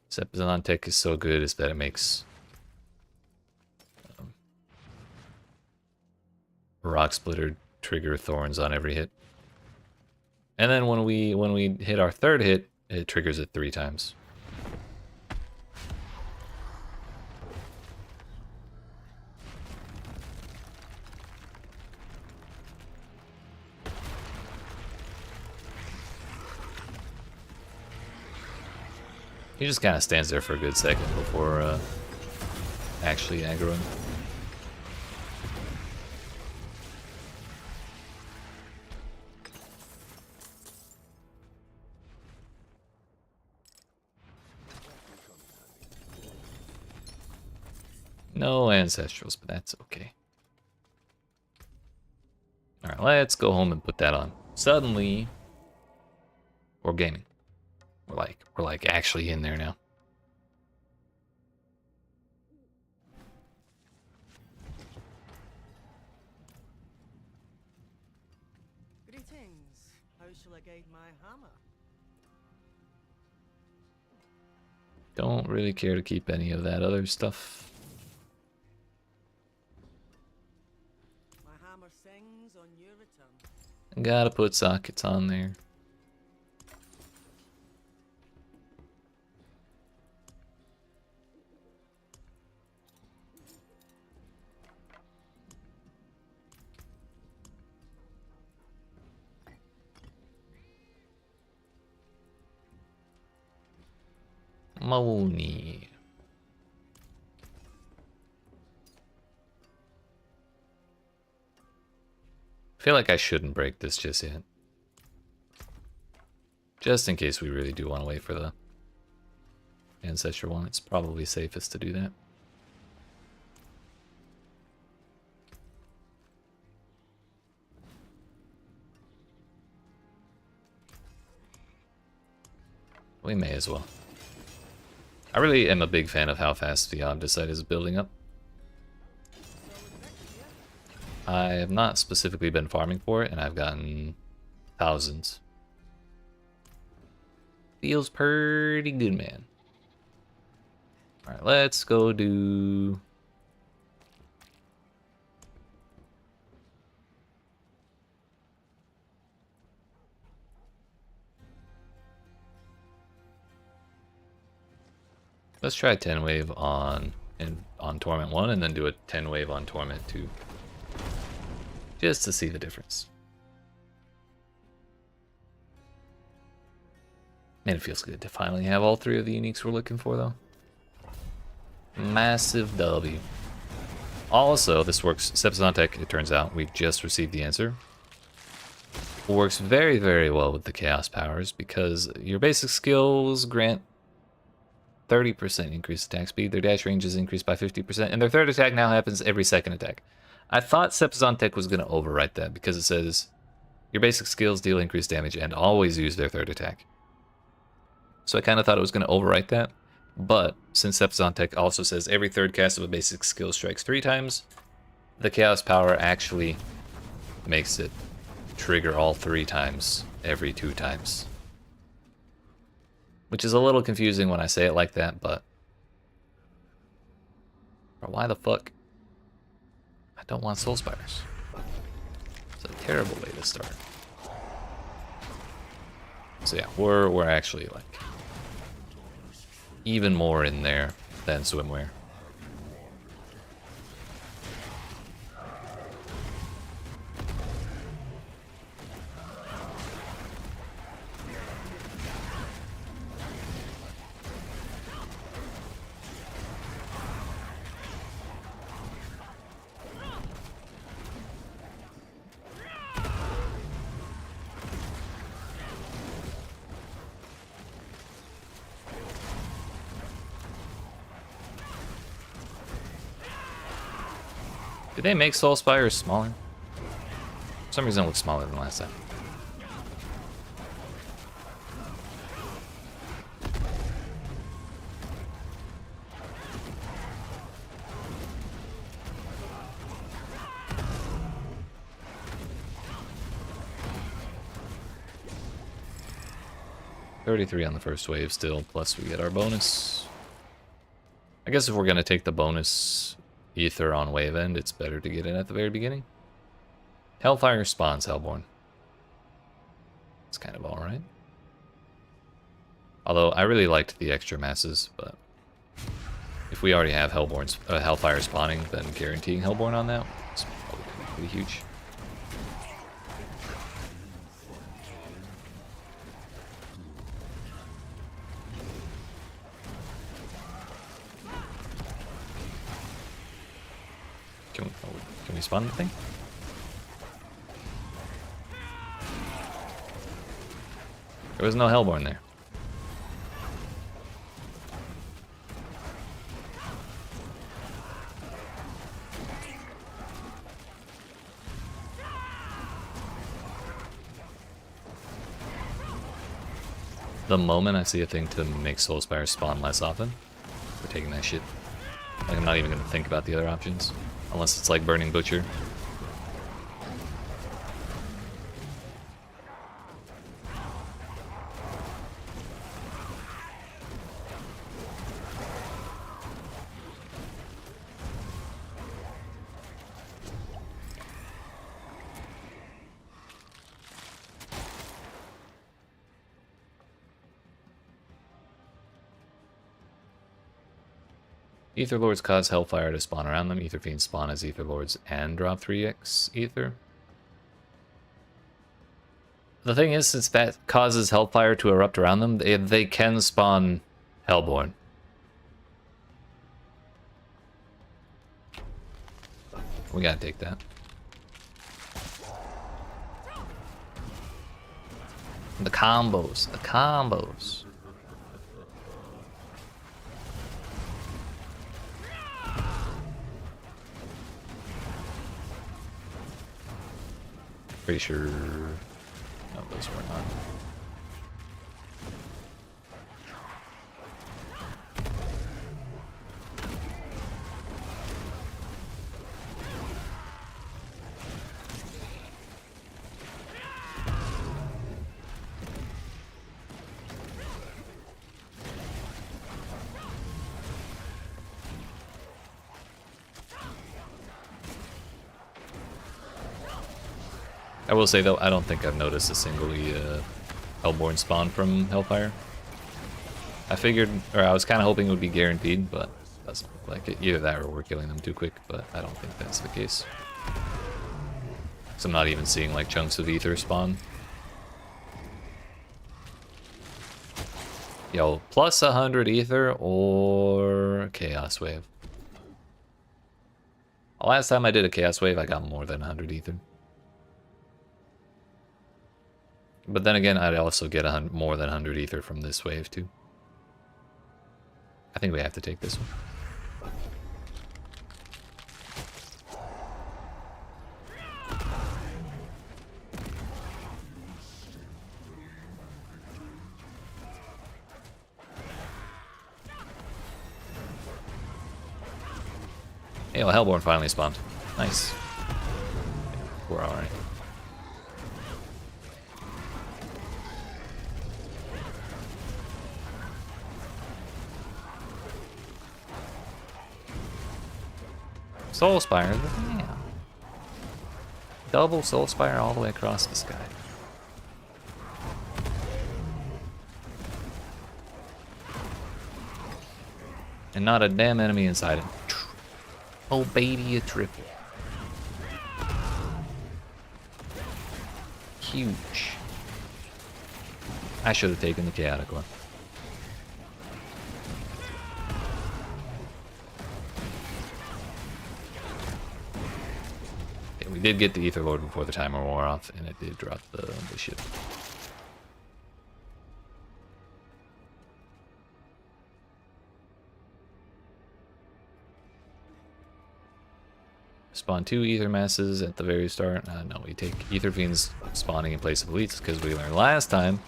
Sepizantek is so good is that it makes Rock Splitter trigger Thorns on every hit. And then when we hit our third hit, it triggers it 3 times. He just kind of stands there for a good second before actually aggroing. No Ancestrals, but that's okay. Alright, let's go home and put that on. Suddenly, we're gaming. We're like actually in there now. relegate my hammer. Don't really care to keep any of that other stuff. My hammer sings on your return. Gotta put sockets on there. Moni. I feel like I shouldn't break this just yet. Just in case we really do want to wait for the ancestral one, it's probably safest to do that. We may as well. I really am a big fan of how fast the Omnicite is building up. I have not specifically been farming for it, and I've gotten thousands. Feels pretty good, man. Alright, let's go do... Let's try 10 wave on Torment 1 and then do a 10 wave on Torment 2. Just to see the difference. Man, it feels good to finally have all three of the uniques we're looking for, though. Massive W. Also, this works, Sepsantec, it turns out, we've just received the answer. Works very, very well with the Chaos Powers because your basic skills grant 30% increased attack speed, their dash range is increased by 50%, and their third attack now happens every second attack. I thought Sepsantec was going to overwrite that because it says your basic skills deal increased damage and always use their third attack. So I kind of thought it was going to overwrite that, but since Sepsantec also says every third cast of a basic skill strikes 3 times, the Chaos Power actually makes it trigger all 3 times every 2 times. Which is a little confusing when I say it like that, but... Bro, why the fuck? I don't want Soul Spiders. It's a terrible way to start. So yeah, we're actually like... even more in there than swimwear. Did they make Soul Spires smaller? For some reason it looks smaller than last time. $33 on the first wave still, plus we get our bonus. I guess if we're gonna take the bonus Ether on wave end, it's better to get in at the very beginning. Hellfire spawns Hellborn. It's kind of alright. Although I really liked the extra masses, but if we already have Hellfire spawning, then guaranteeing Hellborn on that is probably gonna be pretty huge. Can we spawn the thing? There was no Hellborn there. The moment I see a thing to make Soulspire spawn less often, we're taking that shit. Like, I'm not even gonna think about the other options. Unless it's like Burning Butcher. Ether Lords cause Hellfire to spawn around them. Ether Fiends spawn as Ether Lords and drop 3x Ether. The thing is, since that causes Hellfire to erupt around them, they can spawn Hellborn. We gotta take that. The combos, the combos. Pretty sure. No, those were not. I will say though, I don't think I've noticed a single Hellborn spawn from Hellfire. I figured, or I was kind of hoping it would be guaranteed, but it doesn't look like it. Either that or we're killing them too quick, but I don't think that's the case. So I'm not even seeing like chunks of ether spawn. Yo, plus 100 ether or Chaos Wave. Last time I did a Chaos Wave, I got more than 100 ether. But then again, I'd also get more than 100 ether from this wave too. I think we have to take this one. Hey, well, Hellborn finally spawned. Nice. We're alright. Soul Spire, damn. Double Soul Spire all the way across the sky. And not a damn enemy inside it. Oh baby, a triple. Huge. I should have taken the chaotic one. We did get the Ether Lord before the timer wore off, and it did drop the ship. Spawn 2 Ether Masses at the very start. No, we take Ether Fiends spawning in place of Elites, because we learned last time,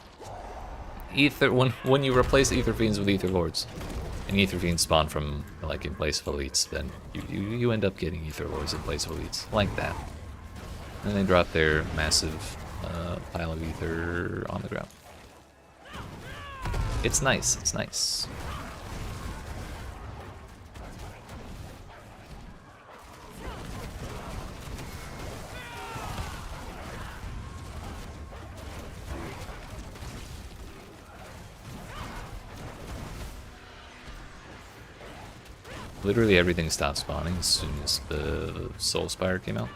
when you replace Ether Fiends with Ether Lords, and Ether Fiends spawn from, like, in place of Elites, then you end up getting Ether Lords in place of Elites, like that. And they drop their massive pile of ether on the ground. It's nice, it's nice. Literally everything stopped spawning as soon as the Soul Spire came out.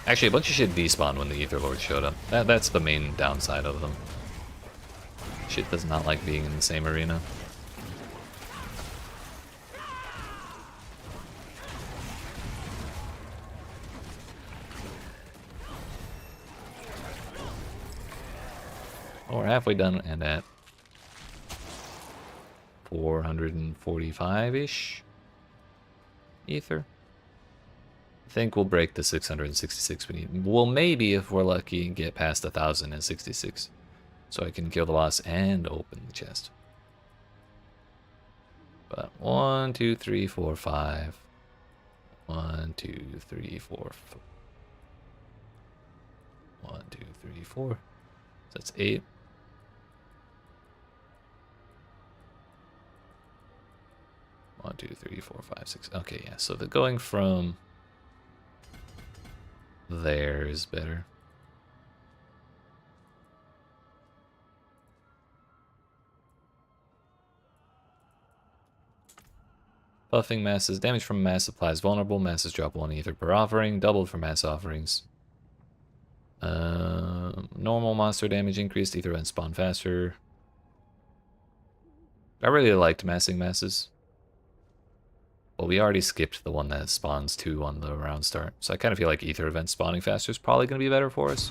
Actually, a bunch of shit despawned when the Ether Lord showed up. That's the main downside of them. Shit does not like being in the same arena. Oh, we're halfway done and at 445-ish ether. I think we'll break the 666 we need. Well, maybe if we're lucky, get past 1,066. So I can kill the boss and open the chest. But 1, 2, 3, 4, 5. 1, 2, 3, 4. 1, 2, 3, 4. So that's 8. One, 2, 3, 4, 5, 6. Okay, yeah. So the going from there is better. Buffing masses. Damage from mass applies vulnerable. Masses drop 1 ether per offering. Doubled for mass offerings. Normal monster damage increased. Ether events spawn faster. I really liked massing masses. Well, we already skipped the one that spawns 2 on the round start. So I kind of feel like ether events spawning faster is probably going to be better for us.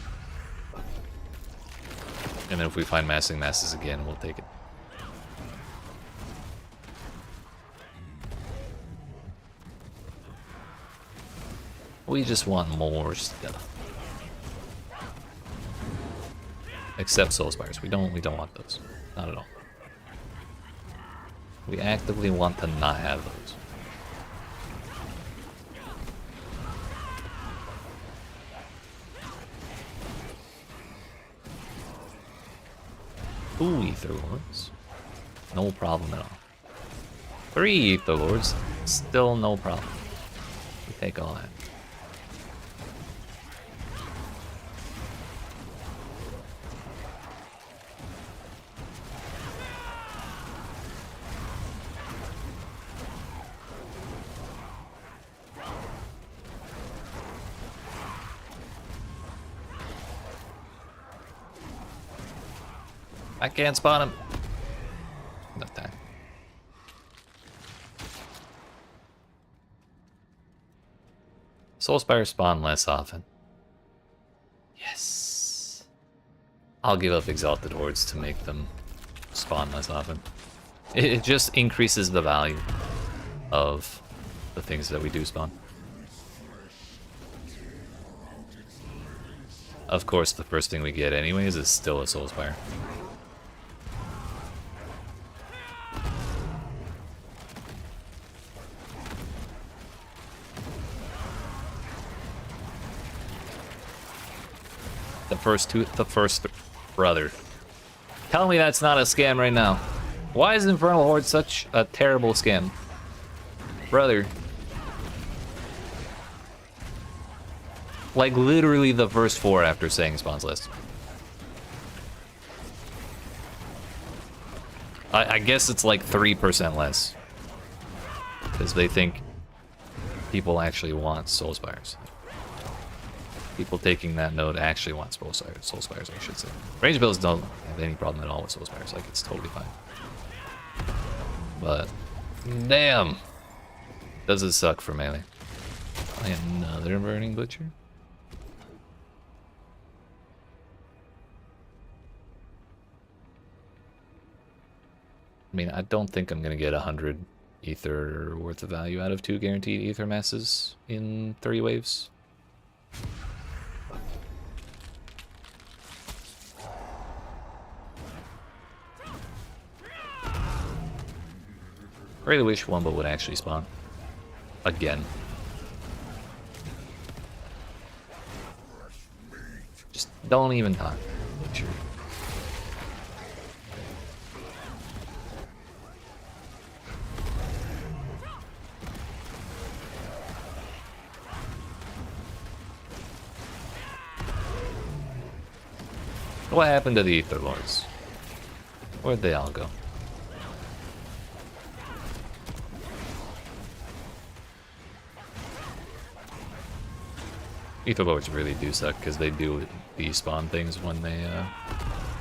And then if we find massing masses again, we'll take it. We just want more stuff. Except soul spires. We don't want those. Not at all. We actively want to not have those. Ooh, Ether Lords. No problem at all. 3 Ether Lords. Still no problem. We take all that. I can't spawn him. No time. Soulspire spawn less often. Yes. I'll give up Exalted Hordes to make them spawn less often. It just increases the value of the things that we do spawn. Of course, the first thing we get anyways is still a Soulspire. The first brother. Tell me that's not a scam right now. Why is Infernal Horde such a terrible scam? Brother. Like literally the first 4 after saying spawns list. I guess it's like 3% less. Because they think people actually want Soulspires. People taking that node actually want Soulspires, I should say. Range builds don't have any problem at all with Soulspires, like it's totally fine. But, damn! Does it suck for melee? Another Burning Butcher? I mean, I don't think I'm gonna get 100 ether worth of value out of 2 guaranteed ether masses in 3 waves. I really wish Wumba would actually spawn. Again. Just don't even talk. Sure. What happened to the Ether Lords? Where'd they all go? Ether Lords really do suck because they do despawn things when they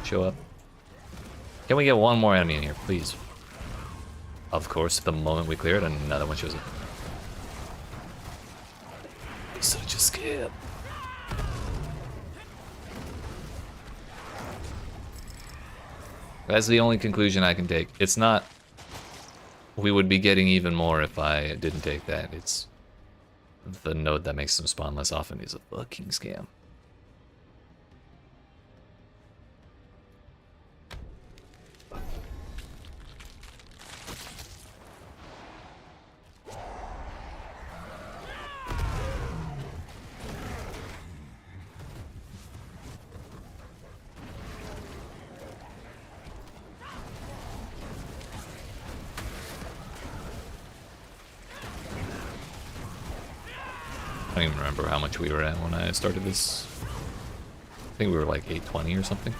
show up. Can we get one more enemy in here, please? Of course, the moment we clear it, another one shows up. Such a skip. That's the only conclusion I can take. It's not... We would be getting even more if I didn't take that. It's... The node that makes them spawn less often is a fucking scam. I don't even remember how much we were at when I started this. I think we were like 820 or something.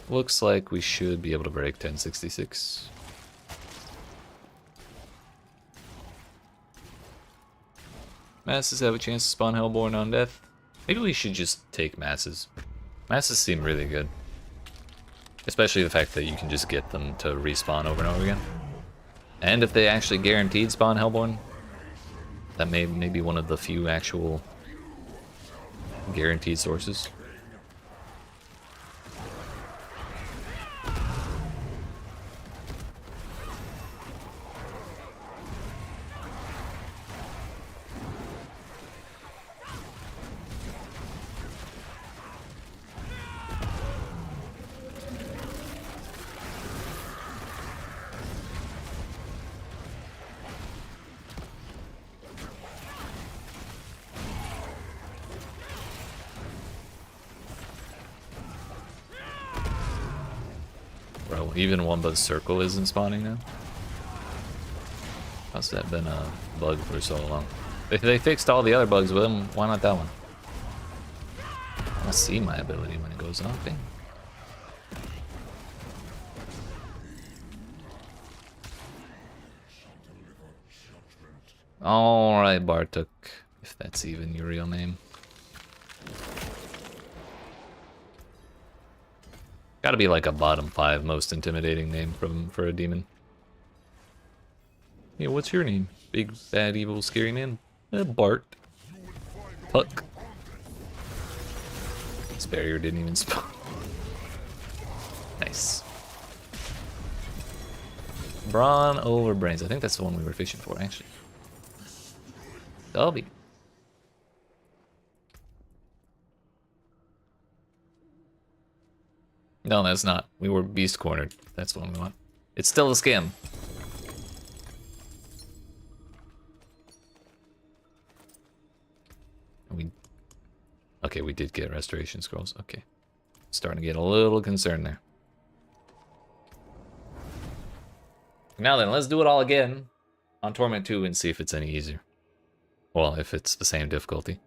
looks like we should be able to break 1066. Masses have a chance to spawn Hellborn on death. Maybe we should just take Masses. Masses seem really good. Especially the fact that you can just get them to respawn over and over again. And if they actually guaranteed spawn Hellborn, that may be one of the few actual guaranteed sources. Bro, even Wumba's circle isn't spawning now. How's that been a bug for so long? They fixed all the other bugs with him, why not that one? I want to see my ability when it goes off. Bing. Alright, Bartok, if that's even your real name. Gotta be like a bottom 5 most intimidating name for a demon. Yeah, what's your name? Big, bad, evil, scary man? Bart. Puck. This barrier didn't even spawn. Nice. Brawn over brains. I think that's the one we were fishing for, actually. Dolby. No, that's not. We were beast cornered. That's the one we want. It's still a scam. Okay, we did get restoration scrolls. Okay. Starting to get a little concerned there. Now then, let's do it all again on Torment 2 and see if it's any easier. Well, if it's the same difficulty.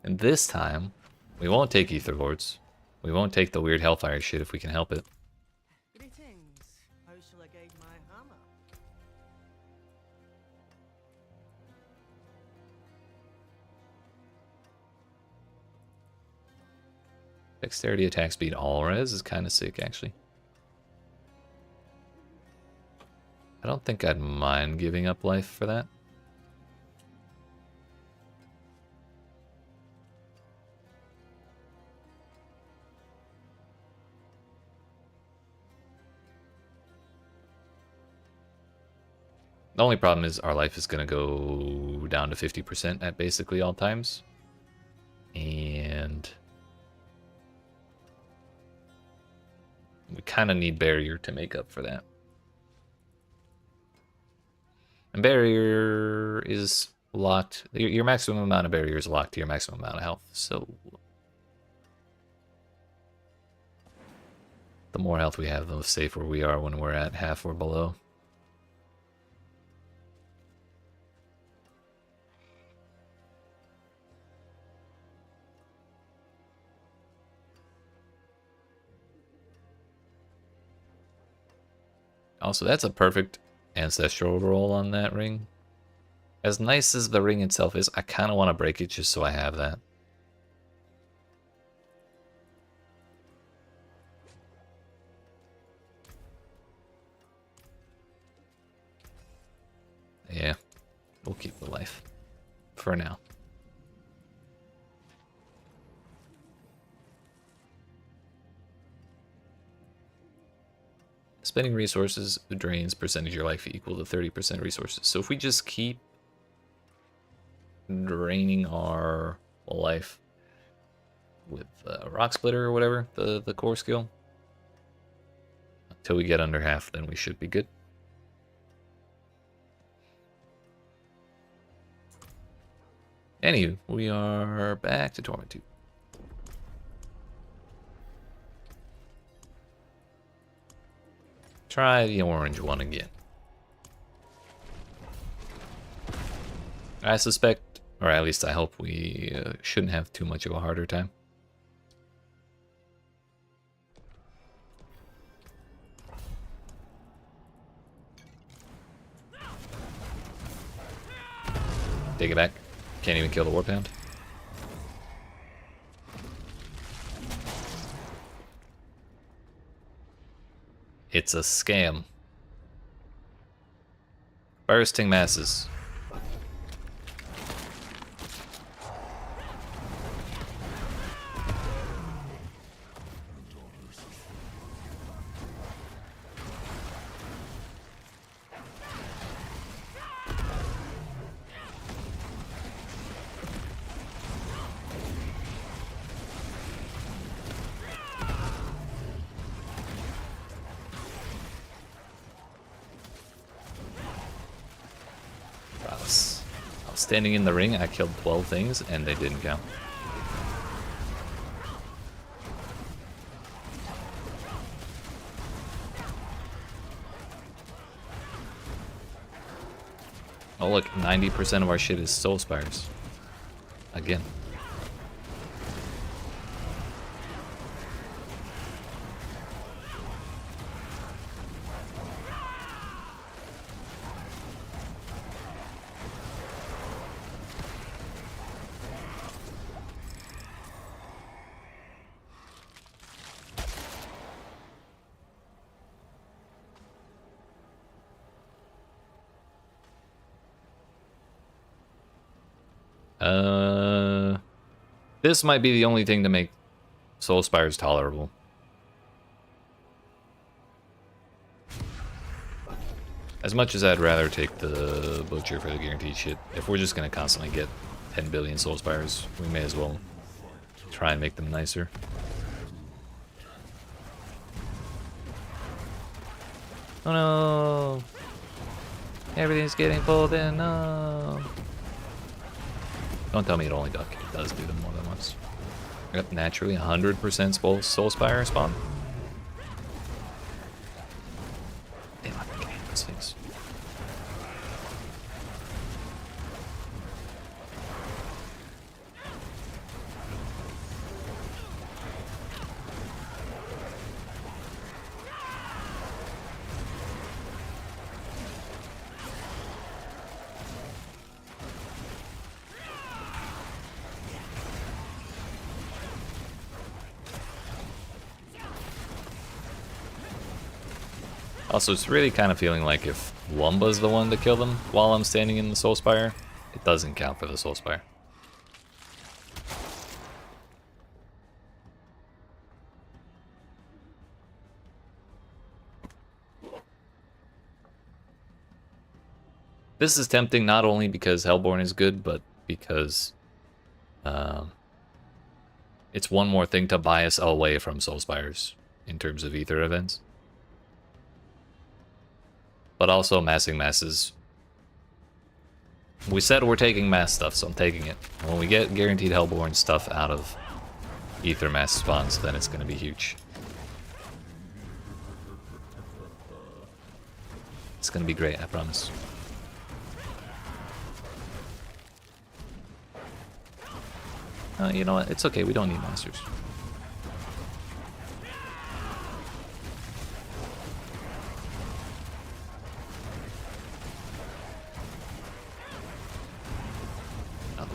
And this time, we won't take Ether Lords. We won't take the weird Hellfire shit if we can help it. Greetings. How shall I guide my hammer? Dexterity attack speed all res is kind of sick, actually. I don't think I'd mind giving up life for that. The only problem is our life is going to go down to 50% at basically all times. And we kind of need barrier to make up for that. And barrier is locked. Your maximum amount of barrier is locked to your maximum amount of health. So the more health we have, the safer we are when we're at half or below. Also, that's a perfect ancestral roll on that ring. As nice as the ring itself is, I kind of want to break it just so I have that. Yeah, we'll keep the life for now. Spending resources drains percentage of your life equal to 30% resources. So if we just keep draining our life with Rock Splitter or whatever, the core skill, until we get under half, then we should be good. Anywho, we are back to Torment 2. Try the orange one again. I suspect, or at least I hope, we shouldn't have too much of a harder time. Take it back. Can't even kill the Warpound. It's a scam. Bursting masses. I was standing in the ring, I killed 12 things, and they didn't count. Oh look, 90% of our shit is Soul Spires. Again. This might be the only thing to make Soul Spires tolerable. As much as I'd rather take the Butcher for the guaranteed shit, if we're just gonna constantly get 10 billion Soul Spires, we may as well try and make them nicer. Oh no! Everything's getting pulled in, no! Don't tell me it only duck. It does do them more than once. I got naturally 100% Soul Spire spawn. Damn, I fucking hate those things. Also, it's really kind of feeling like if Wumba's the one to kill them while I'm standing in the Soul Spire, it doesn't count for the Soul Spire. This is tempting not only because Hellborn is good, but because it's one more thing to buy us away from Soul Spires in terms of Ether events. But also massing masses. We said we're taking mass stuff, so I'm taking it. When we get guaranteed Hellborn stuff out of Ether mass spawns, then it's going to be huge. It's going to be great, I promise. You know what? It's okay, we don't need monsters.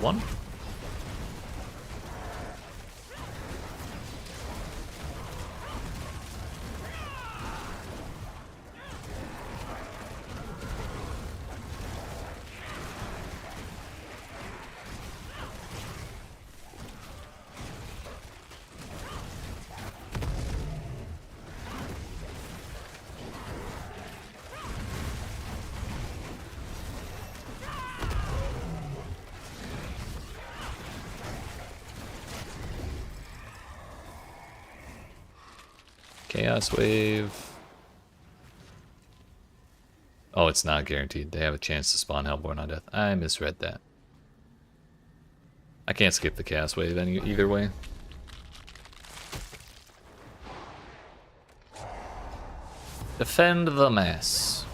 One. Chaos Wave. Oh, it's not guaranteed. They have a chance to spawn Hellborn on death. I misread that. I can't skip the Chaos Wave either way. Defend the mass.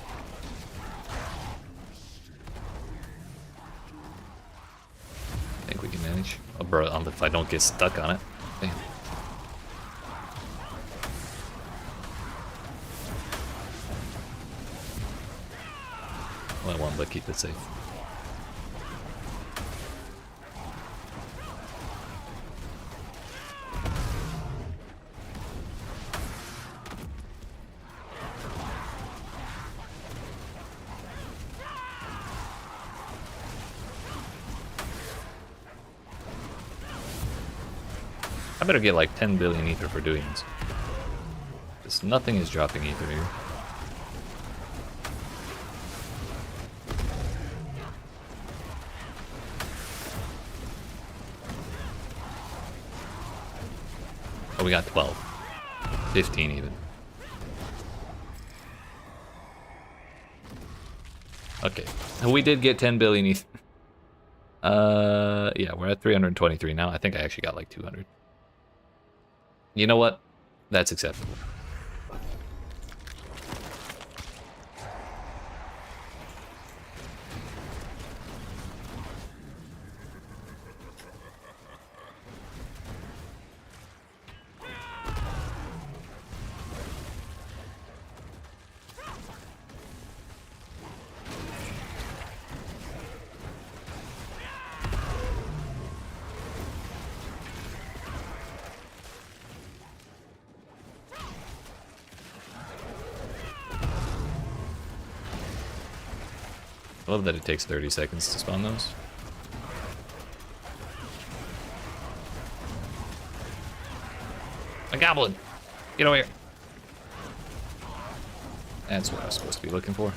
I think we can manage. Oh, bro, if I don't get stuck on it. Damn. Let one, but keep it safe. better get like 10 billion ether for doing this. Because nothing is dropping ether here. Oh, we got 12. 15 even. Okay. We did get 10 billion ether. Yeah, we're at 323 now. I think I actually got like 200. You know what? That's acceptable. I love that it takes 30 seconds to spawn those. A goblin! Get over here! That's what I was supposed to be looking for.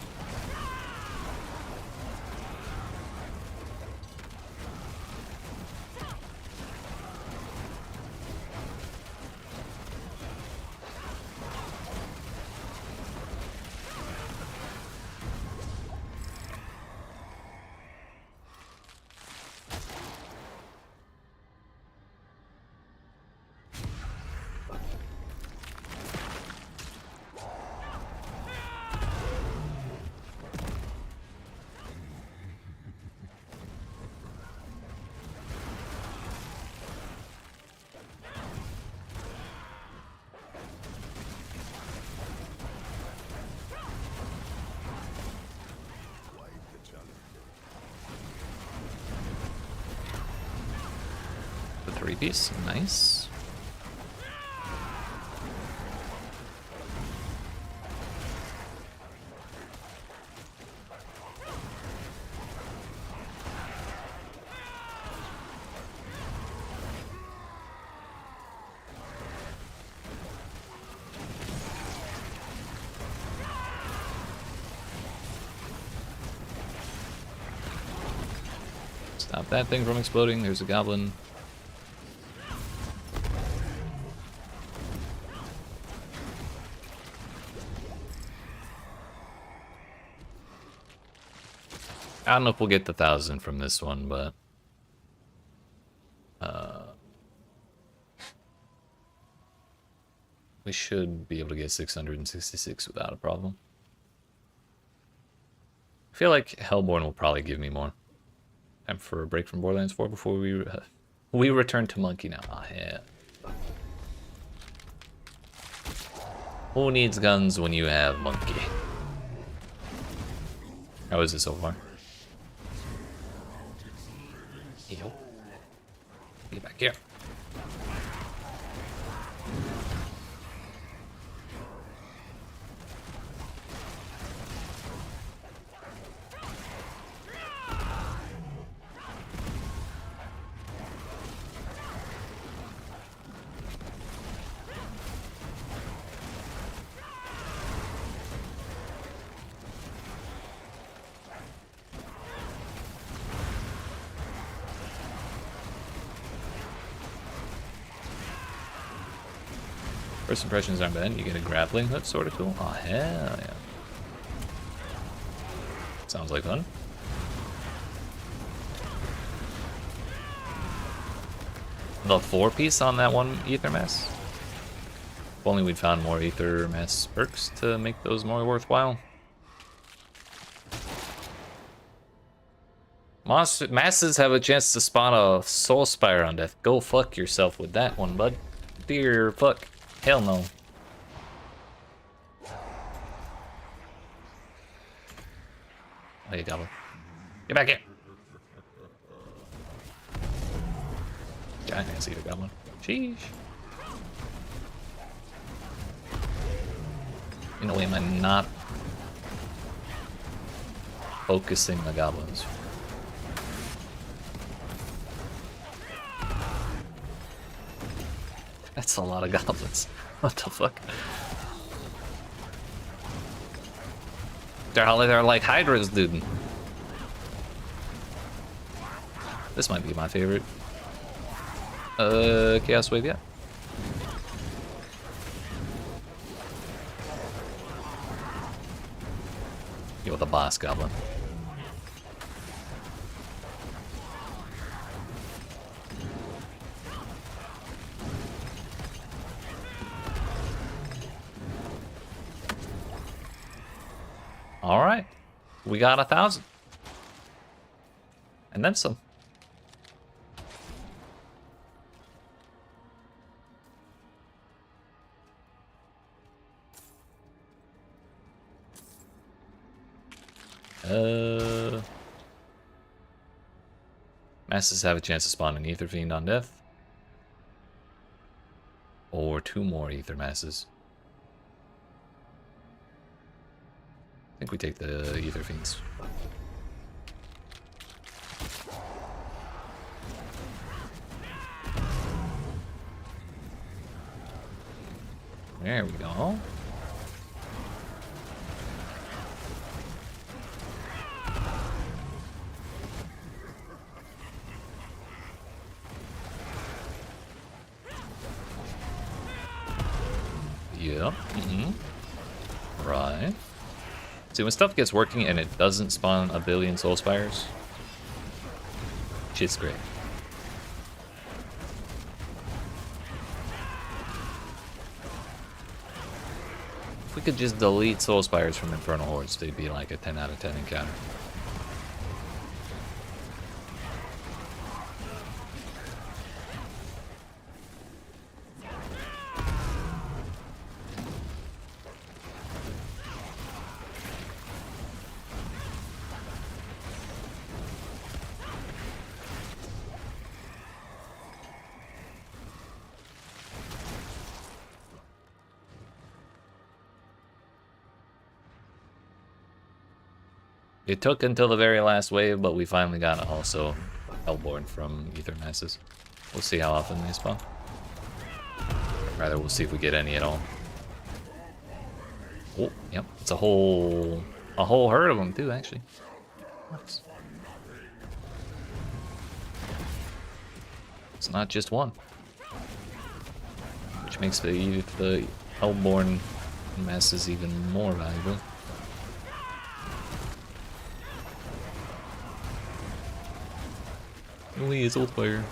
The 3-piece, nice. Stop that thing from exploding. There's a goblin. I don't know if we'll get the 1,000 from this one, but we should be able to get 666 without a problem. I feel like Hellborn will probably give me more. Time for a break from Borderlands 4 before we return to Monke now. Ah, yeah. Who needs guns when you have Monke? How is it so far? Yo. Get back here. First impressions aren't bad. You get a grappling hook sort of tool. Oh, hell yeah. Sounds like fun. The 4-piece on that one ether mess. If only we'd found more ether mess perks to make those more worthwhile. Masses have a chance to spawn a soul spire on death. Go fuck yourself with that one, bud. Dear fuck. Hell no. Oh, you goblin. Get back here. Giant ass eater goblin. Sheesh. In a way, am I not focusing the goblins? That's a lot of goblins. What the fuck? They're like hydras, dude. This might be my favorite. Chaos Wave, yeah. Yo, the boss goblin. All right, we got 1,000, and then some. Masses have a chance to spawn an Ether Fiend on death. Or 2 more Ether Masses. I think we take the Ether Fiends. There we go. Yep. Right. See, when stuff gets working and it doesn't spawn a billion Soul Spires, shit's great. If we could just delete Soul Spires from Infernal Hordes, they'd be like a 10 out of 10 encounter. It took until the very last wave, but we finally got also Hellborn from Ether Masses. We'll see how often they spawn. Rather, we'll see if we get any at all. Oh, yep, it's a whole herd of them too, actually. Nice. It's not just one, which makes the Hellborn Masses even more valuable. Only his old fire.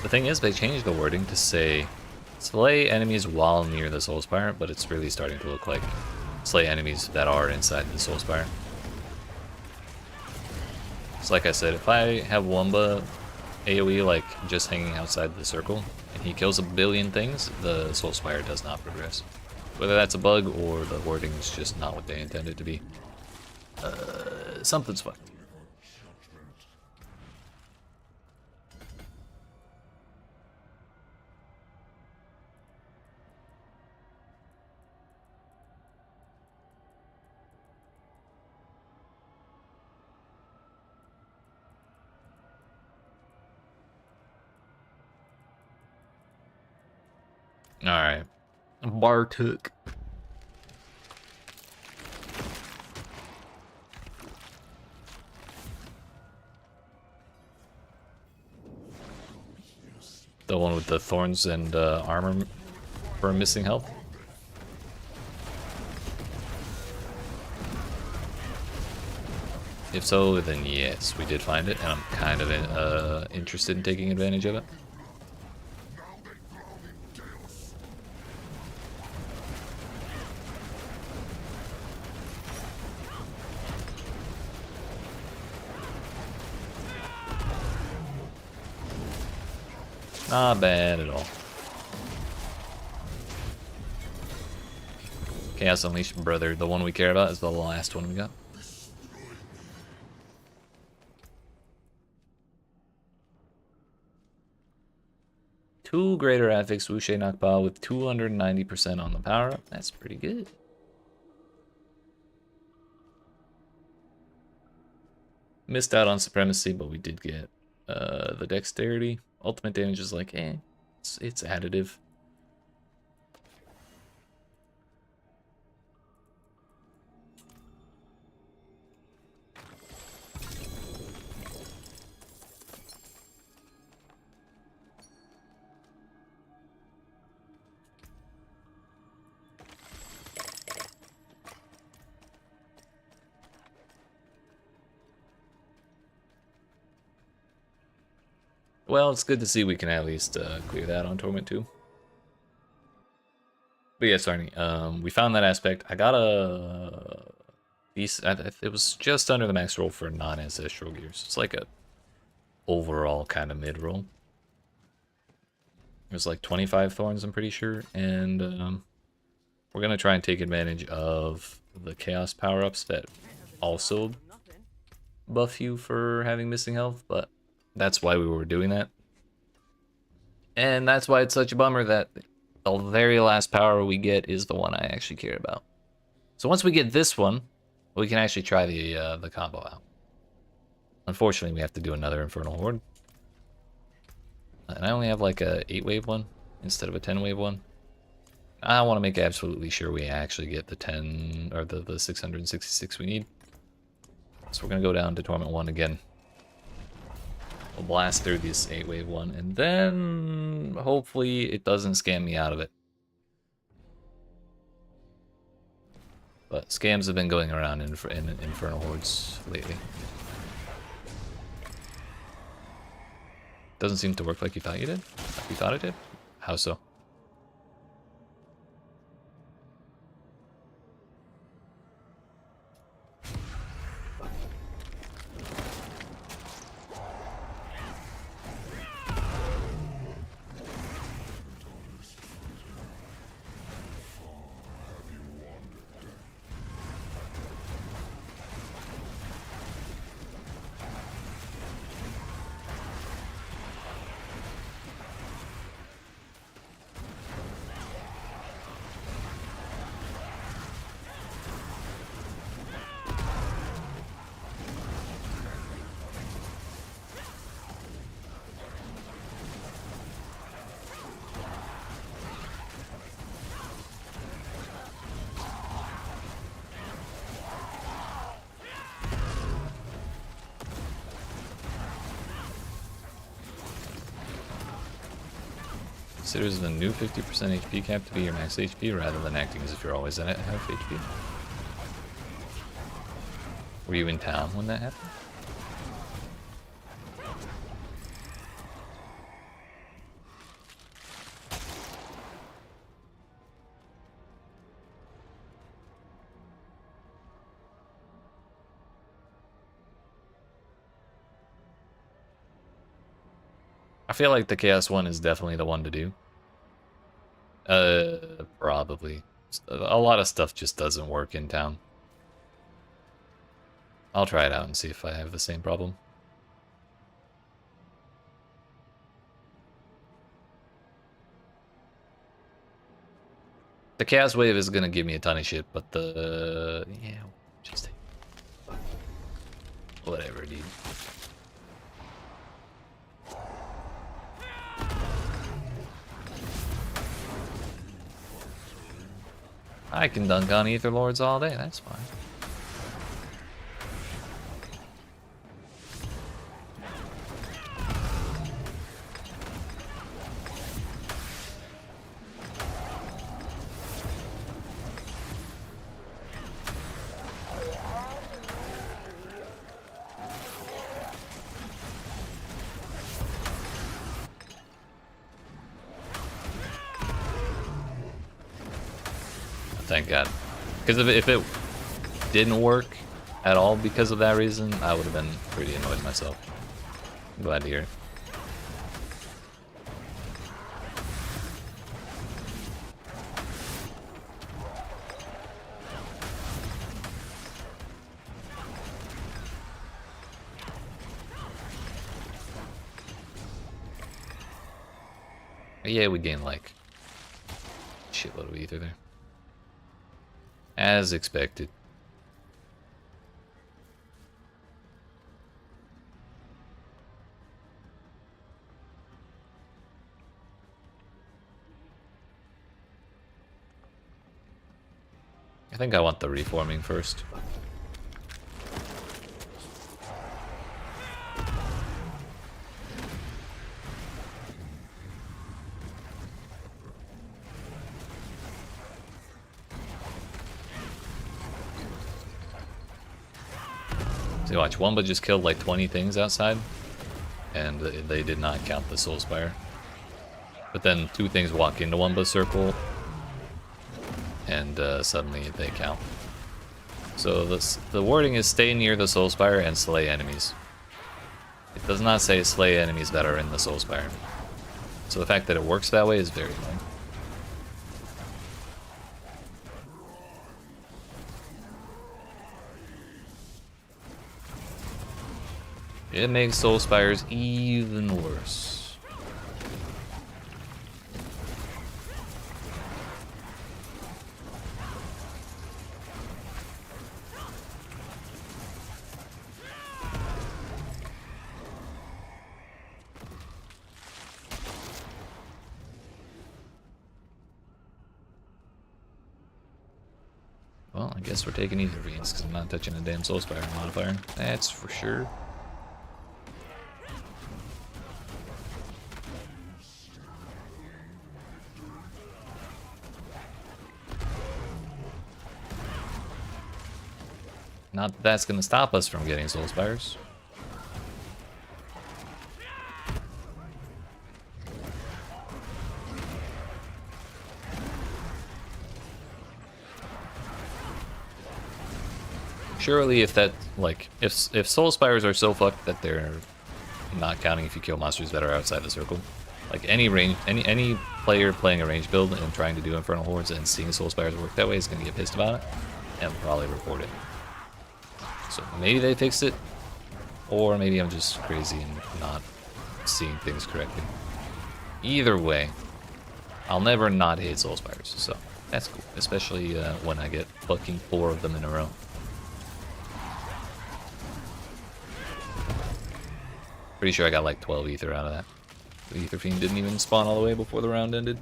The thing is, they changed the wording to say slay enemies while near the Soul Spire, but it's really starting to look like slay enemies that are inside the Soul Spire. So like I said, if I have Wumba AoE like just hanging outside the circle, and he kills a billion things, the Soul Spire does not progress. Whether that's a bug or the wording's just not what they intended to be. Something's fucked. Alright. Bartuk. The one with the thorns and armor for missing health? If so, then yes, we did find it, and I'm kind of interested in taking advantage of it. Not bad at all. Chaos Unleashed, brother. The one we care about is the last one we got. Two greater affix Wuxie Nakpa with 290% on the power up. That's pretty good. Missed out on supremacy, but we did get the dexterity. Ultimate damage is like, it's additive. Well, it's good to see we can at least clear that on Torment 2. But yeah, sorry. We found that aspect. I got a it was just under the max roll for non-ancestral gears. It's like a overall kind of mid roll. It was like 25 thorns, I'm pretty sure, and we're gonna try and take advantage of the chaos power-ups that also buff you for having missing health, but that's why we were doing that. And that's why it's such a bummer that the very last power we get is the one I actually care about. So once we get this one, we can actually try the combo out. Unfortunately, we have to do another Infernal Horde. And I only have like a 8-wave one instead of a 10-wave one. I want to make absolutely sure we actually get the 10 or the 666 we need. So we're gonna go down to Torment 1 again. We'll blast through this 8-wave one, and then hopefully it doesn't scam me out of it. But scams have been going around in Infernal Hordes lately. Doesn't seem to work like you thought you did? Like you thought it did? How so? Considers the new 50% HP cap to be your max HP rather than acting as if you're always at half HP. Were you in town when that happened? I feel like the Chaos one is definitely the one to do. Probably. A lot of stuff just doesn't work in town. I'll try it out and see if I have the same problem. The Chaos Wave is gonna give me a ton of shit, but the... yeah, just... whatever, dude. I can dunk on Ether Lords all day, that's fine. Thank God. Because if it didn't work at all because of that reason, I would have been pretty annoyed myself. I'm glad to hear it. But yeah, we gained like a shitload of ether there. As expected. I think I want the reforming first. So watch, Wumba just killed like 20 things outside, and they did not count the Soul Spire. But then 2 things walk into Wumba's circle, and suddenly they count. So the wording is stay near the Soul Spire and slay enemies. It does not say slay enemies that are in the Soul Spire. So the fact that it works that way is very annoying. It makes Soul Spires even worse. Well, I guess we're taking either beans because I'm not touching a damn Soul Spire modifier. That's for sure. Not that that's going to stop us from getting Soul Spires. Surely if that, like, if Soul Spires are so fucked that they're not counting if you kill monsters that are outside the circle, like any range, any player playing a range build and trying to do Infernal Hordes and seeing Soul Spires work that way is going to get pissed about it and probably report it. So maybe they fixed it, or maybe I'm just crazy and not seeing things correctly. Either way, I'll never not hate Soul Spires, so that's cool, especially when I get fucking 4 of them in a row. Pretty sure I got like 12 ether out of that. The Ether Fiend didn't even spawn all the way before the round ended.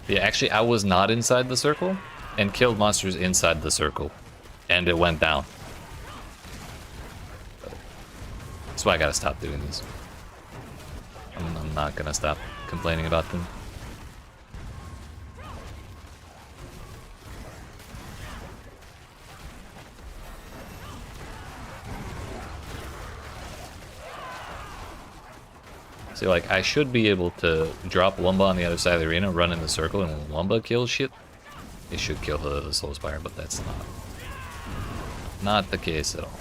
Yeah, actually, I was not inside the circle and killed monsters inside the circle, and it went down. That's why I gotta stop doing these. I'm not gonna stop complaining about them. See, like, I should be able to drop Wumba on the other side of the arena, run in the circle, and when Wumba kills shit, it should kill the Soul Spire, but that's not the case at all.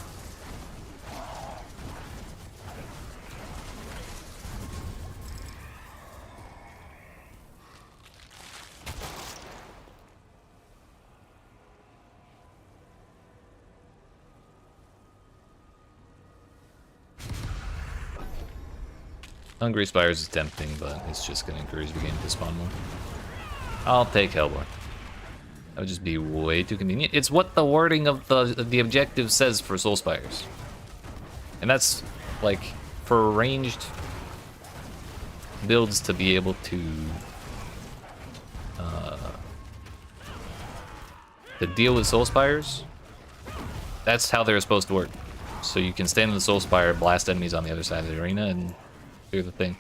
Hungry Spires is tempting, but it's just going to encourage the game to spawn more. I'll take Hellborn. That would just be way too convenient. It's what the wording of the objective says for Soul Spires. And that's, like, for ranged builds to be able to deal with Soul Spires. That's how they're supposed to work. So you can stand in the Soul Spire, blast enemies on the other side of the arena, and do the thing.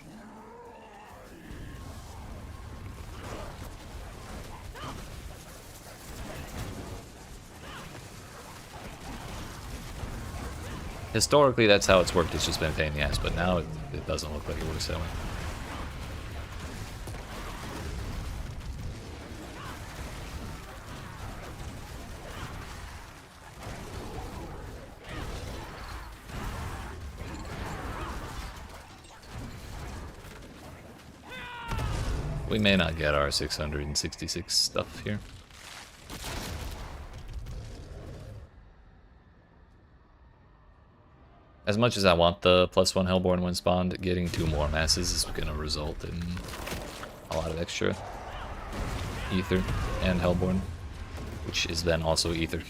Historically, that's how it's worked. It's just been a pain in the ass, but now it doesn't look like it works that way. We may not get our 666 stuff here. As much as I want the +1 Hellborn when spawned, getting 2 more masses is going to result in a lot of extra Ether and Hellborn, which is then also Ether.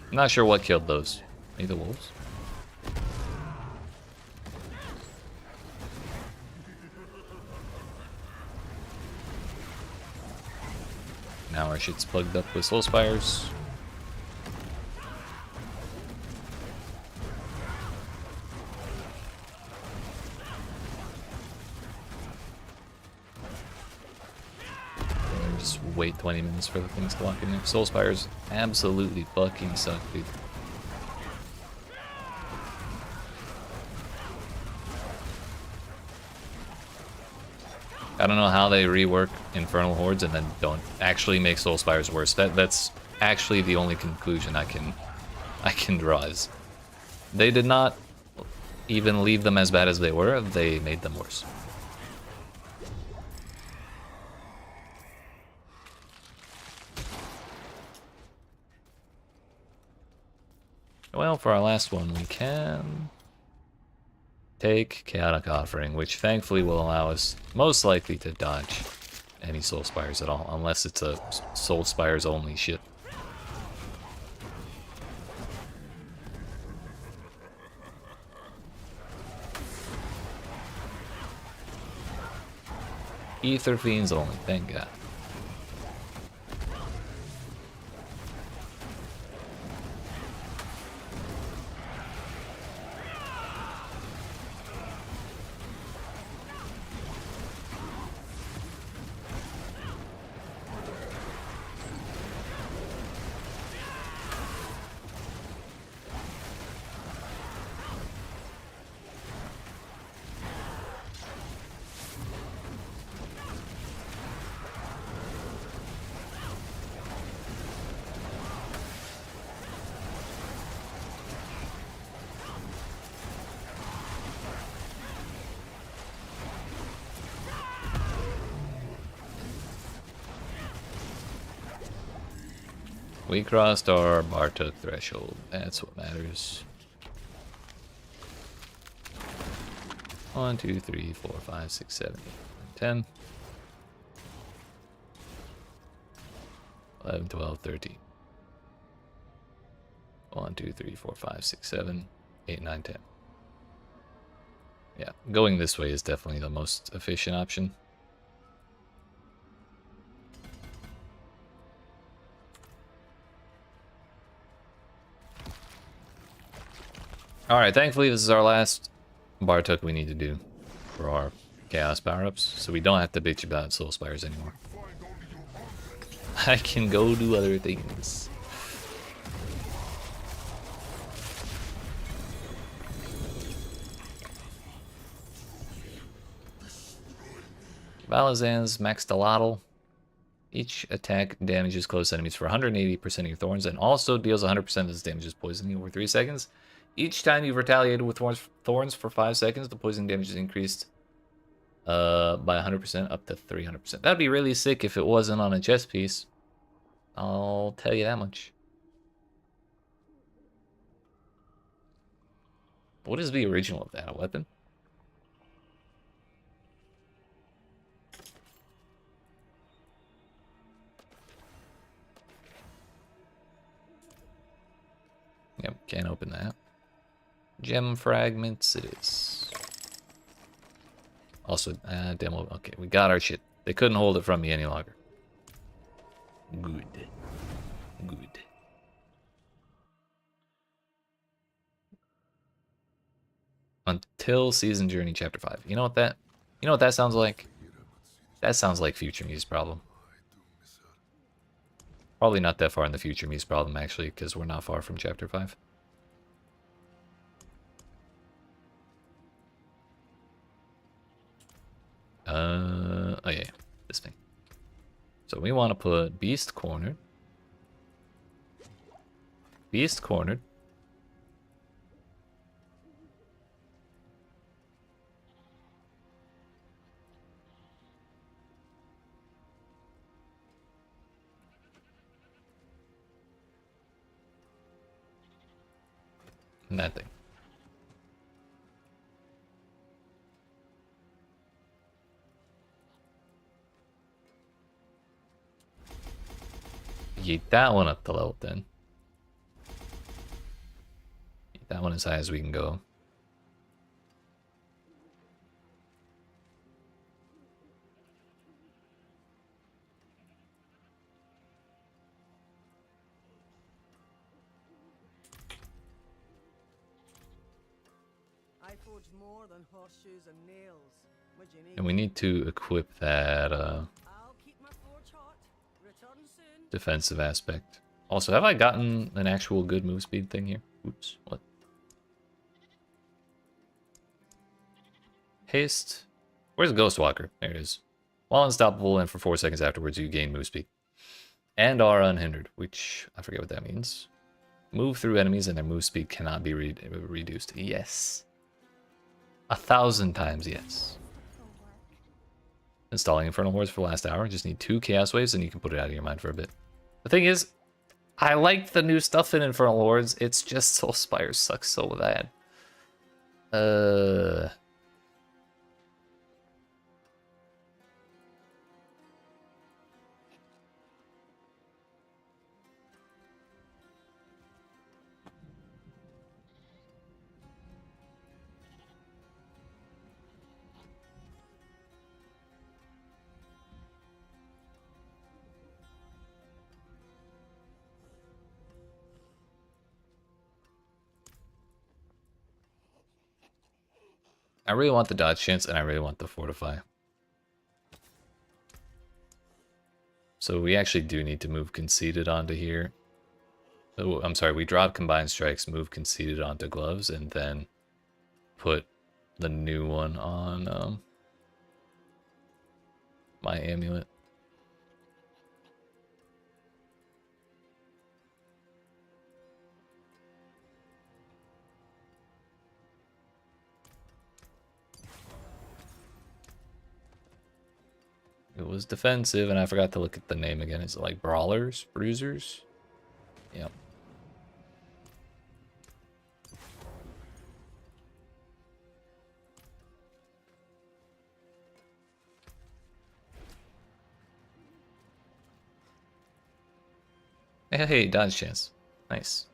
I'm not sure what killed those. Maybe the wolves? Now our shit's plugged up with Soul Spires. Just wait 20 minutes for the things to lock in there. Soul Spires absolutely fucking suck, dude. I don't know how they rework Infernal Hordes and then don't actually make Soul Spires worse. That's actually the only conclusion I can draw is they did not even leave them as bad as they were, they made them worse. Well, for our last one, we can take Chaotic Offering, which thankfully will allow us most likely to dodge any Soul Spires at all, unless it's a Soul Spires only shit. Ether Fiends only, thank God. We crossed our Bartok threshold. That's what matters. 1, 2, 3, 4, 5, 6, 7, 8, 9, 10. 11, 12, 13. 1, 2, 3, 4, 5, 6, 7, 8, 9, 10. Yeah, going this way is definitely the most efficient option. Alright, thankfully this is our last Bartok we need to do for our Chaos power-ups, so we don't have to bitch about Soul Spires anymore. I can go do other things. Valazan's Max Delatl. Each attack damages close enemies for 180% of your thorns and also deals 100% of this damages poisoning over 3 seconds. Each time you've retaliated with thorns for 5 seconds, the poison damage is increased by 100% up to 300%. That'd be really sick if it wasn't on a chest piece. I'll tell you that much. What is the original of that? A weapon? Yep, can't open that. Gem fragments it is. Also, demo. Okay, we got our shit. They couldn't hold it from me any longer. Good. Good. Until Season Journey Chapter 5. You know what that sounds like? That sounds like Future Me's problem. Probably not that far in the future Me's problem, actually, because we're not far from Chapter 5. Oh yeah, this thing. So we want to put Beast Cornered. Beast Cornered. in that thing. Yeet that one up to level 10. Yeet that one as high as we can go. I forge more than horseshoes and nails. What do you need? And we need to equip that I'll keep my forge hot. Return soon. defensive aspect. Also, have I gotten an actual good move speed thing here? Oops, what? Haste. Where's Ghostwalker? There it is. While unstoppable and for 4 seconds afterwards you gain move speed. And are unhindered, which I forget what that means. Move through enemies and their move speed cannot be reduced. Yes. 1,000 times yes. Installing Infernal Hordes for the last hour. Just need 2 Chaos Waves and you can put it out of your mind for a bit. The thing is, I like the new stuff in Infernal Hordes. It's just Soul Spire sucks so bad. I really want the dodge chance and I really want the fortify. So we actually do need to move conceited onto here. Oh, I'm sorry, we drop combined strikes, move conceited onto gloves, and then put the new one on my amulet. It was defensive, and I forgot to look at the name again. Is it like Brawlers? Bruisers? Yep. Hey, dodge chance. Nice.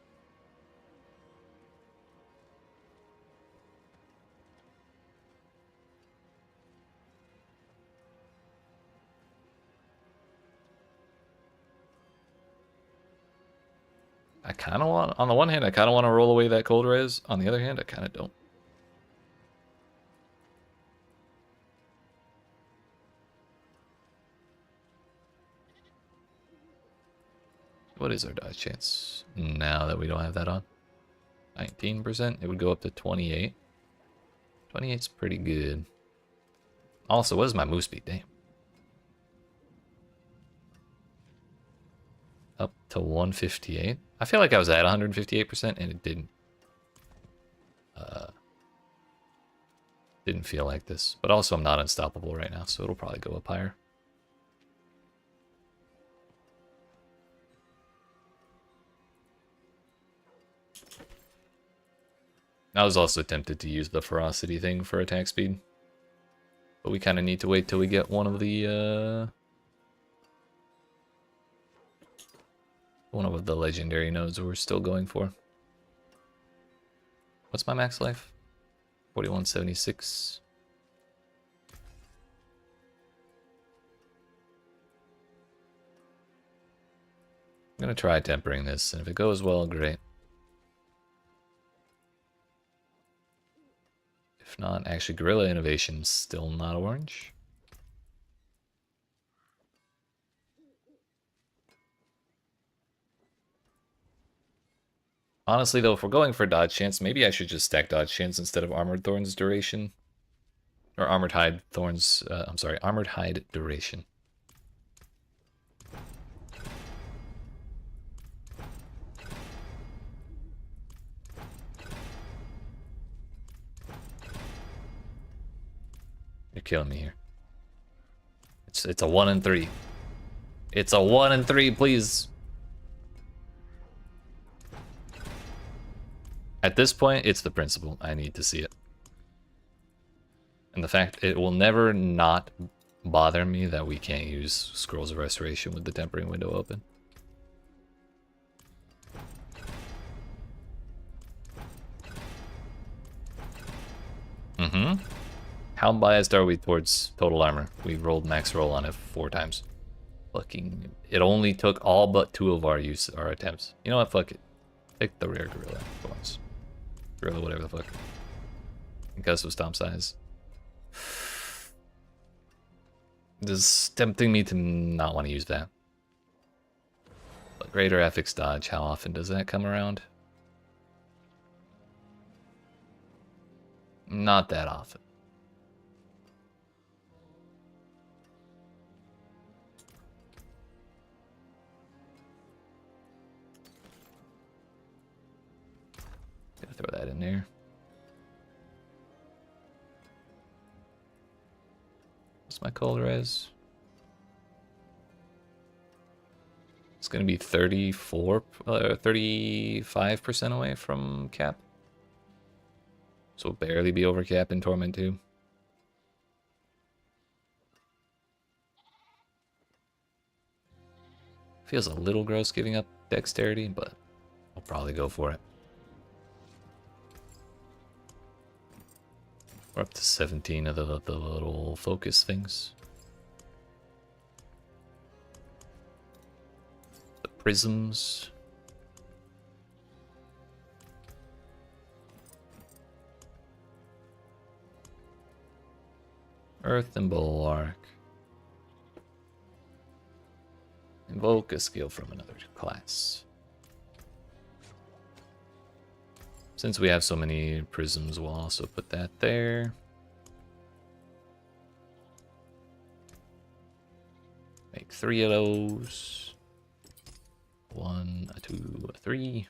I kind of want, on the one hand, I kind of want to roll away that cold res. On the other hand, I kind of don't. What is our dodge chance now that we don't have that on? 19%. It would go up to 28. 28's pretty good. Also, what is my move speed? Damn. Up to 158. I feel like I was at 158% and it didn't feel like this. But also I'm not unstoppable right now, so it'll probably go up higher. I was also tempted to use the ferocity thing for attack speed. But we kind of need to wait till we get one of the legendary nodes we're still going for. What's my max life? 4176. I'm gonna try tempering this, and if it goes well, great. If not, actually, Guerrilla Innovation's still not orange. Honestly, though, if we're going for dodge chance, maybe I should just stack dodge chance instead of Armored Thorns duration. Or Armored Hide Thorns, I'm sorry, Armored Hide duration. You're killing me here. It's a 1 in 3. It's a 1 in 3, please. At this point, it's the principle. I need to see it. And the fact it will never not bother me that we can't use Scrolls of Restoration with the tempering window open. Mm-hmm. How biased are we towards total armor? We rolled max roll on it 4 times. Fucking, it only took all but 2 of our attempts. You know what? Fuck it. Take the rare gorilla. Thorns. Gorilla, whatever the fuck. Because of stomp size. This is tempting me to not want to use that. But greater affix dodge, how often does that come around? Not that often. Gonna throw that in there. What's my cold res? It's gonna be 35% away from cap. So we'll barely be over cap in Torment 2. Feels a little gross giving up dexterity, but I'll probably go for it. We're up to 17 of the little focus things. The prisms. Earth and Bulwark. Invoke a skill from another class. Since we have so many prisms, we'll also put that there. Make 3 of those. 1, 2, 3.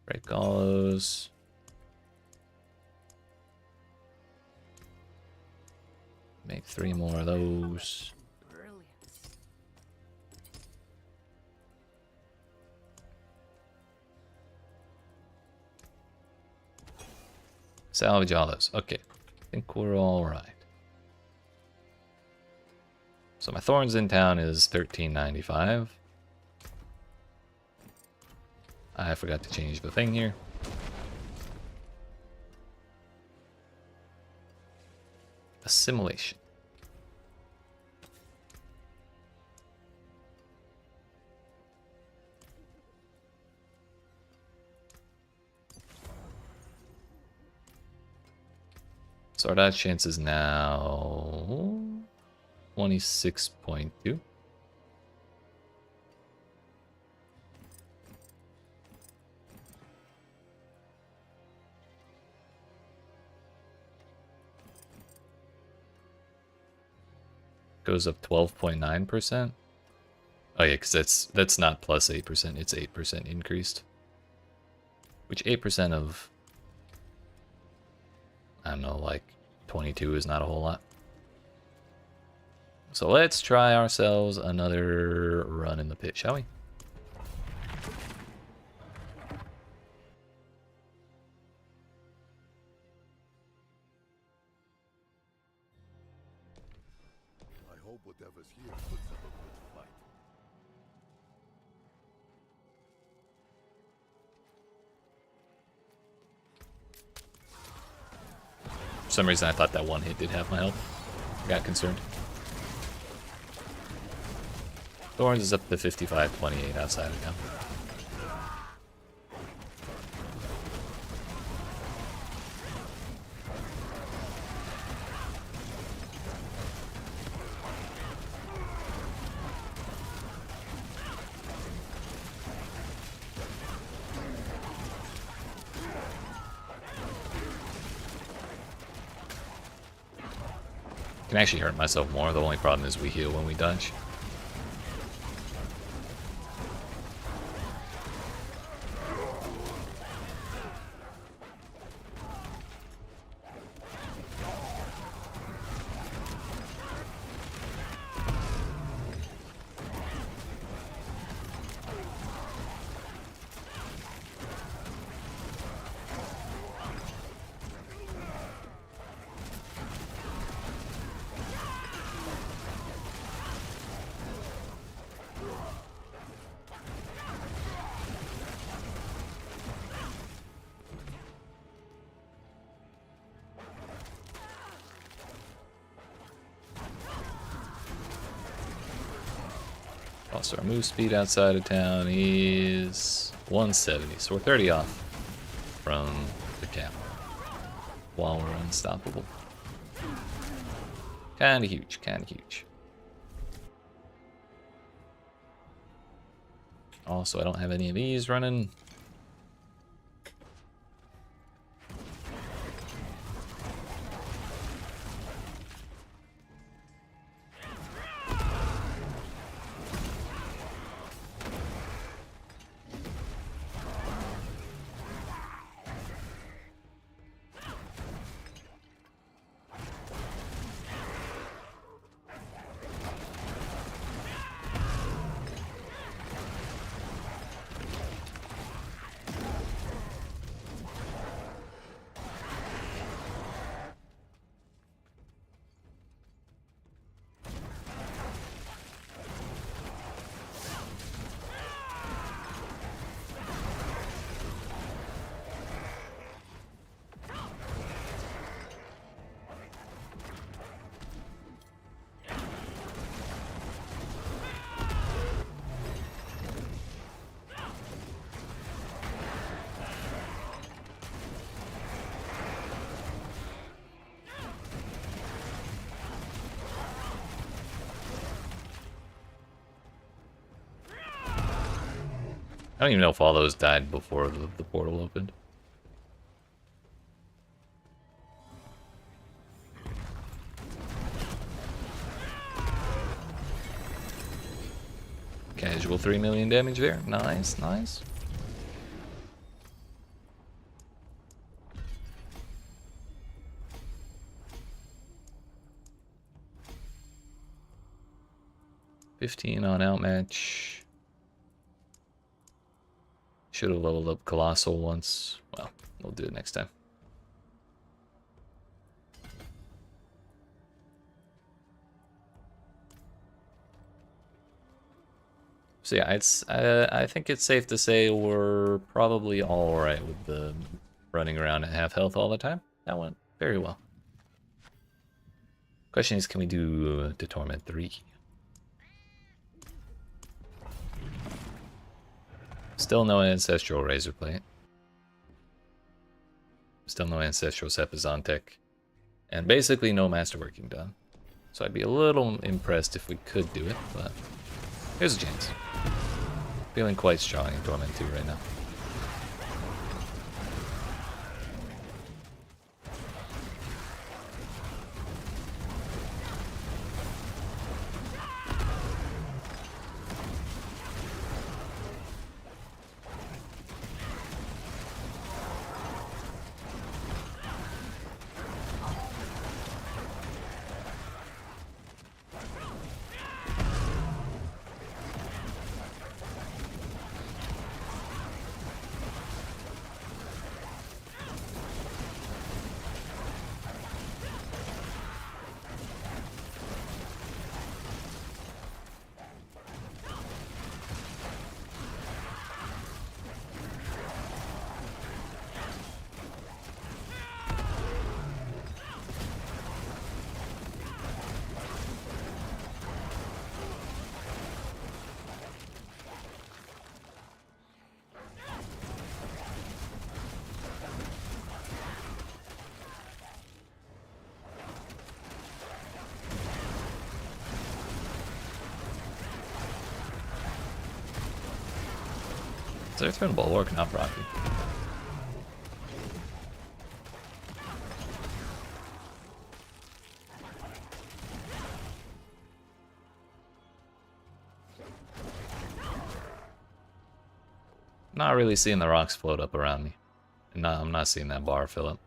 Break all those. Make 3 more of those. Salvage all those. Okay. I think we're all right. So my Thorns in town is $13.95. I forgot to change the thing here. Assimilation. So our dodge chance is now 26.2. Goes up 12.9%. Oh yeah, because that's not plus 8%, it's 8% increased. Which 8% of, I don't know, like 22 is not a whole lot. So let's try ourselves another run in the pit, shall we? I hope whatever's here puts up a good fight. For some reason I thought that one hit did have my health. I got concerned. Thorns is up to 55.28 outside of town. Can actually hurt myself more. The only problem is we heal when we dodge. Also, our move speed outside of town is 170, so we're 30 off from the cap while we're unstoppable. Kinda huge, kinda huge. Also, I don't have any of these running. I don't even know if all those died before the portal opened. Casual 3 million damage there. Nice, nice. $15 on outmatch. Should have leveled up Colossal once. Well, we'll do it next time. So yeah, I think it's safe to say we're probably all right with the running around at half health all the time. That went very well. Question is, can we do the Torment 3? Still no Ancestral Razorplate. Still no Ancestral Sepizantec. And basically no Masterworking done. So I'd be a little impressed if we could do it, but here's a chance. Feeling quite strong in Torment 2 right now. Is there throwing Bulwark, not Rocky? Not really seeing the rocks float up around me. No, I'm not seeing that bar fill up.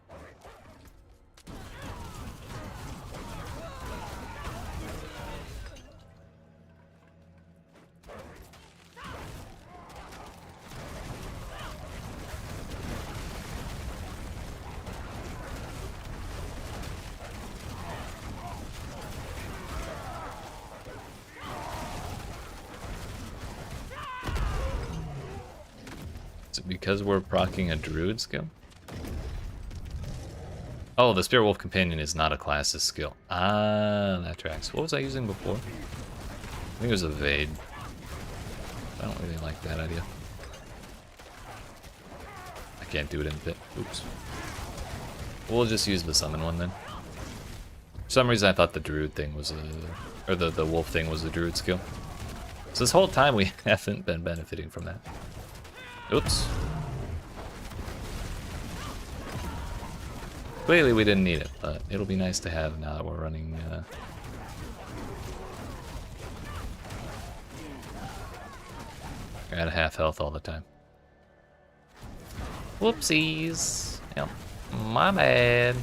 Because we're proccing a druid skill? Oh, the Spirit Wolf Companion is not a class's skill. Ah, that tracks. What was I using before? I think it was Evade. I don't really like that idea. I can't do it in the pit. Oops. We'll just use the summon one then. For some reason I thought the druid thing was a... or the wolf thing was the druid skill. So this whole time we haven't been benefiting from that. Oops. Clearly we didn't need it, but it'll be nice to have now that we're running... at half health all the time. Whoopsies. Yep. My bad.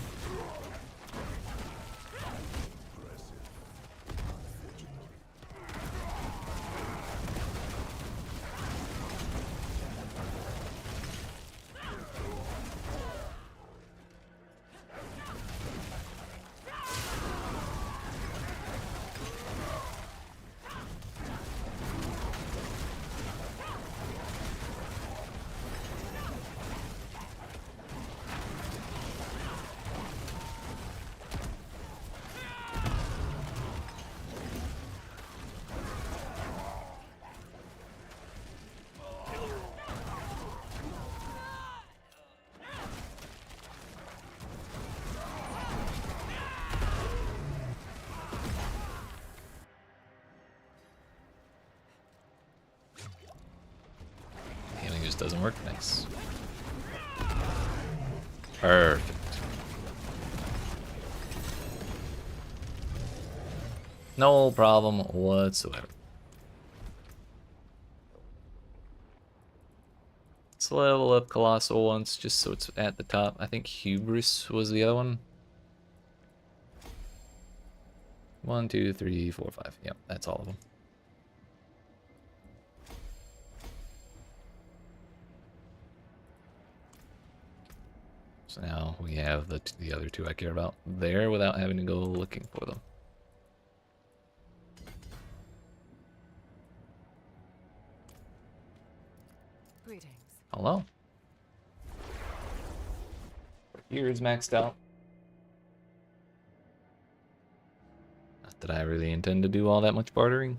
Doesn't work. Nice. Perfect. No problem whatsoever. Let's level up Colossal once just so it's at the top. I think Hubris was the other one. 1, 2, 3, 4, 5. Yep, that's all of them. So now we have the other two I care about there without having to go looking for them. Greetings. Hello. Here is maxed out. Not that I really intend to do all that much bartering.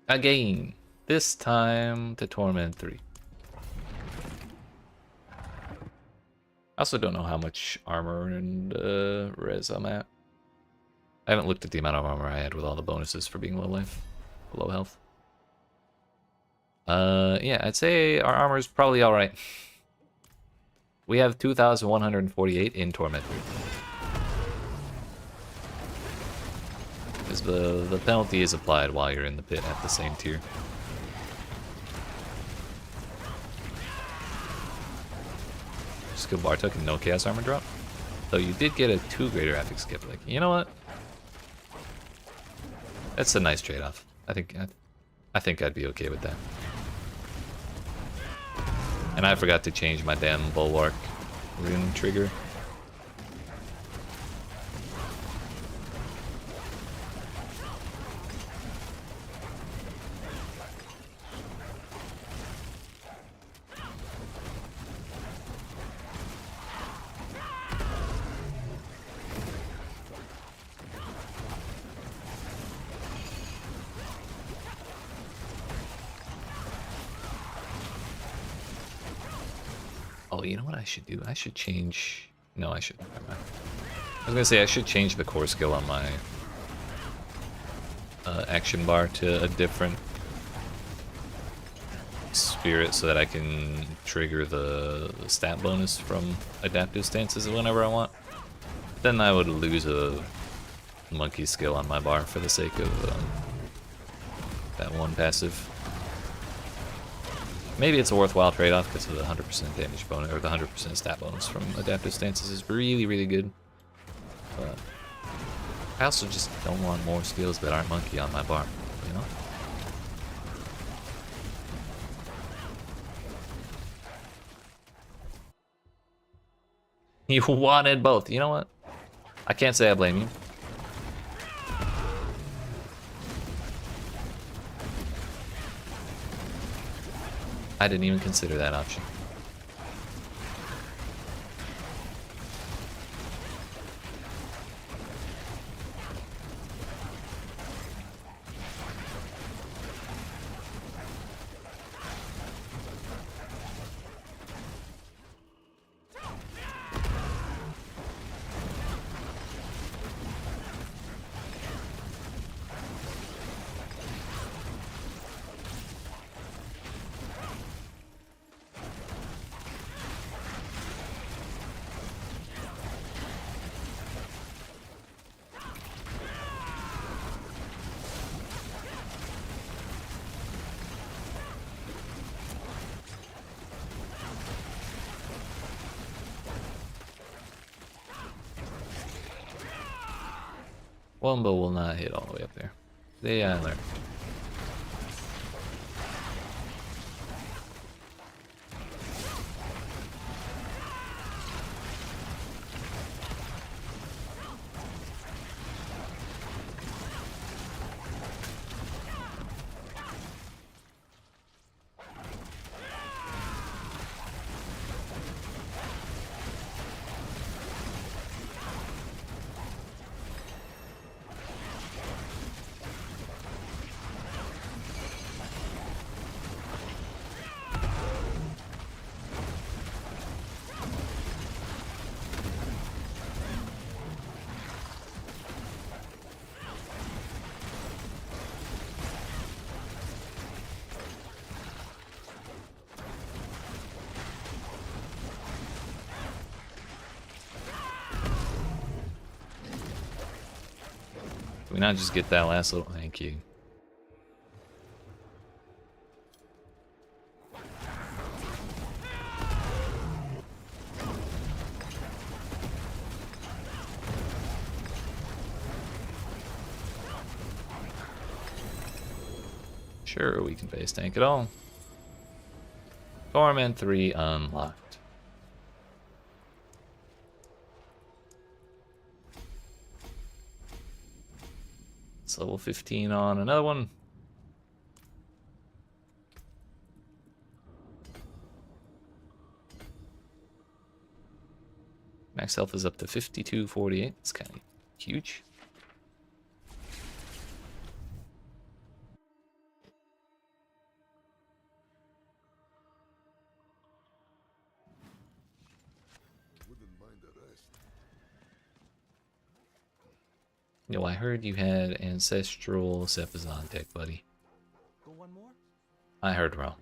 Again, this time to Torment 3. I also don't know how much armor and res I'm at. I haven't looked at the amount of armor I had with all the bonuses for being low life, low health. Yeah, I'd say our armor is probably alright. We have 2,148 in Torment 3. Because the penalty is applied while you're in the pit at the same tier. Skill bar token, no chaos armor drop. Though you did get a 2 greater epic skip. Like, you know what? That's a nice trade-off. I think I'd be okay with that. And I forgot to change my damn bulwark rune trigger. Oh, you know what I should do? I should change... No, I shouldn't. Never mind. I was gonna say I should change the core skill on my action bar to a different spirit so that I can trigger the stat bonus from adaptive stances whenever I want. Then I would lose a monkey skill on my bar for the sake of that one passive. Maybe it's a worthwhile trade-off because of the 100% damage bonus, or the 100% stat bonus from adaptive stances is really, really good. But I also just don't want more skills that aren't monkey on my bar, you know? You wanted both, you know what? I can't say I blame you. I didn't even consider that option. Wumba will not hit all the way up there. They learn. Can we not just get that last little... Thank you. Sure, we can face tank it all. Torment 3 unlocked. It's level 15 on another one. Max health is up to 5248. It's kind of huge. Wouldn't mind the rest. Yo, I heard you had Ancestral Sepizon tech, buddy. Go one more? I heard wrong.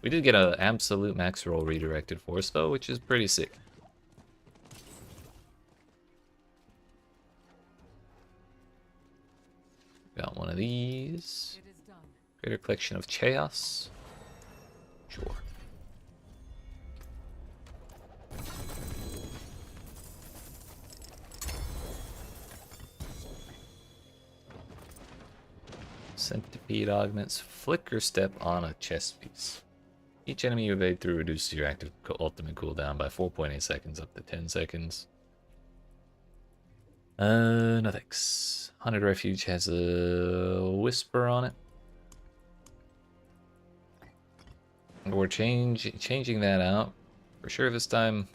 We did get an absolute max roll redirected force though, which is pretty sick. Got one of these. It is done. Greater collection of chaos. Sure. Centipede augments flicker step on a chest piece. Each enemy you evade through reduces your active ultimate cooldown by 4.8 seconds up to 10 seconds. No thanks. Haunted Refuge has a whisper on it. We're changing that out for sure this time.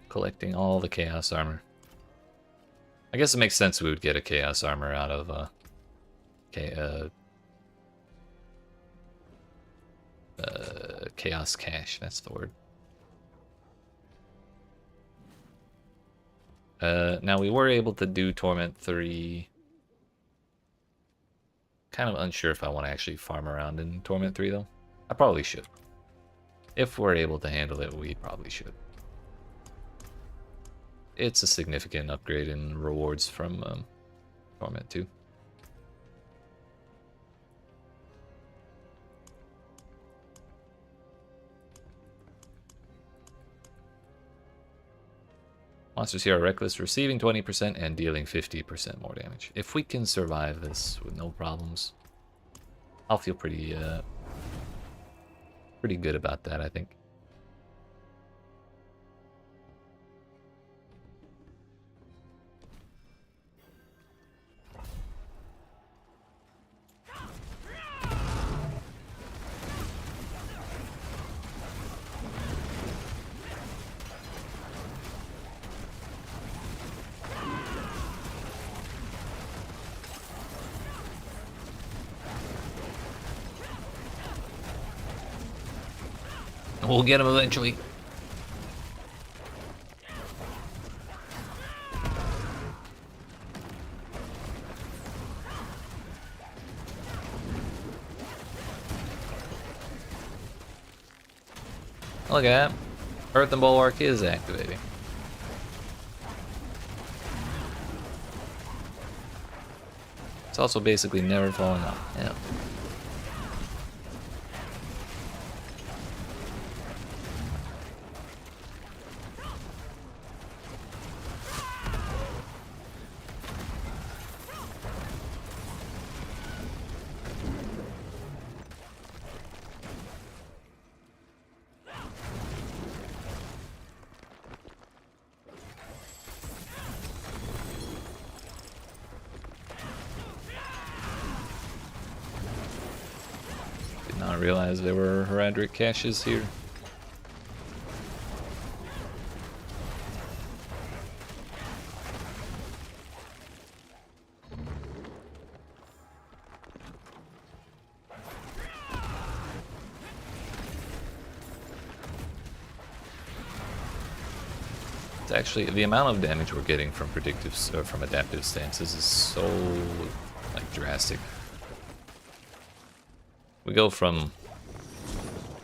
Collecting all the chaos armor. I guess it makes sense we would get a chaos armor out of chaos cache. That's the word. Now we were able to do Torment 3. Kind of unsure if I want to actually farm around in Torment 3 though. I probably should. If we're able to handle it, we probably should. It's a significant upgrade in rewards from Torment 2. Monsters here are reckless, receiving 20% and dealing 50% more damage. If we can survive this with no problems, I'll feel pretty good about that, I think. We'll get him eventually. Look at that. Earth and Bulwark is activating. It's also basically never falling off. Yeah. Not realize there were heraldric caches here. It's actually the amount of damage we're getting from predictive or from adaptive stances is so like drastic. We go from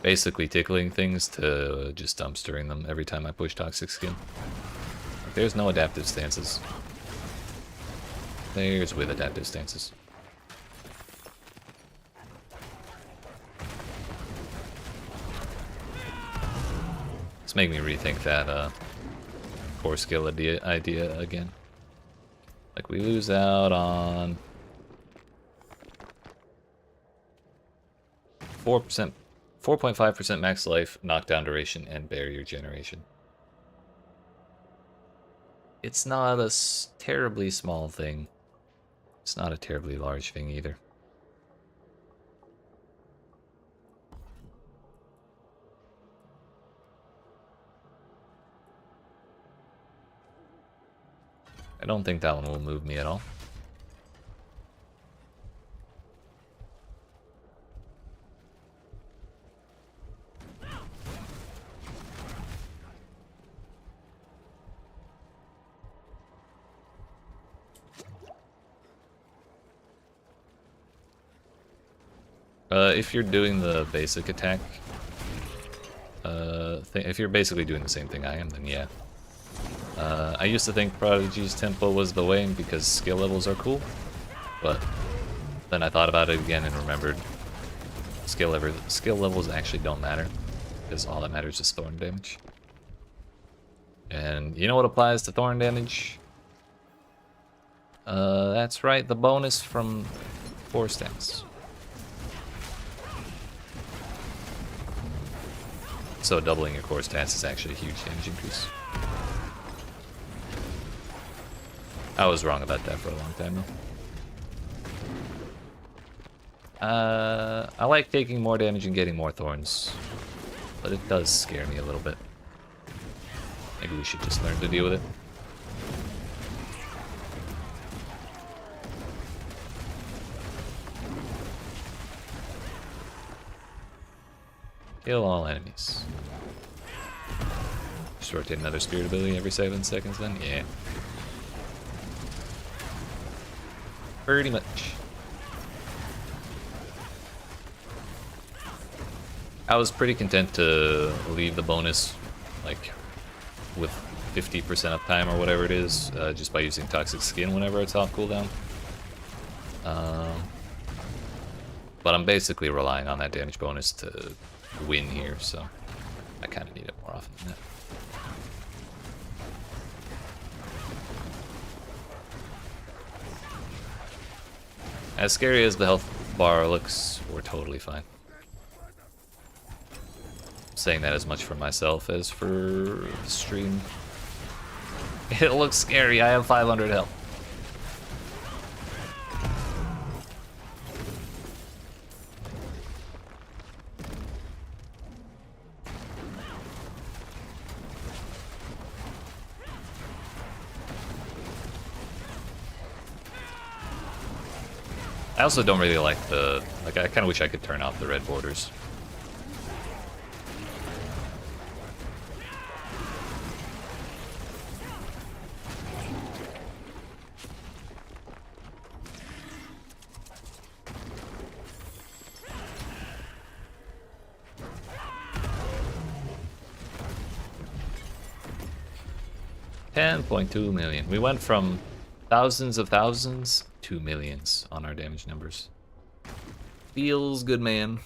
basically tickling things to just dumpstering them every time I push Toxic Skin. Like, there's no adaptive stances. There's with adaptive stances. It's making me rethink that core skill idea again. Like, we lose out on 4.5% max life, knockdown duration, and barrier generation. It's not a terribly small thing. It's not a terribly large thing either. I don't think that one will move me at all. If you're doing the basic attack, if you're basically doing the same thing I am, then yeah. I used to think Prodigy's Tempo was the way because skill levels are cool, but then I thought about it again and remembered skill levels actually don't matter, because all that matters is thorn damage. And you know what applies to thorn damage? That's right, the bonus from 4 stats. So doubling your core stats is actually a huge damage increase. I was wrong about that for a long time though. I like taking more damage and getting more thorns, but it does scare me a little bit. Maybe we should just learn to deal with it. Kill all enemies. Just rotate another spirit ability every 7 seconds then? Yeah. Pretty much. I was pretty content to leave the bonus like with 50% uptime or whatever it is, just by using Toxic Skin whenever it's off cooldown. But I'm basically relying on that damage bonus to win here, so I kind of need it more often than that. As scary as the health bar looks, we're totally fine. I'm saying that as much for myself as for the stream. It looks scary. I have 500 health. I also don't really like the, I kind of wish I could turn off the red borders. $10.2 million. We went from thousands of thousands to millions on our damage numbers. Feels good, man.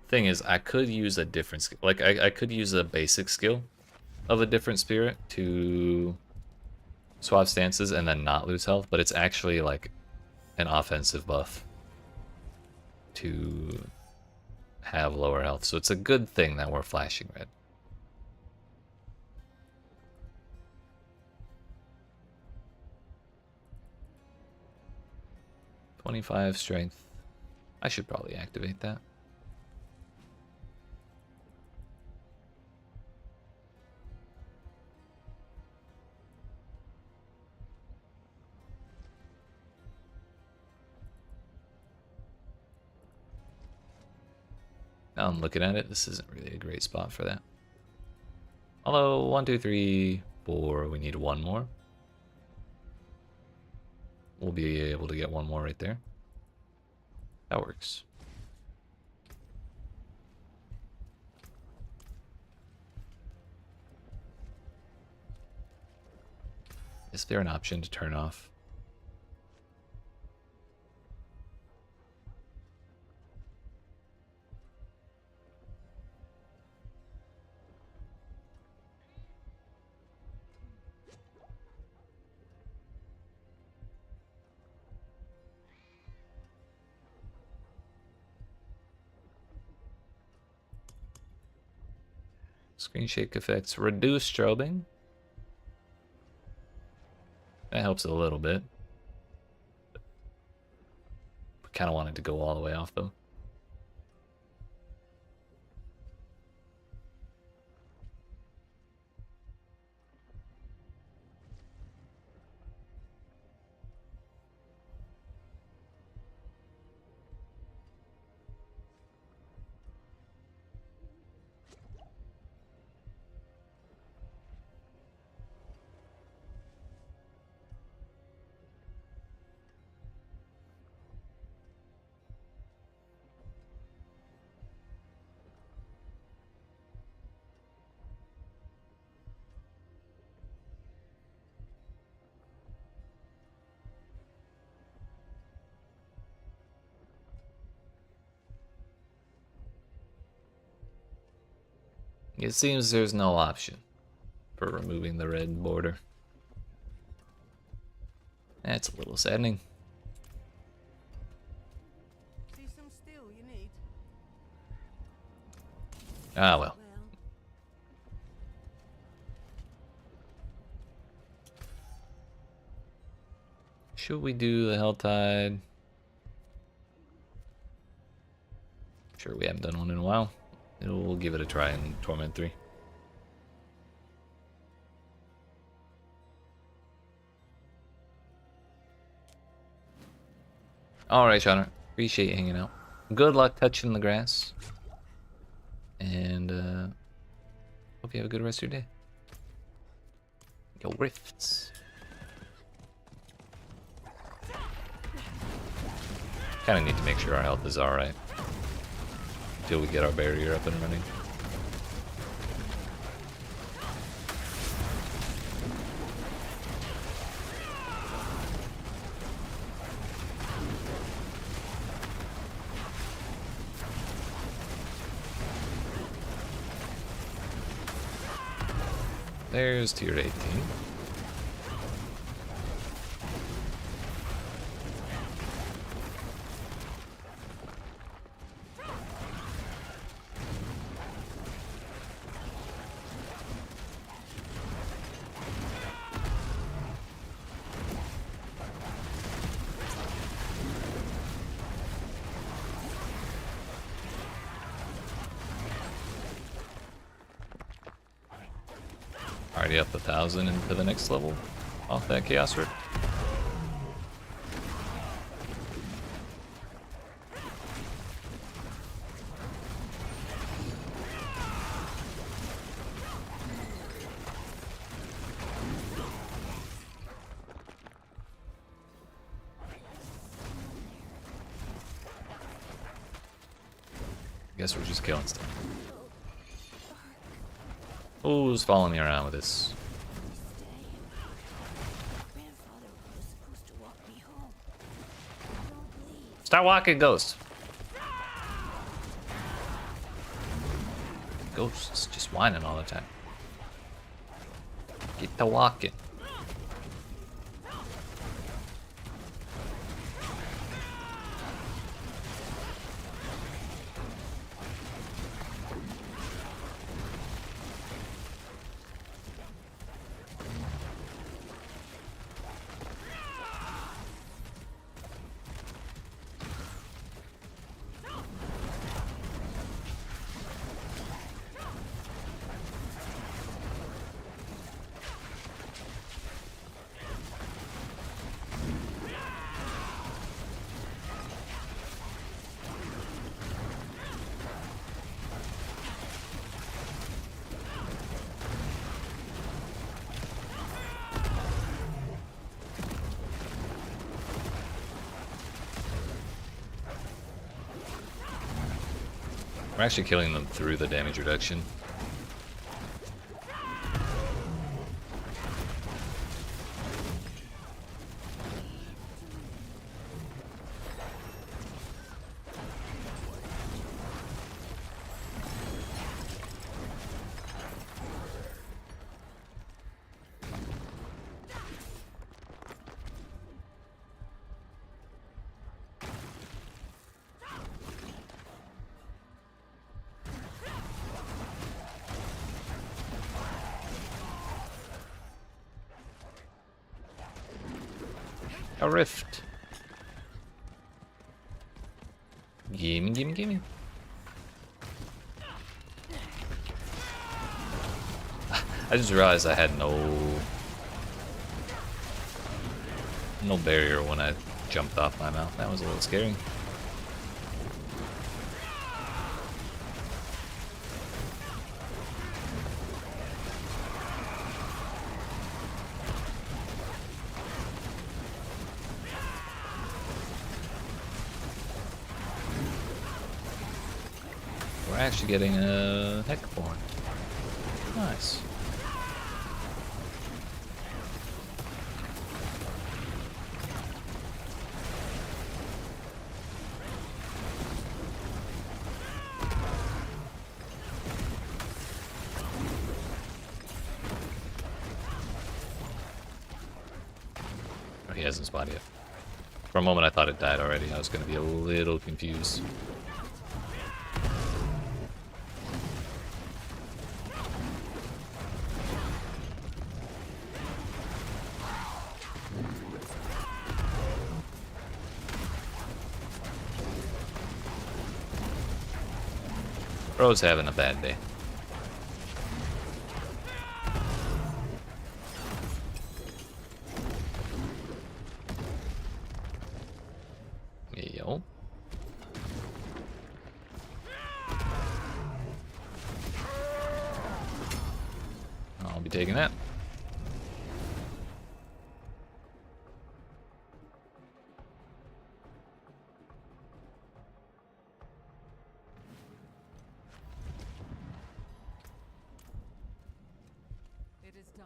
Thing is, I could use a different skill. Like, I could use a basic skill of a different spirit to swap stances and then not lose health, but it's actually like an offensive buff to have lower health. So it's a good thing that we're flashing red. $25 strength. I should probably activate that. Now I'm looking at it, this isn't really a great spot for that. Although, 1, 2, 3, 4, we need one more. We'll be able to get one more right there. That works. Is there an option to turn off? Screen shake effects reduce strobing. That helps a little bit. We kind of wanted to go all the way off though. It seems there's no option for removing the red border. That's a little saddening. See some steel you need? Ah well. Should we do the Helltide? Sure, we haven't done one in a while. We'll give it a try in Torment 3. Alright, Shauna. Appreciate you hanging out. Good luck touching the grass. And hope you have a good rest of your day. Yo, rifts. Kind of need to make sure our health is alright. Until we get our barrier up and running. There's tier 18. Already up 1,000 into the next level off that Chaos Rip. Guess we're just killing stuff. Who's following me around with this? Start walking, Ghost. Ghost's just whining all the time. Get to walking. We're actually killing them through the damage reduction. A rift. Gimme, gimme, gimme. I just realized I had no barrier when I jumped off my mount. That was a little scary. We're actually getting a Heckborn. Nice. Oh, he hasn't spawned yet. For a moment I thought it died already. I was going to be a little confused. Bro's having a bad day. Yo. I'll be taking that. It is done.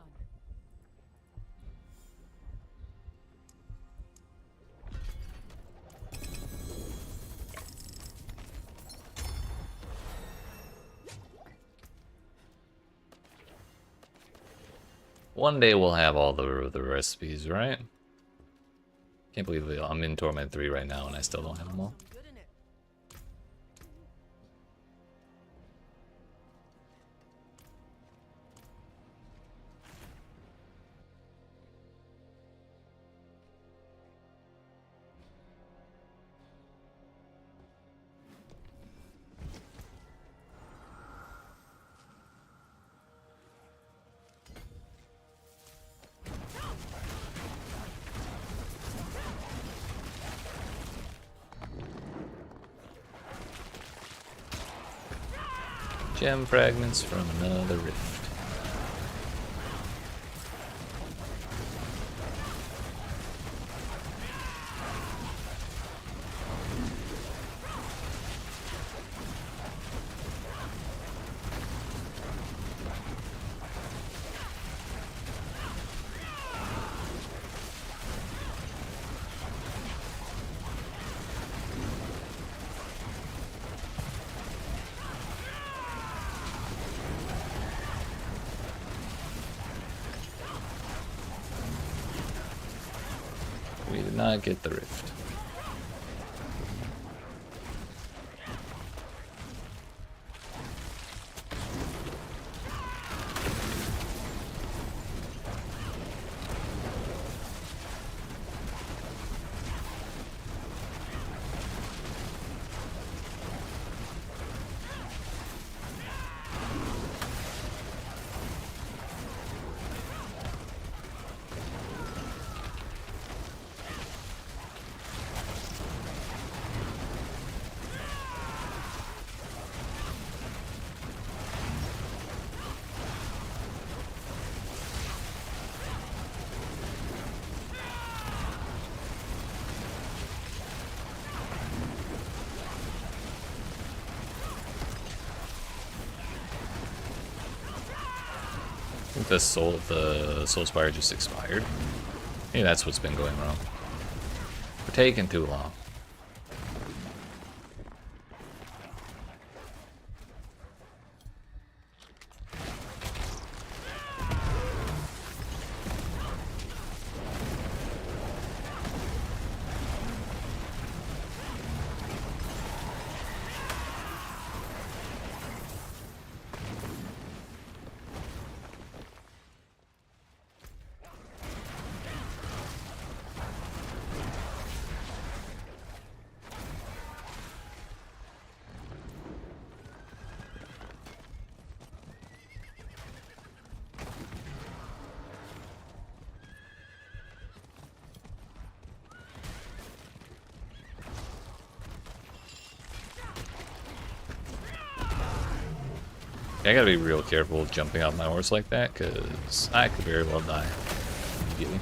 One day we'll have all the recipes, right? Can't believe I'm in Torment 3 right now and I still don't have them all. Good in it. Gem fragments from another rift. We did not get the rift. I think the Soul Spire just expired. Maybe that's what's been going wrong. We're taking too long. I gotta be real careful jumping off my horse like that, because I could very well die immediately.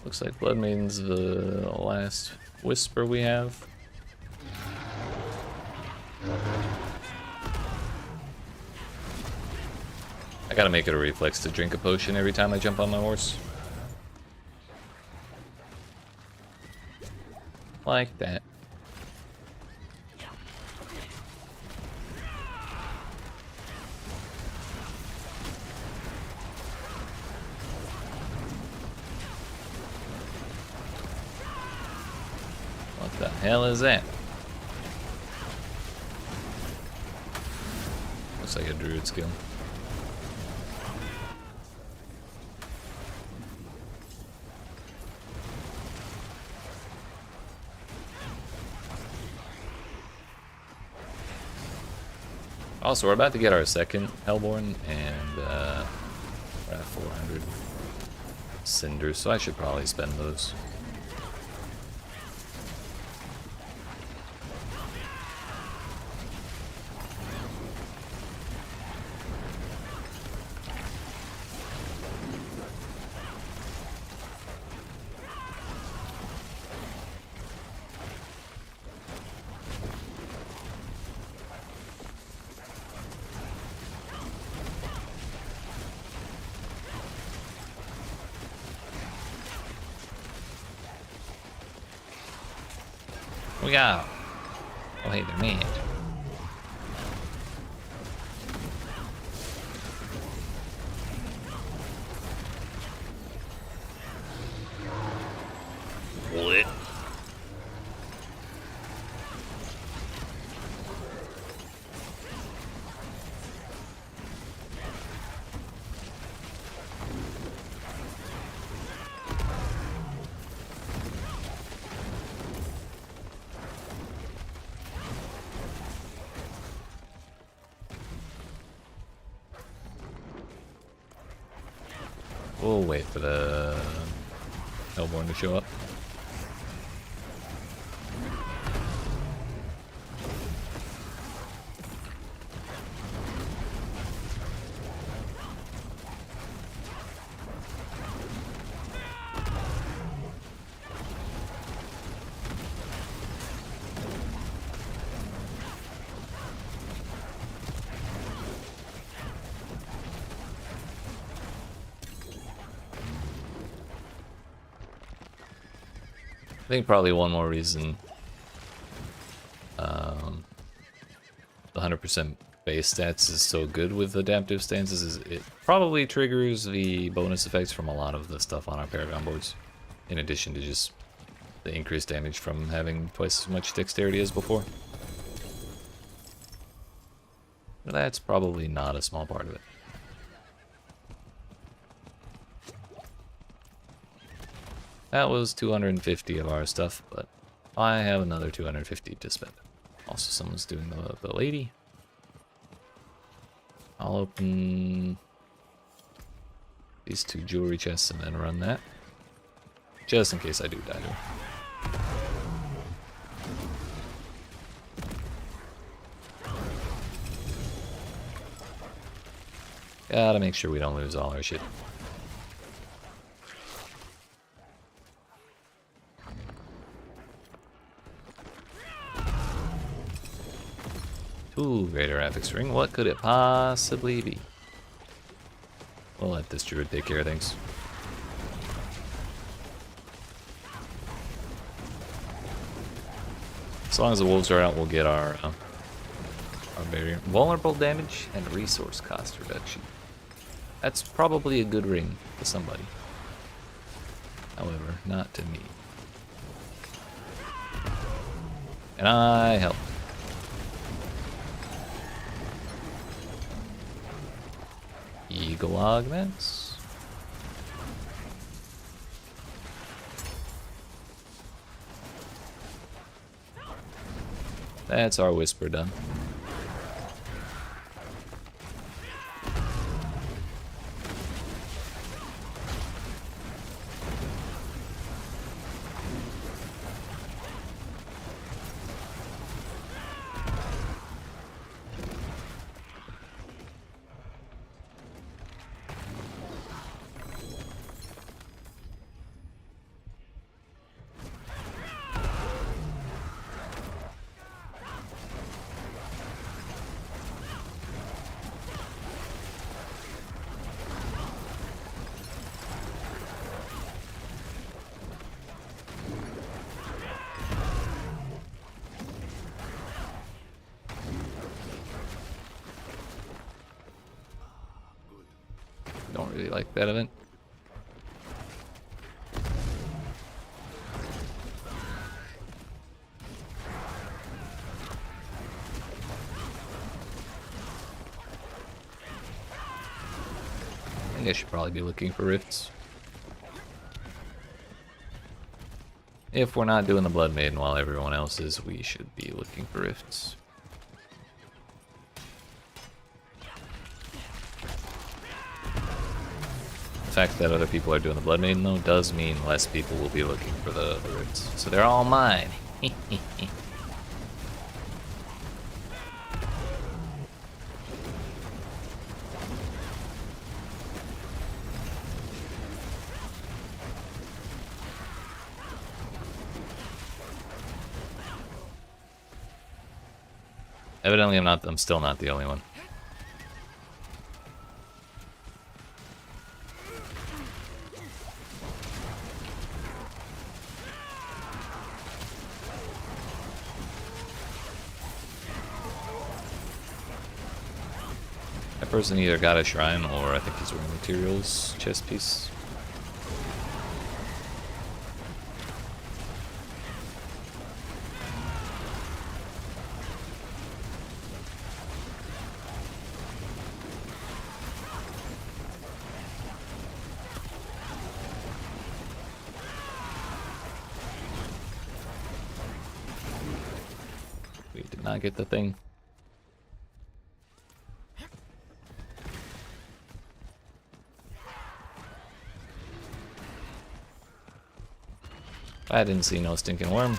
Looks like Blood Maiden's the last whisper we have. I gotta make it a reflex to drink a potion every time I jump on my horse. Like that. What the hell is that? Looks like a druid skill. Also, we're about to get our second Hellborn, and we're at 400 cinders, so I should probably spend those. We got. Oh, hey, they're mad. What? We'll wait for the Hellborn to show up. I think probably one more reason the 100% base stats is so good with adaptive stances is it probably triggers the bonus effects from a lot of the stuff on our Paragon boards, in addition to just the increased damage from having twice as much dexterity as before. But that's probably not a small part of it. That was 250 of our stuff, but I have another 250 to spend. Also, someone's doing the lady. I'll open these 2 jewelry chests and then run that. Just in case I do die to her. Gotta make sure we don't lose all our shit. Ooh, Greater Affix Ring. What could it possibly be? We'll let this druid take care of things. As long as the wolves are out, we'll get our barrier. Vulnerable damage and resource cost reduction. That's probably a good ring to somebody. However, not to me. And I help. Eagle augments. That's our whisper done. Don't really like that event. I think I should probably be looking for rifts. If we're not doing the Blood Maiden while everyone else is, we should be looking for rifts. The fact that other people are doing the Blood Maiden, though, does mean less people will be looking for the roots. So they're all mine. Evidently, I'm still not the only one. That person either got a shrine or I think he's wearing materials chest piece. We did not get the thing. I didn't see no stinking worm.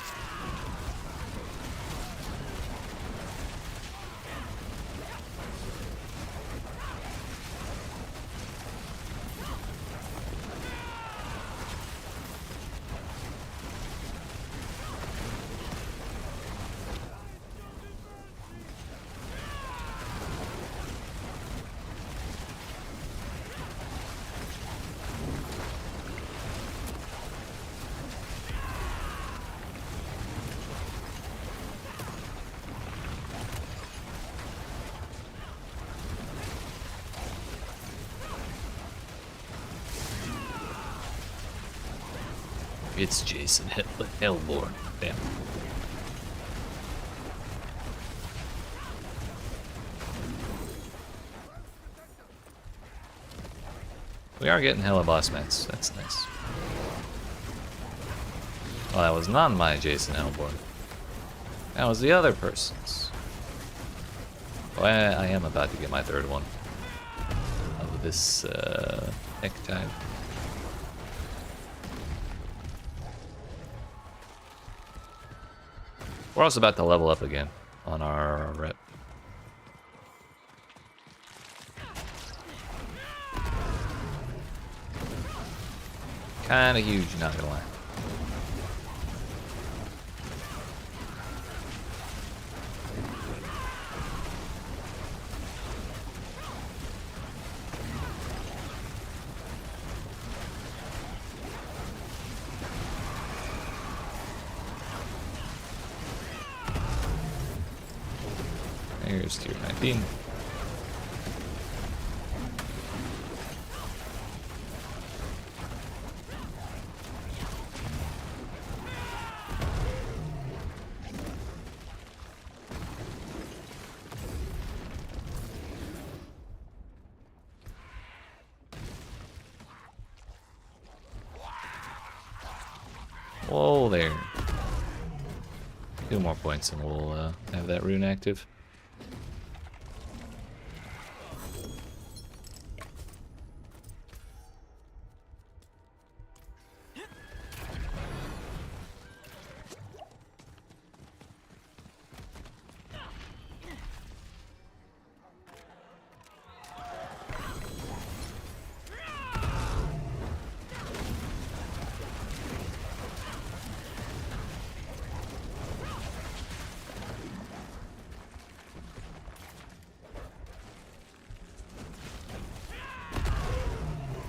It's Jason Hellborn. Damn. We are getting hella boss mats. That's nice. Well, that was not my Jason Hellborn. That was the other person's. Well, I am about to get my third one of this necktie. We're also about to level up again on our rep. Kinda huge, not gonna lie. Here's tier 19. Whoa there. 2 more points and we'll have that rune active.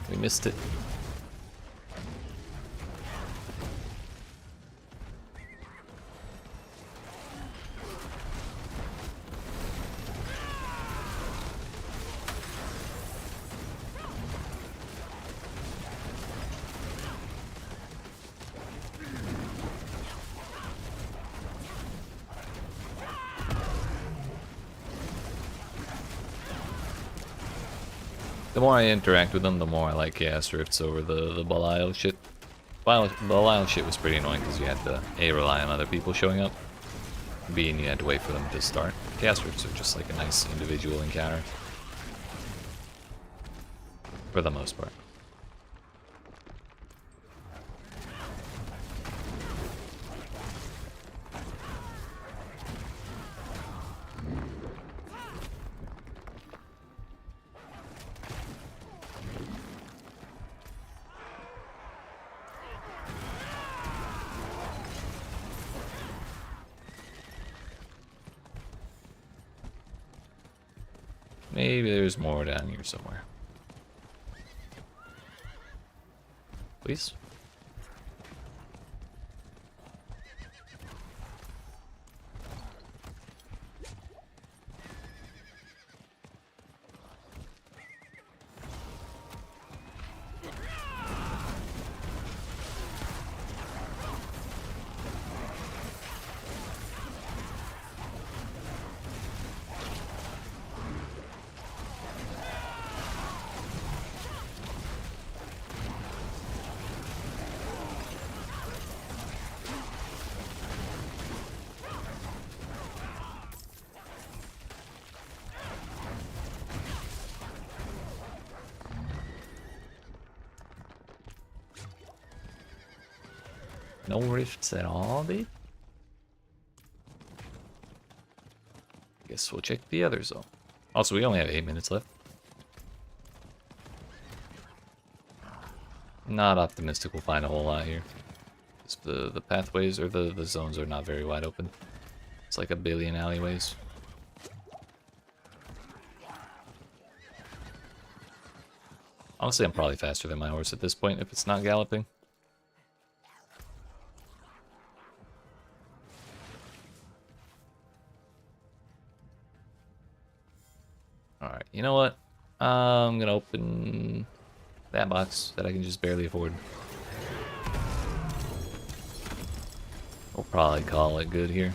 We missed it. The more I interact with them, the more I like Chaos Rifts over the Belial shit. Belial shit was pretty annoying because you had to A, rely on other people showing up, B, and you had to wait for them to start. Chaos Rifts are just like a nice individual encounter. For the most part. Maybe there's more down here somewhere. Please? No rifts at all, dude? Guess we'll check the others though. Also, we only have 8 minutes left. Not optimistic we'll find a whole lot here. The pathways or the zones are not very wide open. It's like a billion alleyways. Honestly, I'm probably faster than my horse at this point if it's not galloping. Alright, you know what? I'm gonna open that box that I can just barely afford. We'll probably call it good here.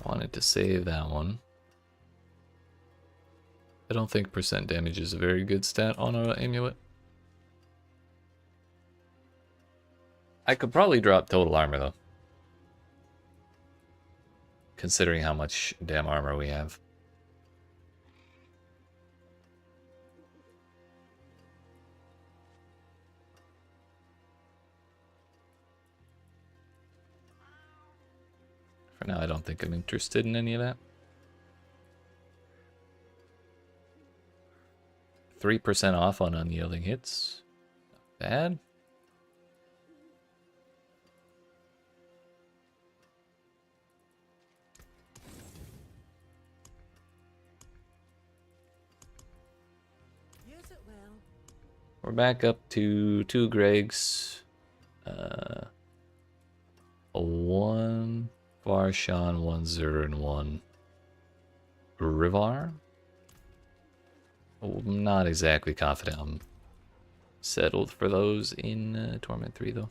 Wanted to save that one. I don't think percent damage is a very good stat on an amulet. I could probably drop total armor though, considering how much damn armor we have. For now, I don't think I'm interested in any of that. 3% off on unyielding hits. Not bad. Use it well. We're back up to 2 Gregs. A 1 Varshan, 1 Zur, and 1 Rivar. I'm not exactly confident I'm settled for those in Torment 3 though.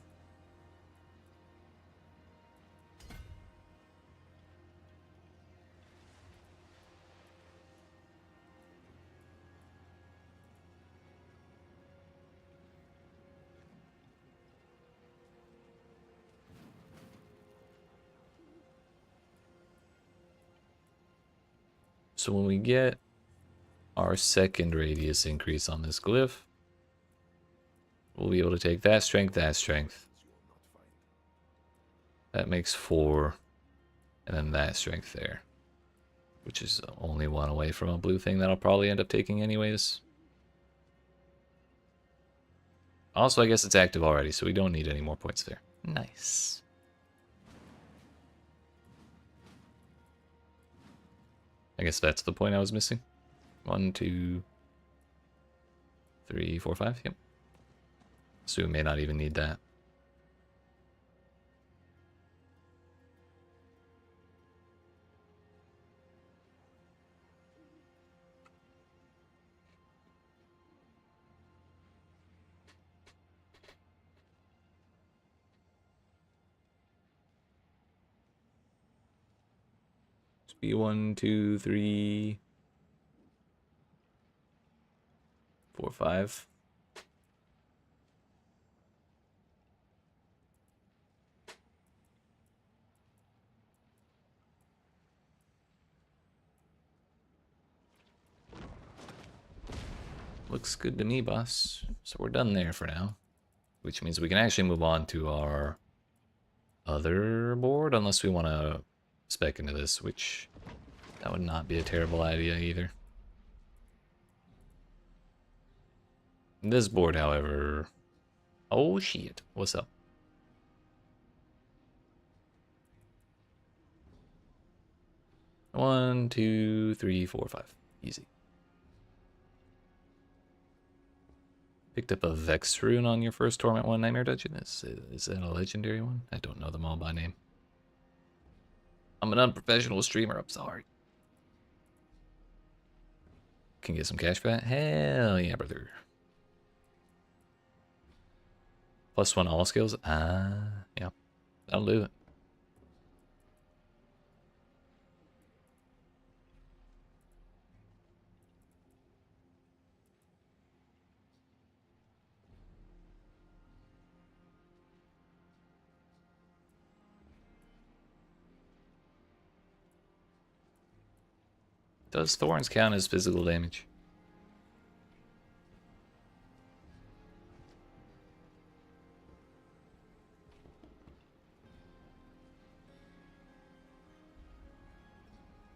So when we get our second radius increase on this glyph, we'll be able to take that strength, that makes 4, and then that strength there, which is only 1 away from a blue thing that I'll probably end up taking anyways. Also, I guess it's active already, so we don't need any more points there. Nice. I guess that's the point I was missing. 1, 2, 3, 4, 5. Yep. So we may not even need that. Be 1, 2, 3, 4, 5. Looks good to me, boss. So we're done there for now. Which means we can actually move on to our other board, unless we want to spec into this, which that would not be a terrible idea either. This board, however... Oh, shit. What's up? One, two, three, four, five. Easy. Picked up a Vex rune on your first Torment 1 Nightmare Dungeon. Is that a legendary one? I don't know them all by name. I'm an unprofessional streamer, I'm sorry. Can get some cash for that? Hell yeah, brother. +1 all skills? Yeah. That'll do it. Does Thorns count as physical damage?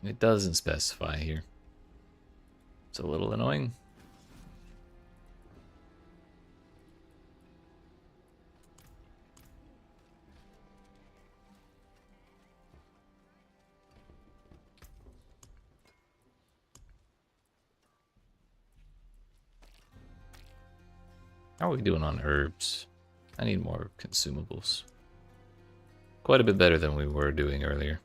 It doesn't specify here. It's a little annoying. How are we doing on herbs? I need more consumables. Quite a bit better than we were doing earlier.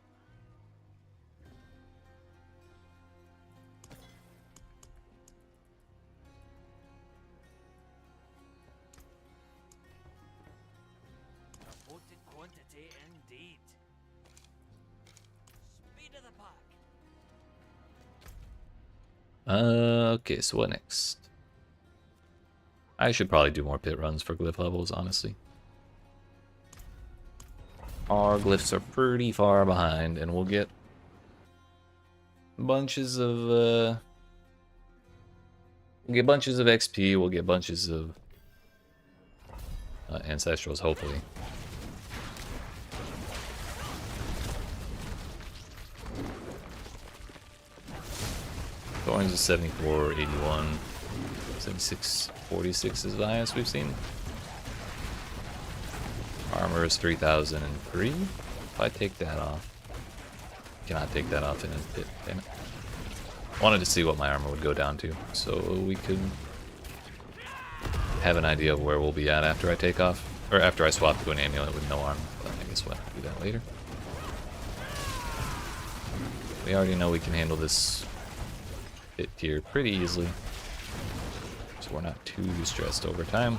Quoted quantity indeed. Speed of the pack. Okay, so what next? I should probably do more pit runs for glyph levels, honestly. Our glyphs are pretty far behind, and we'll get bunches of XP. We'll get bunches of ancestrals, hopefully. Thorns is 74, 81, 76, 46 is the highest we've seen. Armor is 3003. If I take that off, cannot take that off in a pit. Damn it. Wanted to see what my armor would go down to, so we could have an idea of where we'll be at after I take off, or after I swap to an amulet with no armor. But I guess we'll have to do that later. We already know we can handle this pit tier pretty easily, so we're not too stressed over time.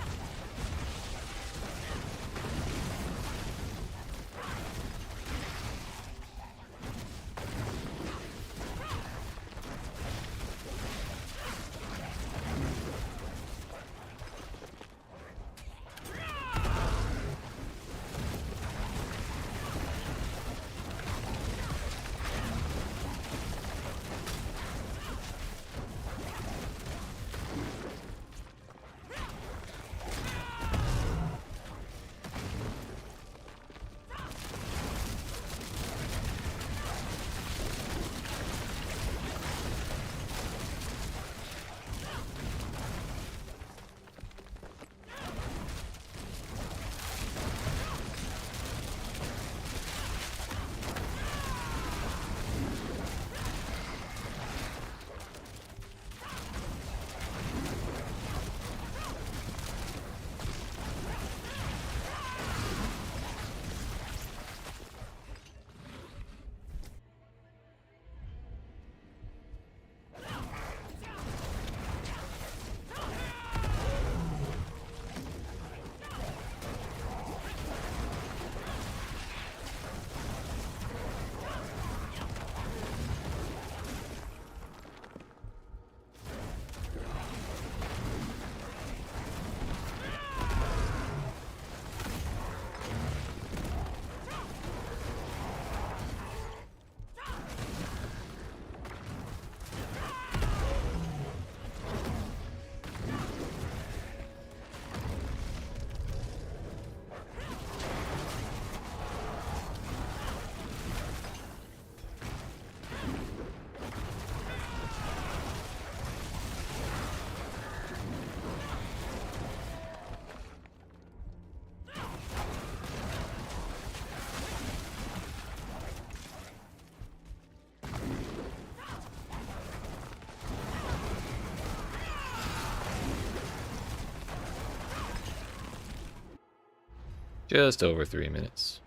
Just over 3 minutes.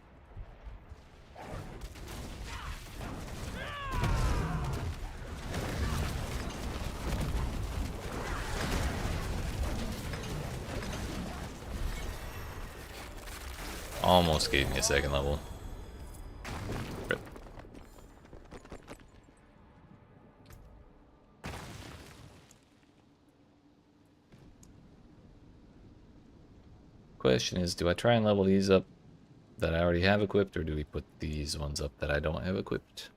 Almost gave me a second level. Rip. Question is, do I try and level these up that I already have equipped, or do we put these ones up that I don't have equipped?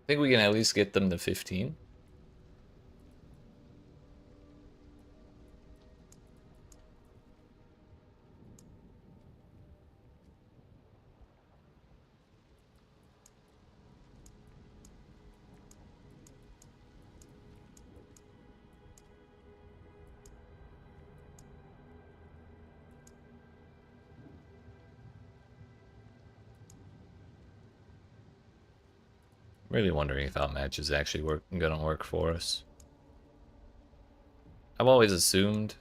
I think we can at least get them to 15. Really wondering if outmatch is actually gonna work for us. I've always assumed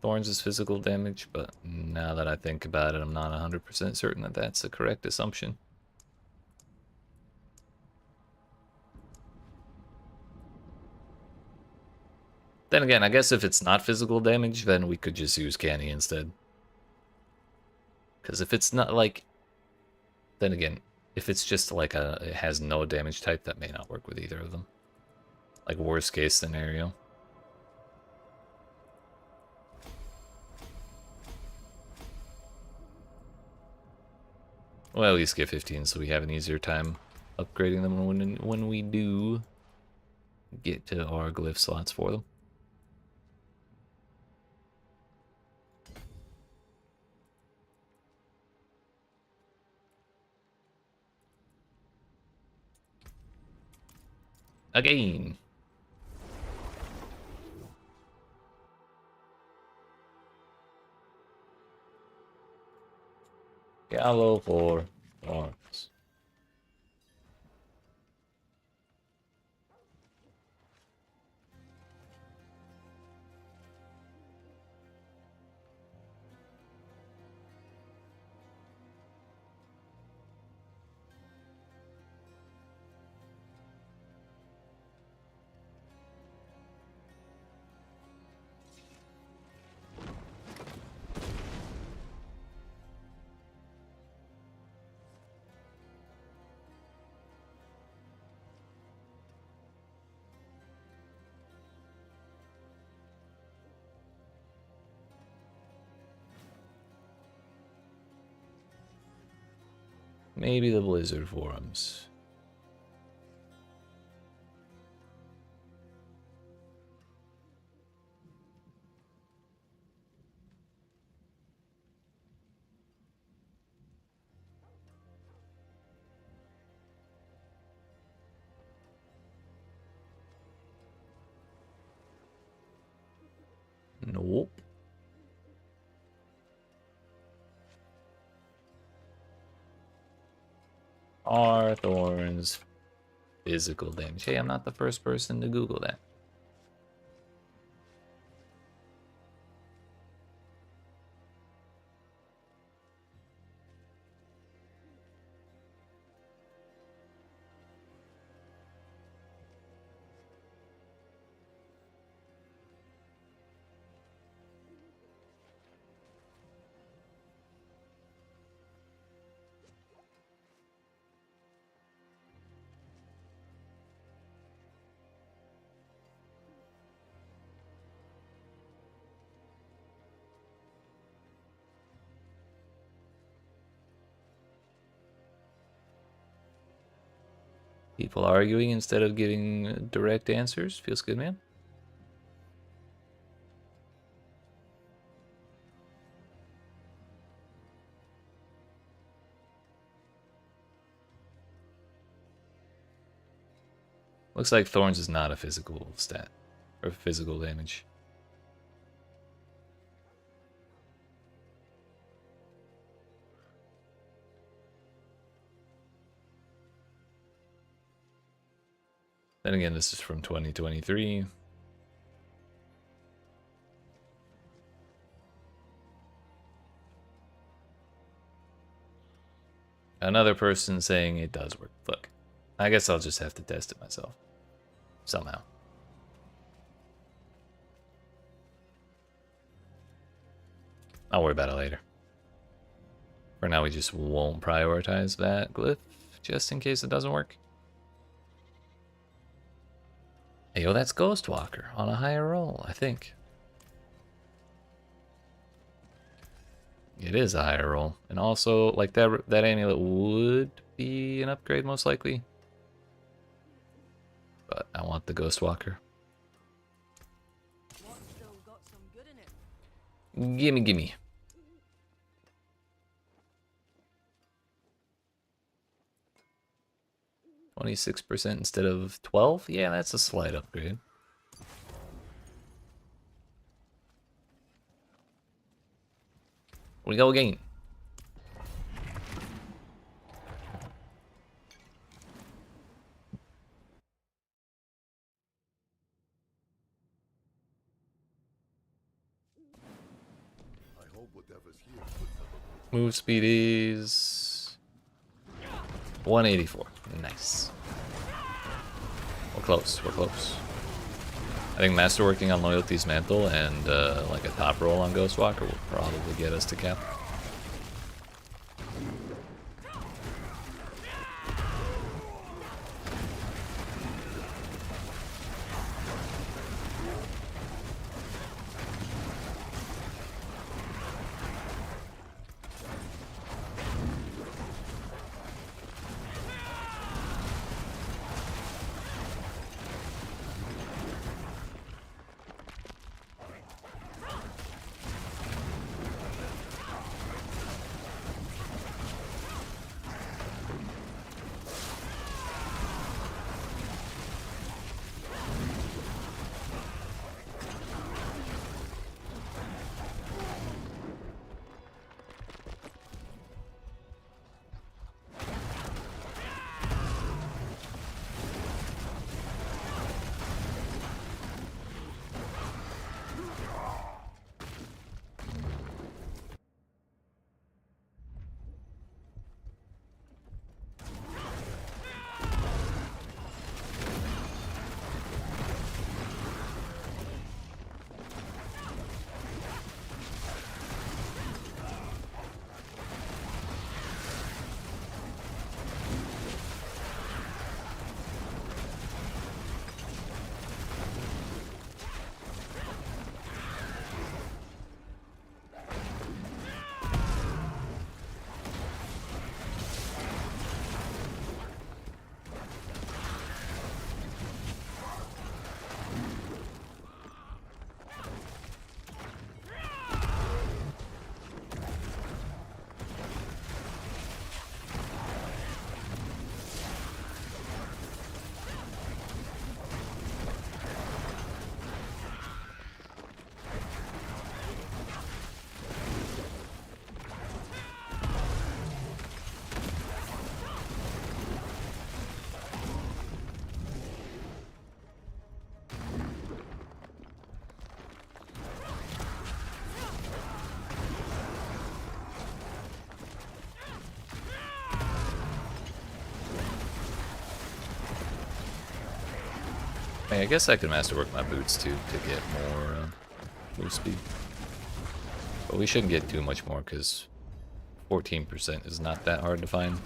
Thorns is physical damage, but now that I think about it, I'm not 100% certain that that's the correct assumption. Then again, I guess if it's not physical damage, then we could just use Canny instead. Because if it's not like... Then again, if it's just like it has no damage type, that may not work with either of them. Like worst case scenario. Well, at least get 15 so we have an easier time upgrading them when we do get to our glyph slots for them. Again. Diablo for Hordes. Maybe the Blizzard forums. Nope. Are Thorns physical damage? Hey, I'm not the first person to Google that. People arguing instead of giving direct answers. Feels good, man. Looks like Thorns is not a physical stat. Or physical damage. Then again, this is from 2023. Another person saying it does work. Look, I guess I'll just have to test it myself. Somehow. I'll worry about it later. For now, we just won't prioritize that glyph, just in case it doesn't work. Hey, yo, that's Ghostwalker on a higher roll, I think. It is a higher roll. And also, like, that amulet would be an upgrade, most likely. But I want the Ghostwalker. What's still got some good in it? Gimme, gimme. %26% instead of 12? Yeah, that's a slight upgrade. We go again. I hope whatever's here puts up a good Move speed is 184. Nice. We're close. We're close. I think masterworking on Loyalty's Mantle and like a top roll on Ghostwalker will probably get us to cap. I guess I could masterwork my boots too to get more move speed. But we shouldn't get too much more because 14% is not that hard to find.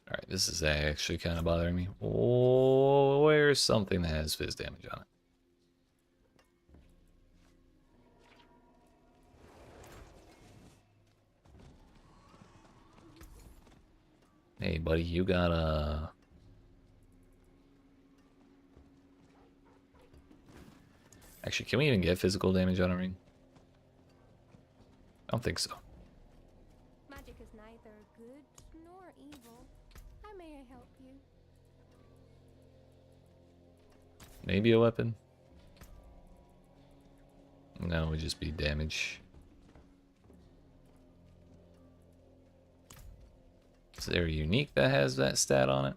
Alright, this is actually kind of bothering me. Oh, where's something that has fizz damage on it? Hey, buddy, you got a... Actually, can we even get physical damage on a ring? I don't think so. Magic is neither good nor evil. How may I help you? Maybe a weapon? No, it would just be damage. Is there a unique that has that stat on it?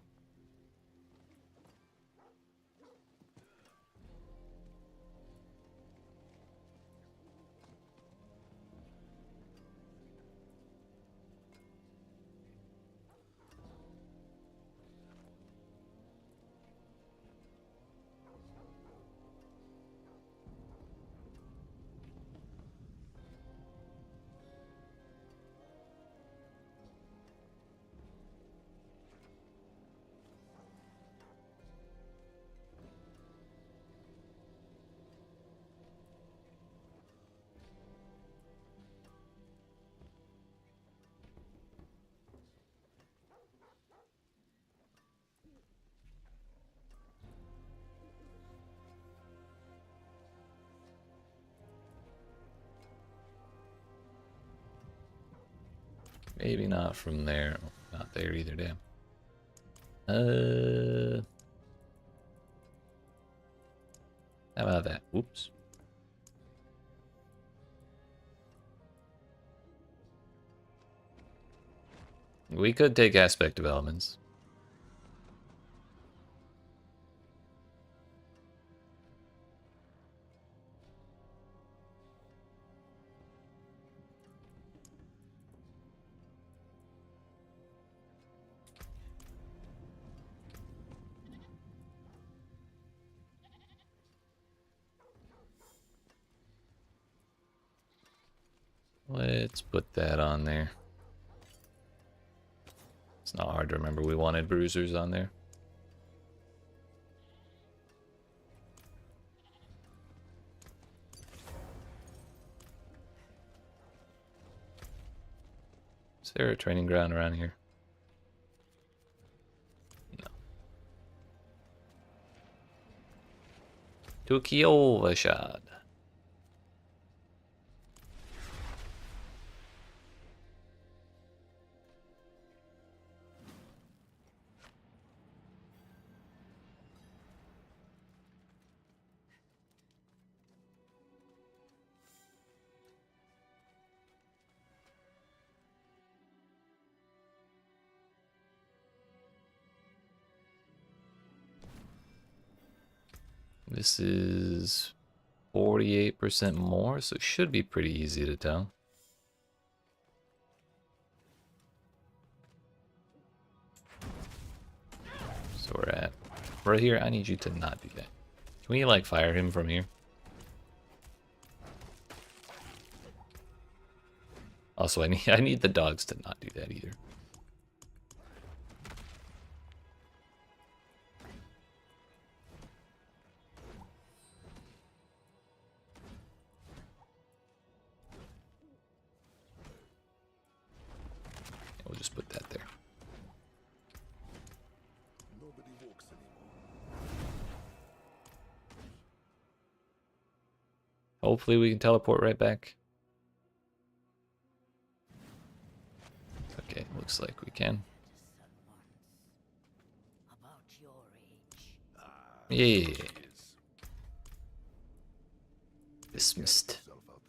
Maybe not from there. Not there either, damn. How about that? Whoops. We could take aspect of elements. Let's put that on there. It's not hard to remember. We wanted bruisers on there. Is there a training ground around here? No. Tukiova shad. This is 48% more, so it should be pretty easy to tell. So we're at right here. I need you to not do that. Can we like fire him from here? Also, I need the dogs to not do that either. We'll just put that there. Nobody walks anymore. Hopefully we can teleport right back. Okay, looks like we can. About your age. Yeah. Dismissed. Yourself out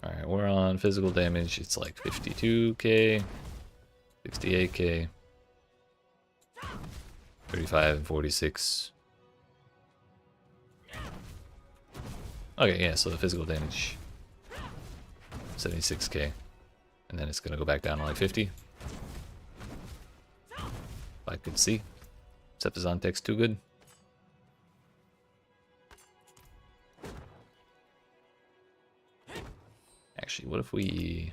there. Alright, we're on physical damage. It's like 52k, 68k, 35 and 46. Okay, yeah, so the physical damage 76k. And then it's gonna go back down to like 50. If I could see. Except the Zontek's too good. Actually, what if we...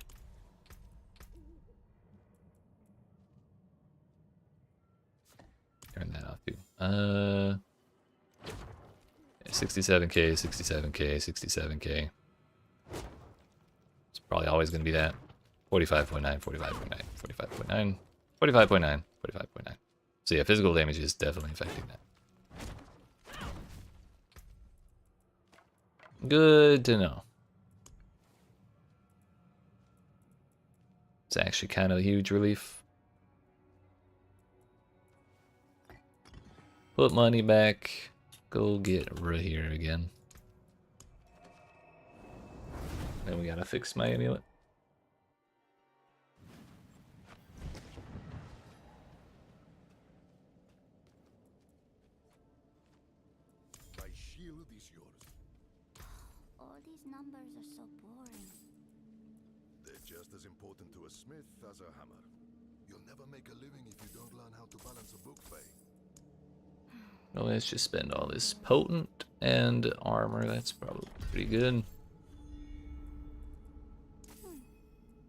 turn that off too. 67k, 67k, 67k. It's probably always going to be that. 45.9, 45.9, 45.9. 45.9. 45.9. So yeah, physical damage is definitely affecting that. Good to know. It's actually kind of a huge relief. Put money back. Go get Rahir again. Then we gotta fix my amulet. My shield is yours. All these numbers are so boring. They're just as important to a smith as a hammer. You'll never make a living if you don't learn how to balance a book, Faye. No, let's just spend all this potent and armor. That's probably pretty good.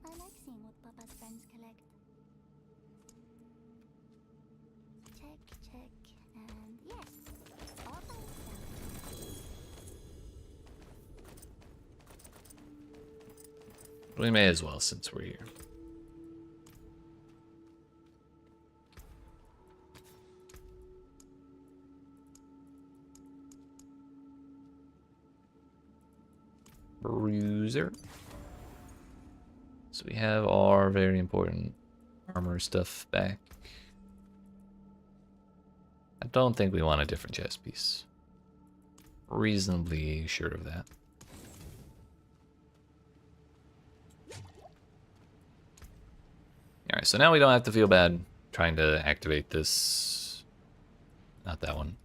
I like seeing what Papa's friends collect. Check, and yes, all by itself. We may as well since we're here. Bruiser. So we have our very important armor stuff back. I don't think we want a different chest piece. Reasonably sure of that. Alright, so now we don't have to feel bad trying to activate this. Not that one.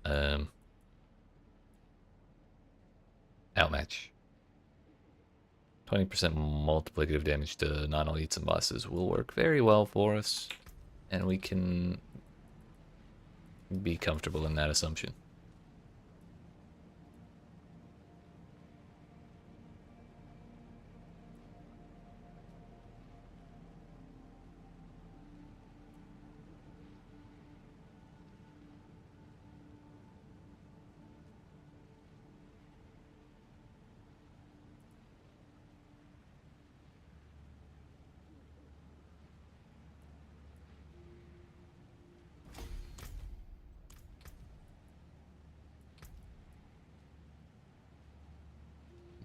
Outmatch. 20% multiplicative damage to non-elites and bosses will work very well for us. And we can be comfortable in that assumption.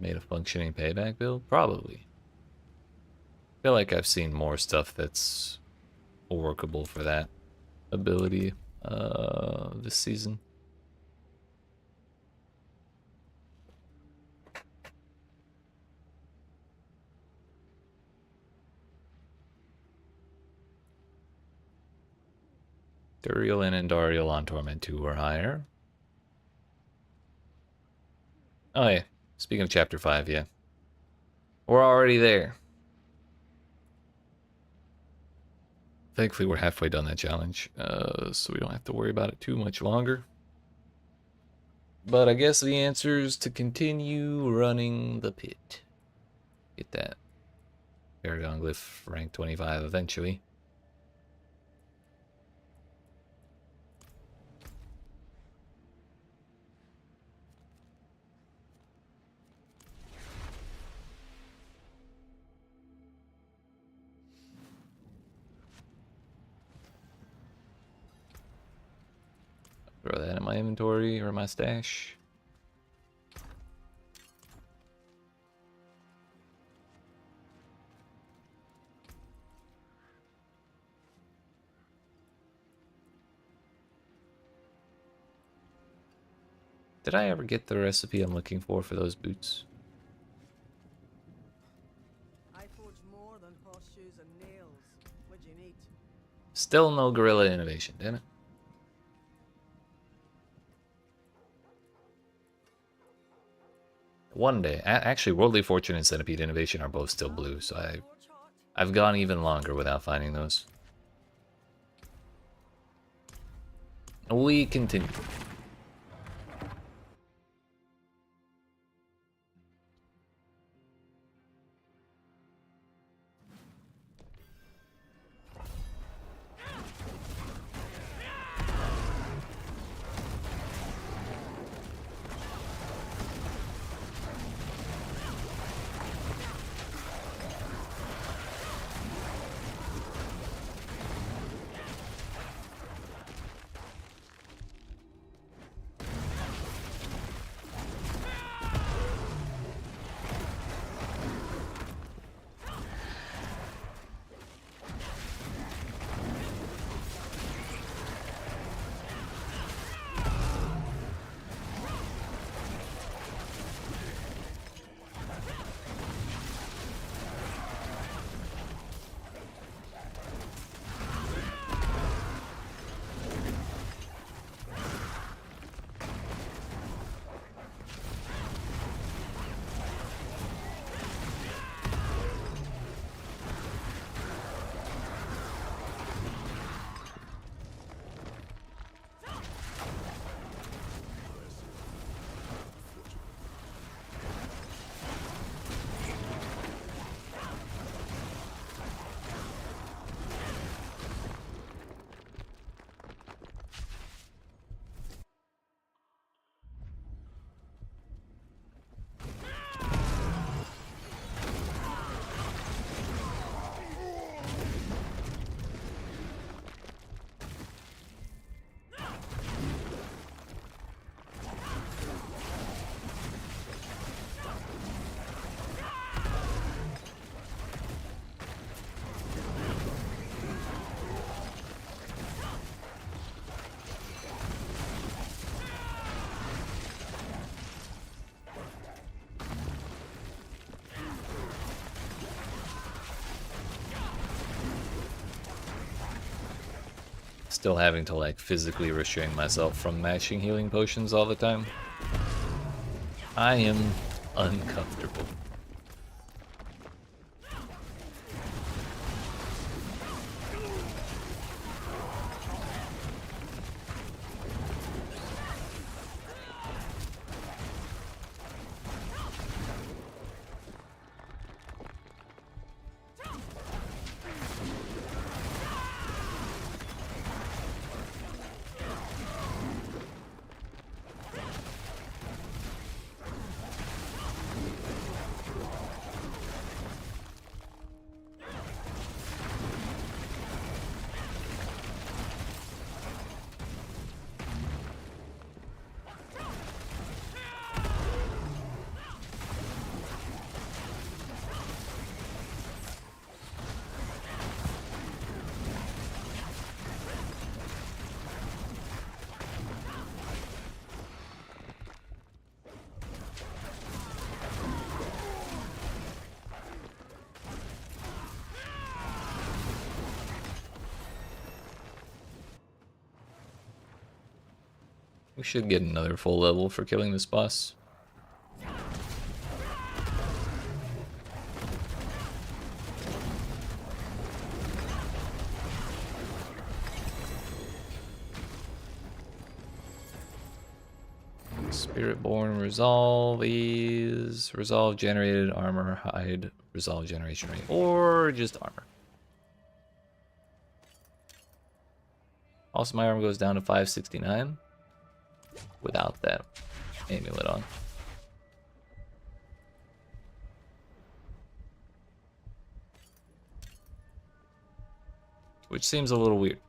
Made a functioning payback build? Probably. I feel like I've seen more stuff that's workable for that ability this season. Duriel and Andariel on Torment 2 or higher. Oh yeah, speaking of Chapter 5, yeah. We're already there. Thankfully, we're halfway done that challenge, so we don't have to worry about it too much longer. But I guess the answer is to continue running the pit. Get that Paragon Glyph rank 25 eventually. Throw that in my inventory or my stash. Did I ever get the recipe I'm looking for those boots? I forge more than horseshoes and nails. What do you need? Still no guerrilla innovation, damn it. One day. Actually, Worldly Fortune and Centipede Innovation are both still blue, so I've gone even longer without finding those. We continue. still having to like physically restrain myself from mashing healing potions all the time. I am uncomfortable. We should get another full level for killing this boss. Spiritborn resolve is resolve generated armor, hide, resolve generation rate, or just armor. Also, my armor goes down to 569 without that amulet on. Which seems a little weird.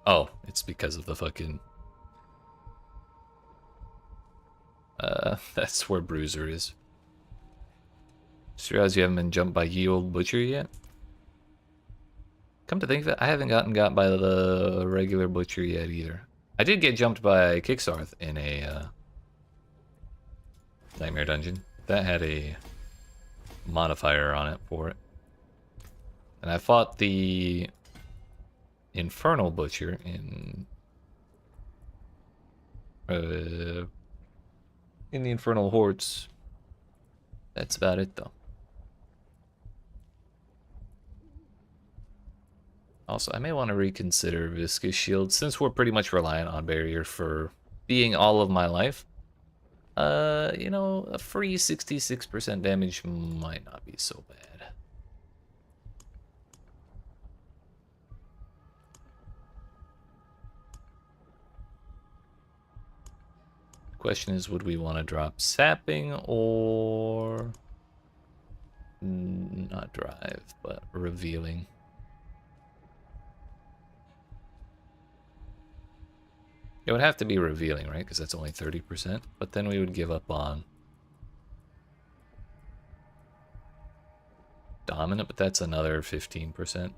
Oh, it's because of the fucking... that's where Bruiser is. Just realized you haven't been jumped by ye old butcher yet. Come to think of it, I haven't gotten got by the regular butcher yet either. I did get jumped by Kicksarth in a Nightmare Dungeon. That had a modifier on it for it. And I fought the Infernal Butcher in the Infernal Hordes. That's about it though. Also, I may want to reconsider Viscous Shield since we're pretty much reliant on Barrier for being all of my life. You know, a free 66% damage might not be so bad. Question is, would we want to drop sapping or not drive, but revealing? It would have to be revealing, right? Because that's only 30%. But then we would give up on dominant, but that's another 15%.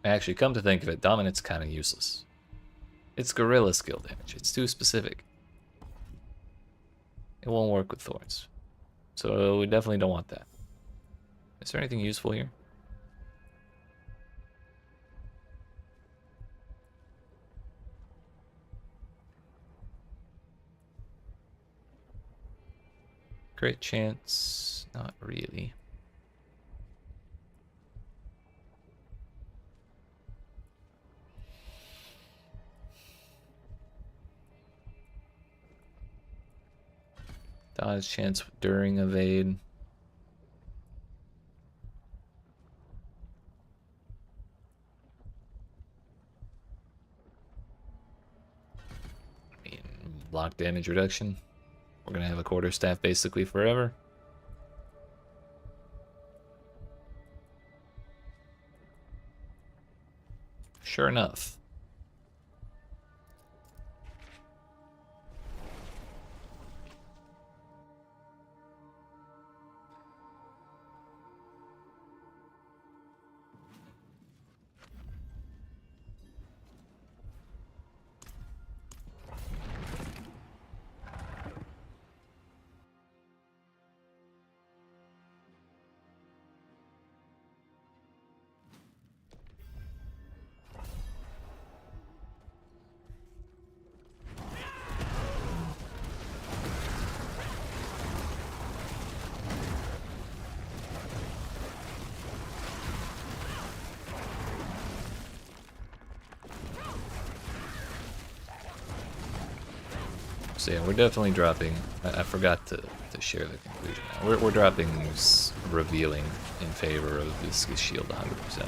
Actually, come to think of it, dominant's kind of useless. It's gorilla skill damage. It's too specific. It won't work with Thorns. So we definitely don't want that. Is there anything useful here? Crit chance, not really. Dodge chance during evade. Block damage reduction. We're gonna have a quarterstaff basically forever. Sure enough. So yeah, we're definitely dropping. I forgot to share the conclusion. Now. We're dropping revealing in favor of viscous shield 100%.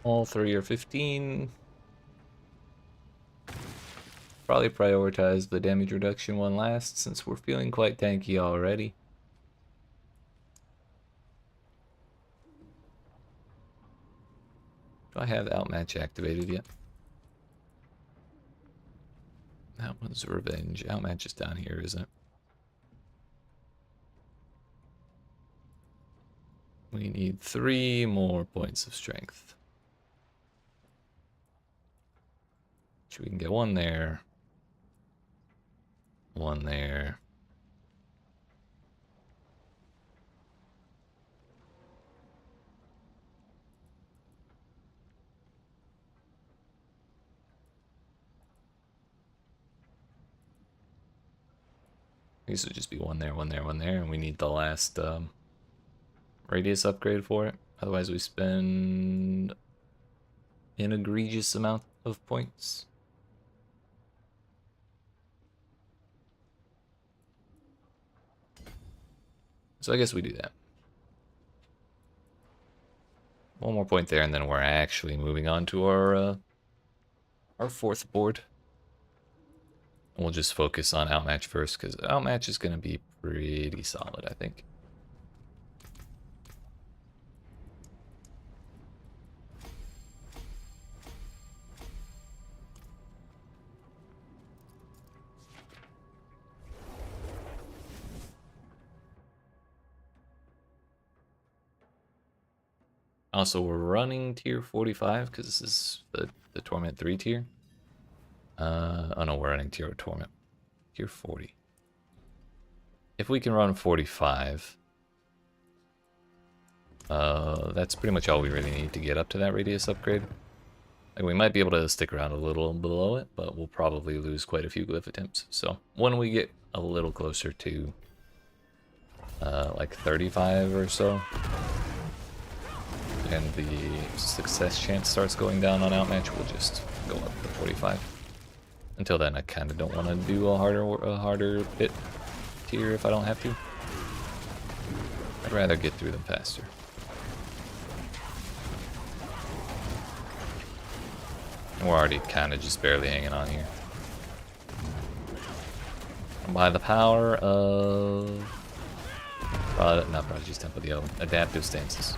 All 3 are 15. Probably prioritize the damage reduction one last since we're feeling quite tanky already. Do I have Outmatch activated yet? That one's Revenge. Outmatch is down here, isn't it? We need 3 more points of strength. So we can get 1 there. 1 there. These would just be 1 there, 1 there, 1 there, and we need the last radius upgrade for it. Otherwise we spend an egregious amount of points. So I guess we do that. 1 more point there, and then we're actually moving on to our 4th board. And we'll just focus on Outmatch first, because Outmatch is going to be pretty solid, I think. Also, we're running tier 45 because this is the Torment 3 tier. Oh no, we're running tier Torment. Tier 40. If we can run 45, That's pretty much all we really need to get up to that radius upgrade. Like, we might be able to stick around a little below it, but we'll probably lose quite a few glyph attempts. So when we get a little closer to like 35 or so, and the success chance starts going down on Outmatch, we'll just go up to 45. Until then, I kind of don't want to do a harder bit tier if I don't have to. I'd rather get through them faster. And we're already kind of just barely hanging on here. And by the power of... not Prodigy's Temple, the other one. Adaptive stances.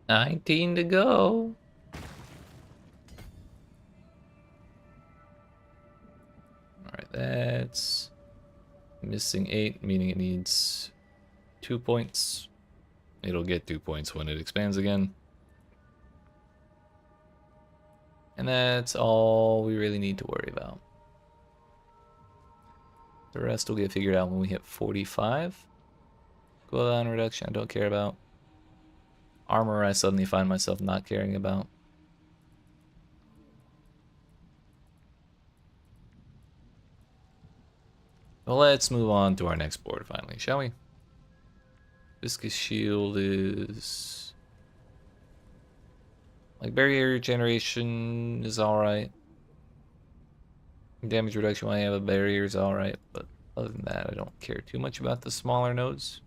$19 to go. Alright, that's missing 8, meaning it needs 2 points. It'll get 2 points when it expands again. And that's all we really need to worry about. The rest will get figured out when we hit 45. Cooldown reduction I don't care about. Armor I suddenly find myself not caring about. Well, let's move on to our next board finally, shall we? Viscous Shield is... like, barrier regeneration is alright. Damage reduction when I have a barrier is alright, but other than that, I don't care too much about the smaller nodes.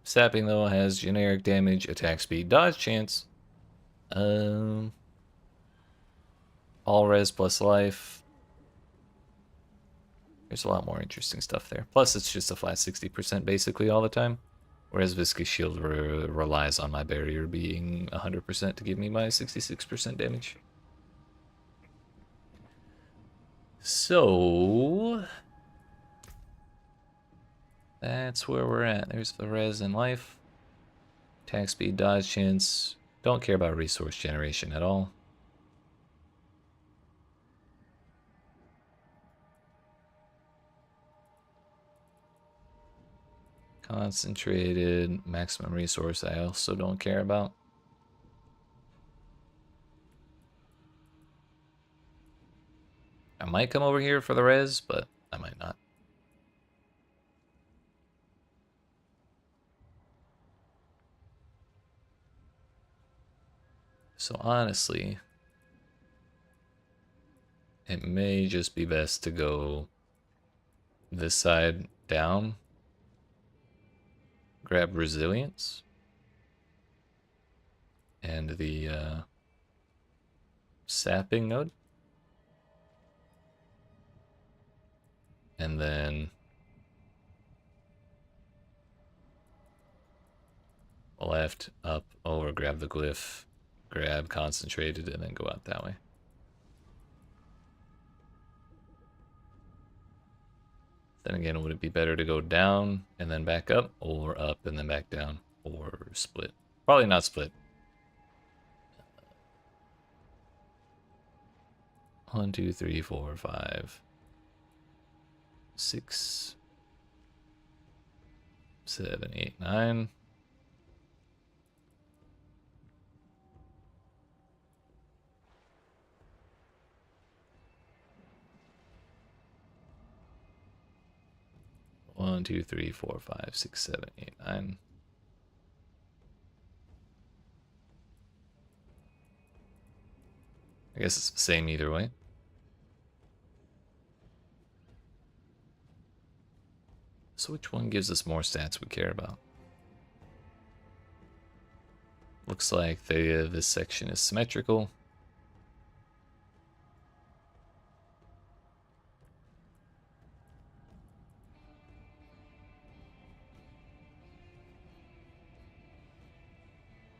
Sapping, though, has generic damage, attack speed, dodge chance. All res plus life. There's a lot more interesting stuff there. Plus, it's just a flat 60% basically all the time. Whereas Viscous Shield relies on my barrier being 100% to give me my 66% damage. So that's where we're at. There's the res and life. Attack speed, dodge chance. Don't care about resource generation at all. Concentrated, maximum resource I also don't care about. I might come over here for the res, but I might not. So honestly, it may just be best to go this side down. Grab resilience and the sapping node, and then left, up, over, grab the glyph, grab concentrated, and then go out that way. Then again, would it be better to go down and then back up, or up and then back down, or split? Probably not split. 1, 2, 3, 4, 5, 6, 7, 8, 9. One, 2, 3, 4, 5, 6, 7, 8, 9. I guess it's the same either way. So which one gives us more stats we care about? Looks like this section is symmetrical.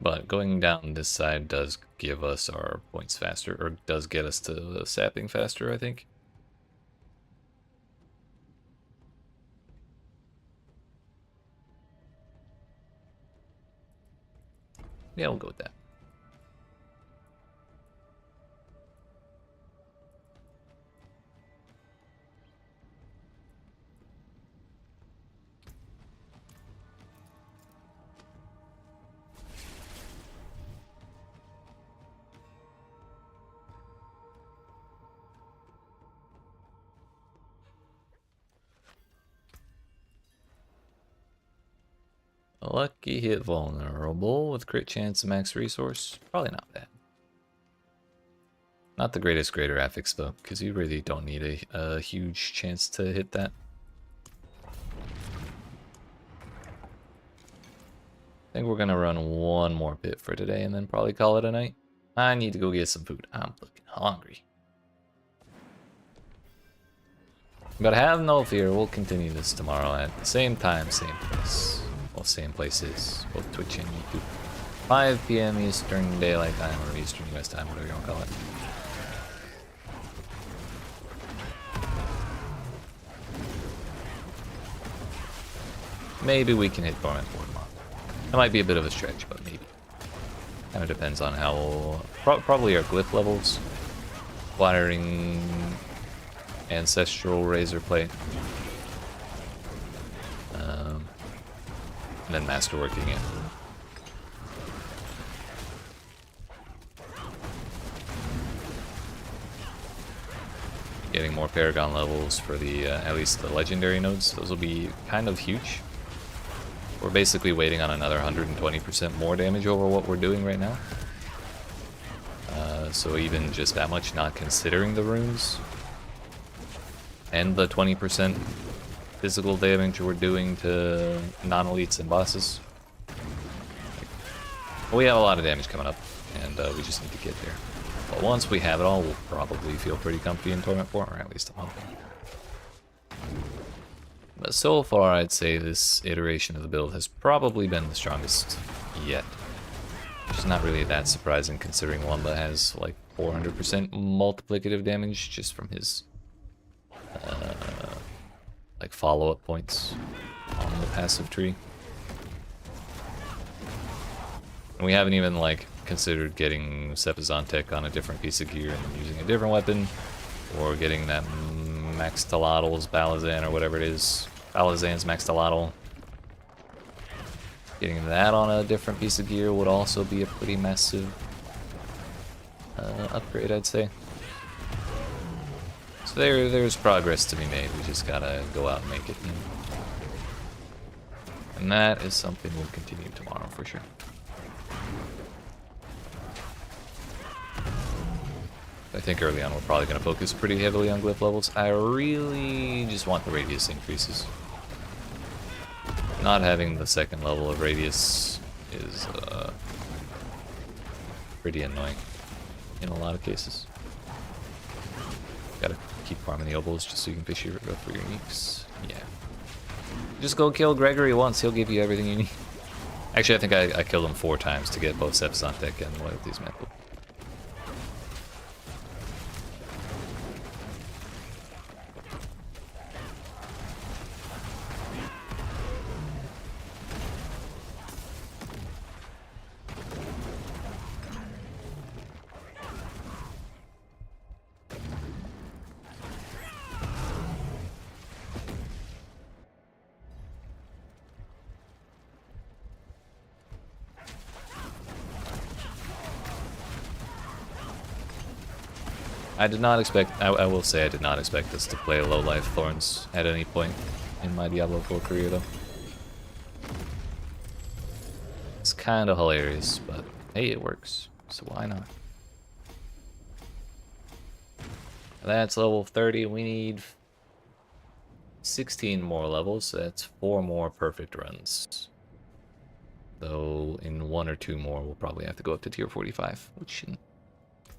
But going down this side does give us our points faster, or does get us to sapping faster, I think. Yeah, we'll go with that. A lucky hit vulnerable with crit chance and max resource. Probably not bad. Not the greatest greater affix though, because you really don't need a huge chance to hit that. I think we're gonna run one more pit for today and then probably call it a night. I need to go get some food. I'm looking hungry. But have no fear, we'll continue this tomorrow at the same time, same place. Well, same places, both Twitch and YouTube. 5 p.m. Eastern Daylight Time, or Eastern US Time, whatever you want to call it. Maybe we can hit Torment for tomorrow. That might be a bit of a stretch, but maybe. Kind of depends on how... probably our glyph levels. Flattering Ancestral Razor Plate. And then masterworking it. Getting more Paragon levels for the at least the legendary nodes. Those will be kind of huge. We're basically waiting on another 120% more damage over what we're doing right now. So even just that much, not considering the runes and the 20% physical damage we're doing to non-elites and bosses. We have a lot of damage coming up, and we just need to get there. But once we have it all, we'll probably feel pretty comfy in Torment form, or at least I'm hoping. But so far, I'd say this iteration of the build has probably been the strongest yet. Which is not really that surprising considering Wumba has like 400% multiplicative damage just from his like follow-up points on the passive tree. And we haven't even like considered getting Sepizantek on a different piece of gear and then using a different weapon, or getting that Max Talatls Balazan or whatever it is, Balazan's Max Talatl. Getting that on a different piece of gear would also be a pretty massive upgrade, I'd say. So there's progress to be made. We just gotta go out and make it. And that is something we'll continue tomorrow for sure. I think early on we're probably going to focus pretty heavily on glyph levels. I really just want the radius increases. Not having the second level of radius is pretty annoying in a lot of cases. Gotta keep farming the obels just so you can fish your, go for your uniques. Yeah. Just go kill Gregory once, he'll give you everything you need. Actually, I think I killed him 4 times to get both Sepizantek and Loyalty's Mantle. I did not expect, I will say I did not expect us to play low life Thorns at any point in my Diablo 4 career though. It's kind of hilarious, but hey, it works, so why not? That's level 30, we need 16 more levels, so that's 4 more perfect runs. Though in 1 or 2 more we'll probably have to go up to tier 45, which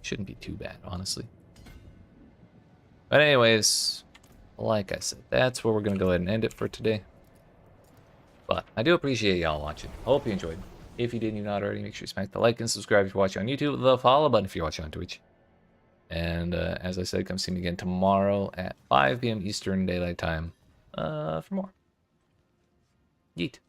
shouldn't be too bad, honestly. But anyways, like I said, that's where we're going to go ahead and end it for today. But I do appreciate y'all watching. I hope you enjoyed. If you did and you're not already, make sure you smack the like and subscribe if you're watching on YouTube, the follow button if you're watching on Twitch. And as I said, come see me again tomorrow at 5 p.m. Eastern Daylight Time for more. Yeet.